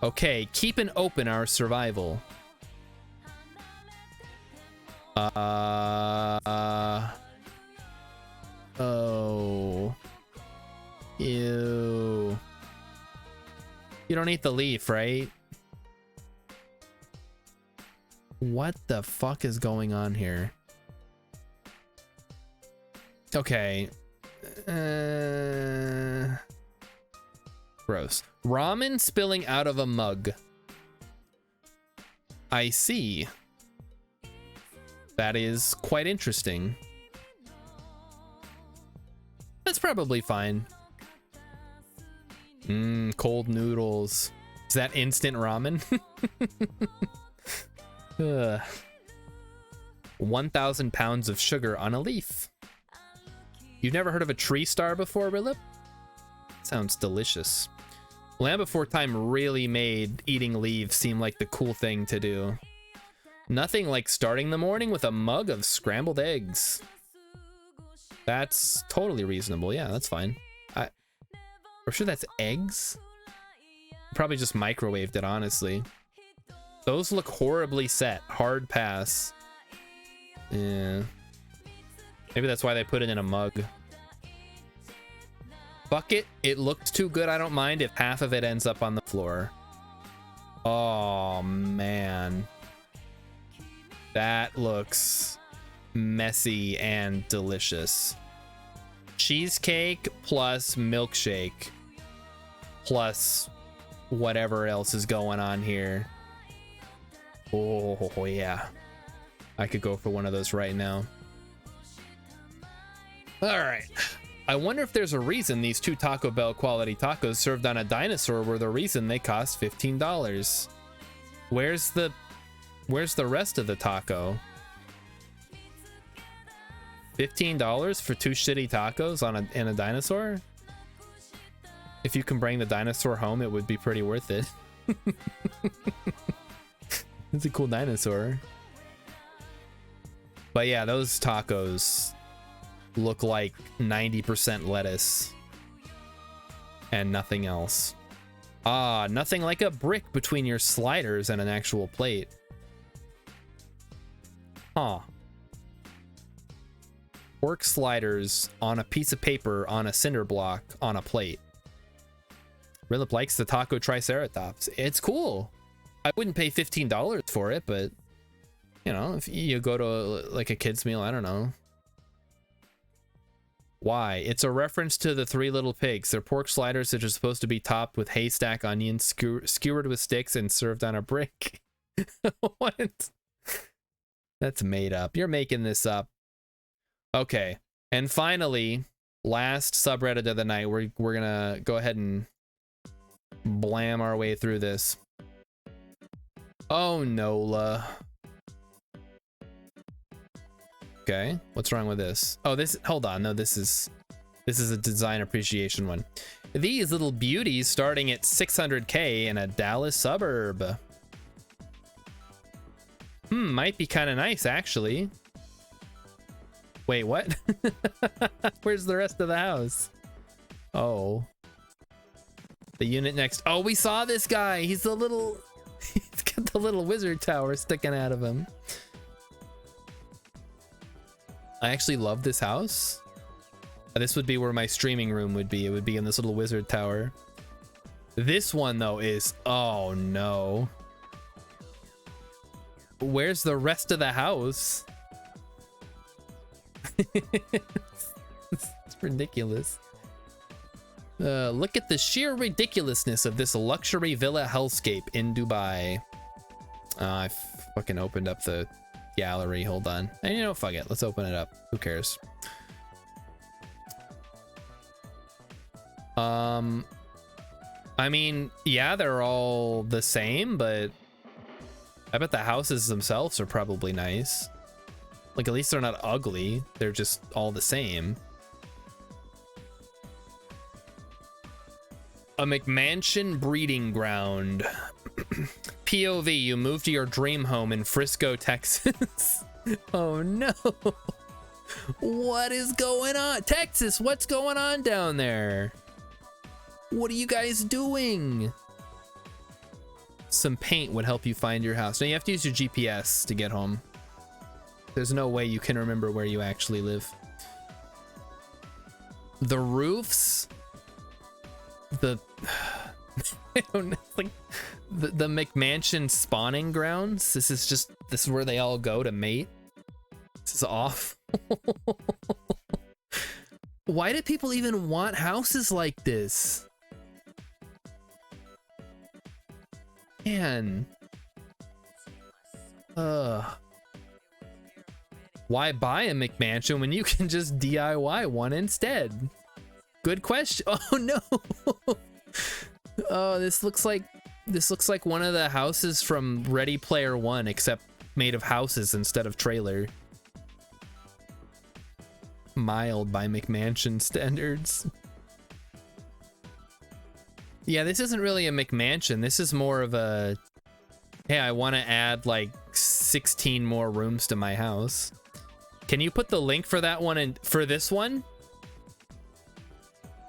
Okay, keeping open our survival. Oh. Ew. You don't eat the leaf, right? What the fuck is going on here? Okay. Gross. Ramen spilling out of a mug. I see. That is quite interesting. That's probably fine. Cold noodles. Is that instant ramen? 1,000 pounds of sugar on a leaf. You've never heard of a tree star before, Rilip? Sounds delicious. Land Before Time really made eating leaves seem like the cool thing to do. Nothing like starting the morning with a mug of scrambled eggs. That's totally reasonable. Yeah, that's fine. I'm sure that's eggs. Probably just microwaved it, honestly. Those look horribly set. Hard pass. Yeah. Maybe that's why they put it in a mug. Bucket, it looked too good. I don't mind if half of it ends up on the floor. Oh, man. That looks messy and delicious. Cheesecake plus milkshake plus whatever else is going on here. Oh, yeah. I could go for one of those right now. All right. I wonder if there's a reason these two Taco Bell quality tacos served on a dinosaur were the reason they cost $15. Where's the rest of the taco? $15 for two shitty tacos in a dinosaur? If you can bring the dinosaur home, it would be pretty worth it. It's a cool dinosaur. But yeah, those tacos look like 90% lettuce and nothing else. Ah, nothing like a brick between your sliders and an actual plate. Huh. Pork sliders on a piece of paper on a cinder block on a plate. Rilip likes the taco triceratops. It's cool. I wouldn't pay $15 for it, but you know, if you go to like a kid's meal, I don't know. Why? It's a reference to the Three Little Pigs. They're pork sliders that are supposed to be topped with haystack onions, skewered with sticks, and served on a brick. What? That's made up. You're making this up. Okay. And finally, last subreddit of the night. We're gonna go ahead and blam our way through this. Oh, Nola. Okay, what's wrong with this? Oh, hold on. No, this is a design appreciation one. These little beauties starting at 600K in a Dallas suburb. Might be kind of nice, actually. Wait, what? Where's the rest of the house? Oh. The unit next. Oh, we saw this guy. He's got the little wizard tower sticking out of him. I actually love this house. This would be where my streaming room would be. It would be in this little wizard tower. This one, though, is... Oh, no. Where's the rest of the house? It's ridiculous. Look at the sheer ridiculousness of this luxury villa hellscape in Dubai. I fucking opened up the gallery. Hold on. And you know, fuck it. Let's open it up. Who cares? I mean, yeah, they're all the same, but I bet the houses themselves are probably nice. Like, at least they're not ugly. They're just all the same. A McMansion breeding ground. POV, you moved to your dream home in Frisco, Texas. Oh no. What is going on? Texas, what's going on down there? What are you guys doing? Some paint would help you find your house. Now you have to use your GPS to get home. There's no way you can remember where you actually live. The roofs, the I don't know, like the McMansion spawning grounds. This is where they all go to mate. This is off. Why do people even want houses like this? Man. Why buy a McMansion when you can just DIY one instead? Good question. Oh no. Oh, this looks like one of the houses from Ready Player One, except made of houses instead of trailer. Mild by McMansion standards. Yeah, this isn't really a McMansion. This is more of a, hey, I want to add like 16 more rooms to my house. Can you put the link for that one and for this one?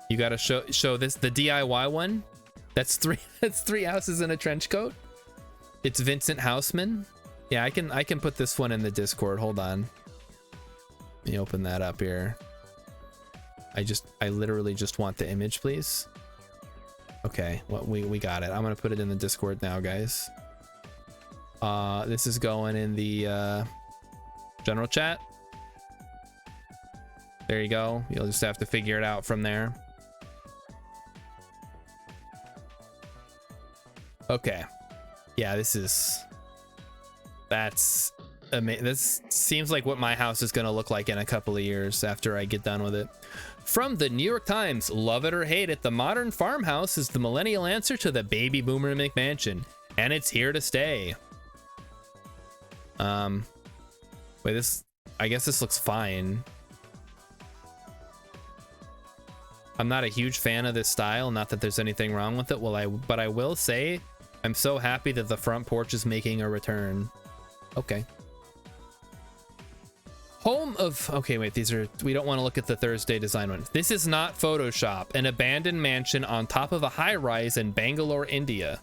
You gotta show this, the DIY one. That's three houses in a trench coat. It's Vincent Houseman. Yeah, I can put this one in the Discord. Hold on. Let me open that up here. I literally just want the image, please. Okay, well, we got it. I'm gonna put it in the Discord now, guys. This is going in the general chat. There you go. You'll just have to figure it out from there. Okay. Yeah, that's amazing. This seems like what my house is gonna look like in a couple of years after I get done with it. From the New York Times, love it or hate it, the modern farmhouse is the millennial answer to the baby boomer McMansion, and it's here to stay. Wait, I guess this looks fine. I'm not a huge fan of this style, not that there's anything wrong with it. But I will say I'm so happy that the front porch is making a return. Okay. Home of, okay, wait, we don't want to look at the Thursday design one. This is not Photoshop, an abandoned mansion on top of a high-rise in Bangalore, India.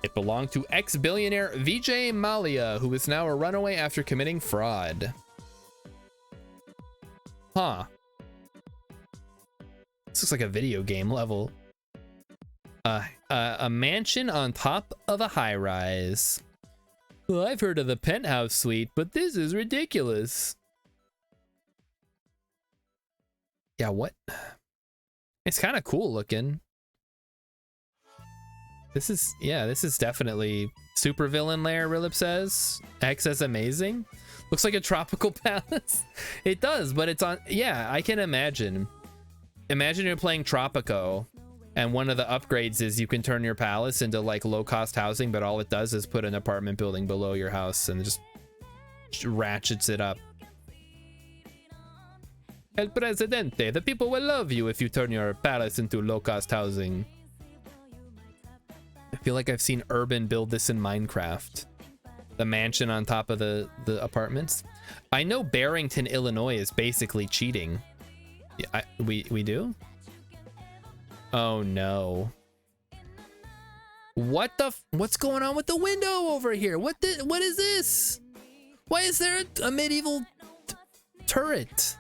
It belonged to ex-billionaire Vijay Mallya, who is now a runaway after committing fraud. Huh. This looks like a video game level. A mansion on top of a high-rise. Well, I've heard of the penthouse suite, but this is ridiculous. Yeah, what? It's kind of cool looking. This is definitely super villain lair, Rilip says. X as amazing. Looks like a tropical palace. It does, but it's on, yeah, I can imagine. Imagine you're playing Tropico, and one of the upgrades is you can turn your palace into like low-cost housing, but all it does is put an apartment building below your house and just ratchets it up. El Presidente, the people will love you if you turn your palace into low-cost housing. I feel like I've seen Urban build this in Minecraft. The mansion on top of the apartments. I know Barrington, Illinois is basically cheating. Yeah, we do? Oh no. What's going on with the window over here? What is this? Why is there a medieval turret?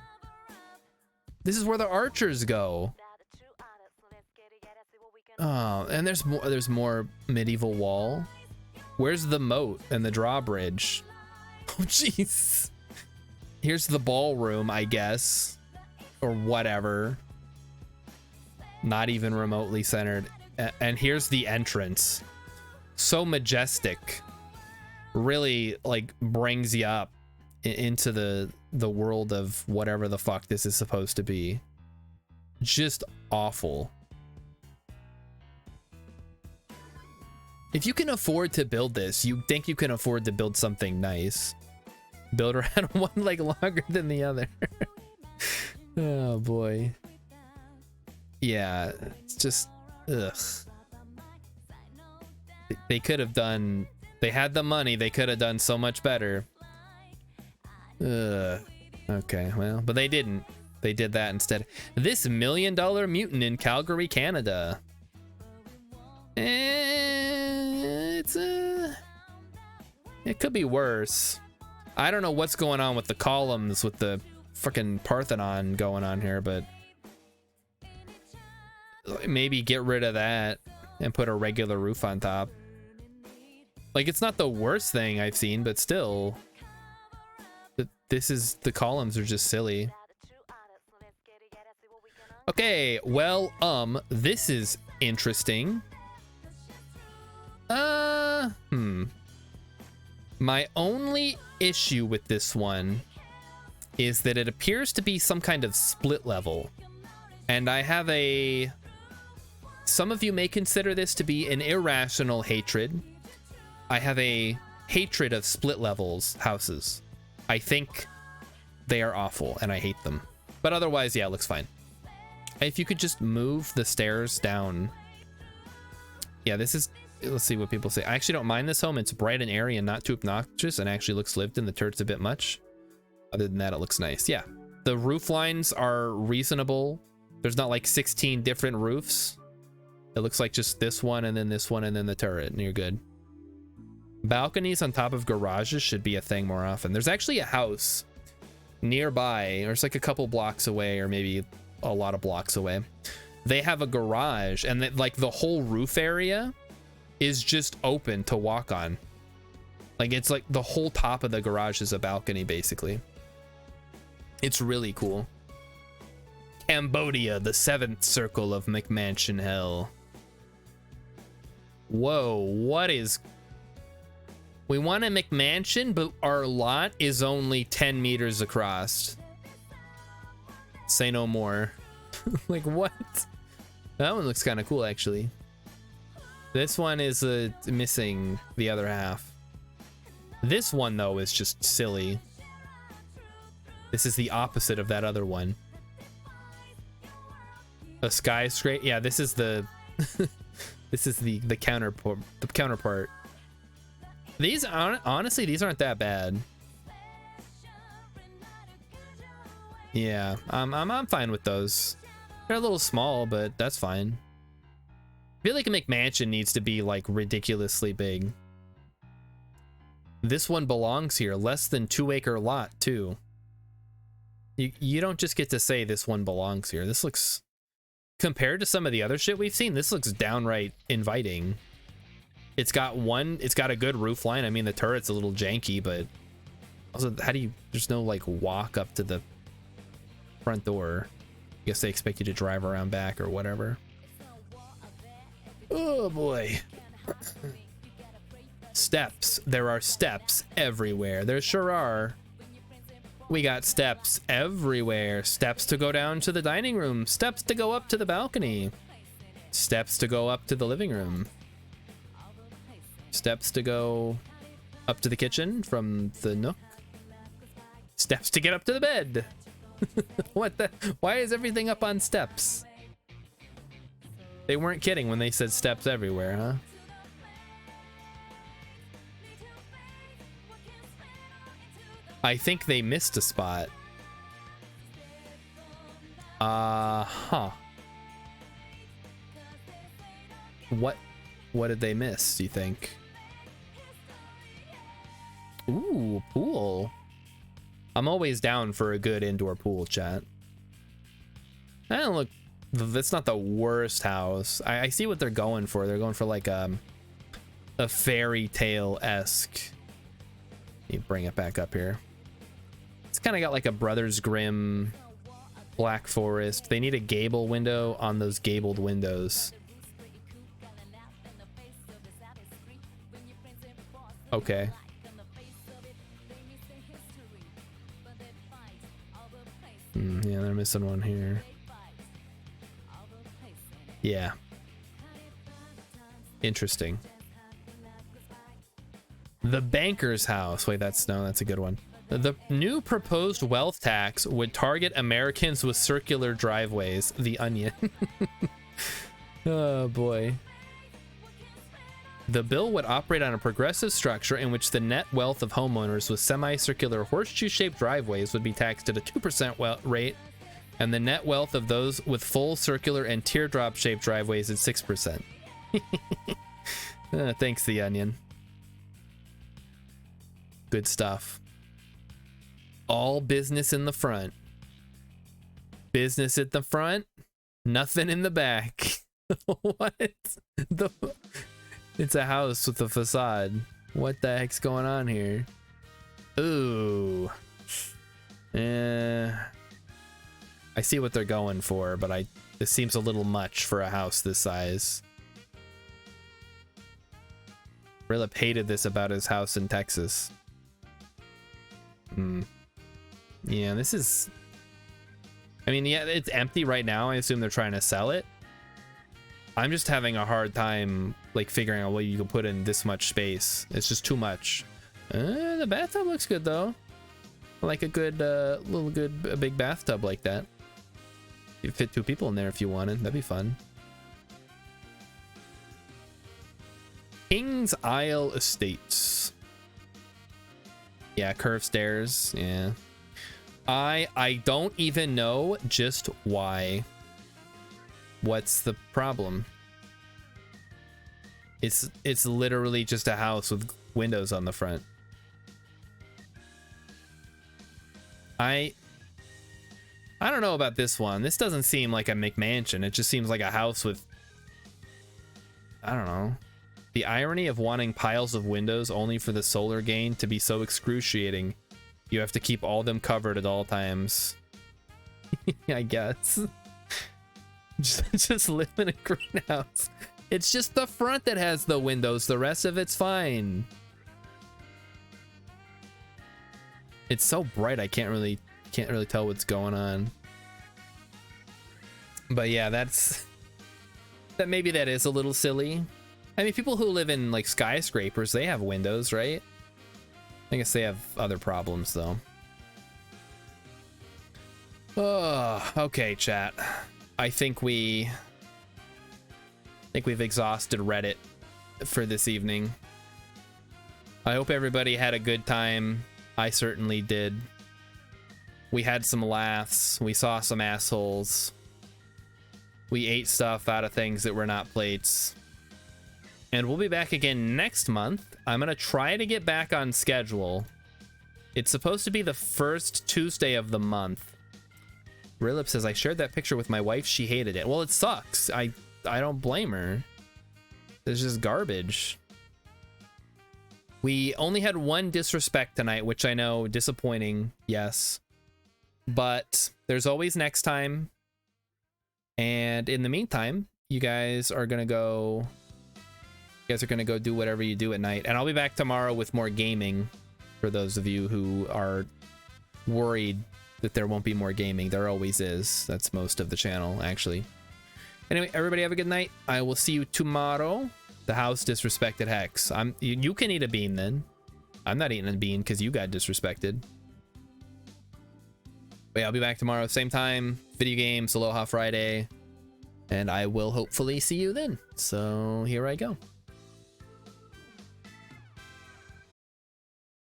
This is where the archers go. Oh, and there's more medieval wall. Where's the moat and the drawbridge? Oh jeez. Here's the ballroom, I guess, or whatever. Not even remotely centered. And here's the entrance. So majestic. Really like brings you up into the world of whatever the fuck this is supposed to be. Just awful. If you can afford to build this, you think you can afford to build something nice. Builder had one leg longer than the other. Oh boy. Yeah, it's just ugh. They could have done, they had the money, they could have done so much better. Okay, well, but they didn't. They did that instead. This $1 million mutant in Calgary, Canada. It could be worse. I don't know what's going on with the columns with the freaking Parthenon going on here, but maybe get rid of that and put a regular roof on top. Like, it's not the worst thing I've seen, but still, the columns are just silly. Okay, well, this is interesting. My only issue with this one is that it appears to be some kind of split level. And I have some of you may consider this to be an irrational hatred. I have a hatred of split levels houses. I think they are awful and I hate them. But otherwise, yeah, it looks fine. If you could just move the stairs down. Yeah, this is, let's see what people say. I actually don't mind this home. It's bright and airy and not too obnoxious and actually looks lived in. The turret's a bit much. Other than that, it looks nice. Yeah, the roof lines are reasonable. There's not like 16 different roofs. It looks like just this one and then this one and then the turret, and you're good. Balconies on top of garages should be a thing more often. There's actually a house nearby, or it's like a couple blocks away, or maybe a lot of blocks away. They have a garage, and like the whole roof area is just open to walk on. Like it's like the whole top of the garage is a balcony, basically. It's really cool. Cambodia, the 7th circle of McMansion hell. Whoa, what is... We want a McMansion, but our lot is only 10 meters across. Say no more. Like, what? That one looks kind of cool, actually. This one is missing the other half. This one, though, is just silly. This is the opposite of that other one. A skyscraper. Yeah, this is the this is the counterpart. These honestly, these aren't that bad. Yeah, I'm fine with those. They're a little small, but that's fine. I feel like a McMansion needs to be like ridiculously big. This one belongs here. Less than 2-acre lot too. You don't just get to say this one belongs here. This looks, compared to some of the other shit we've seen, this looks downright inviting. It's got a good roof line. I mean, the turret's a little janky, but also, how do you, there's no like walk up to the front door. I guess they expect you to drive around back or whatever. Oh boy. Steps. There are steps everywhere. There sure are. We got steps everywhere. Steps to go down to the dining room. Steps to go up to the balcony. Steps to go up to the living room. Steps to go up to the kitchen from the nook. Steps to get up to the bed. What the? Why is everything up on steps? They weren't kidding when they said steps everywhere, huh? I think they missed a spot. Huh. What did they miss, do you think? Ooh, pool. I'm always down for a good indoor pool, chat. I don't look, that's not the worst house. I see what they're going for. They're going for like a fairy tale-esque. Let me bring it back up here. It's kind of got like a Brothers Grimm, Black Forest. They need a gable window on those gabled windows. Okay. Yeah, they're missing one here. Yeah. Interesting. The banker's house. Wait, that's a good one. The new proposed wealth tax would target Americans with circular driveways. The Onion. Oh boy. The bill would operate on a progressive structure in which the net wealth of homeowners with semicircular horseshoe-shaped driveways would be taxed at a 2% rate, and the net wealth of those with full circular and teardrop-shaped driveways at 6%. Thanks, The Onion. Good stuff. All business in the front. Business at the front, nothing in the back. What? It's a house with a facade. What the heck's going on here? Ooh. I see what they're going for, but this seems a little much for a house this size. Philip hated this about his house in Texas. Yeah, this is... I mean, yeah, it's empty right now. I assume they're trying to sell it. I'm just having a hard time like figuring out what you can put in this much space. It's just too much. The bathtub looks good though. I like a good a big bathtub like that. You could fit 2 people in there if you wanted. That'd be fun. Kings Isle Estates. Yeah, curved stairs. Yeah. I don't even know just why. What's the problem? It's literally just a house with windows on the front. I don't know about this one. This doesn't seem like a McMansion. It just seems like a house with, I don't know. The irony of wanting piles of windows only for the solar gain to be so excruciating. You have to keep all them covered at all times. I guess. Just live in a greenhouse. It's just the front that has the windows. The rest of it's fine. It's so bright I can't really tell what's going on. But yeah, maybe that is a little silly. I mean, people who live in like skyscrapers, they have windows, right? I guess they have other problems though. Oh, okay, chat. I think we've exhausted Reddit for this evening. I hope everybody had a good time. I certainly did. We had some laughs. We saw some assholes. We ate stuff out of things that were not plates. And we'll be back again next month. I'm going to try to get back on schedule. It's supposed to be the first Tuesday of the month. Rilip says, I shared that picture with my wife. She hated it. Well, it sucks. I don't blame her. It's just garbage. We only had one disrespect tonight, which I know, disappointing, yes. But there's always next time. And in the meantime, you guys are gonna go do whatever you do at night. And I'll be back tomorrow with more gaming for those of you who are worried that there won't be more gaming. There always is. That's most of the channel, actually. Anyway, everybody have a good night. I will see you tomorrow. The house disrespected Hex. You can eat a bean then. I'm not eating a bean because you got disrespected. But yeah, I'll be back tomorrow, same time. Video games, Aloha Friday. And I will hopefully see you then. So here I go.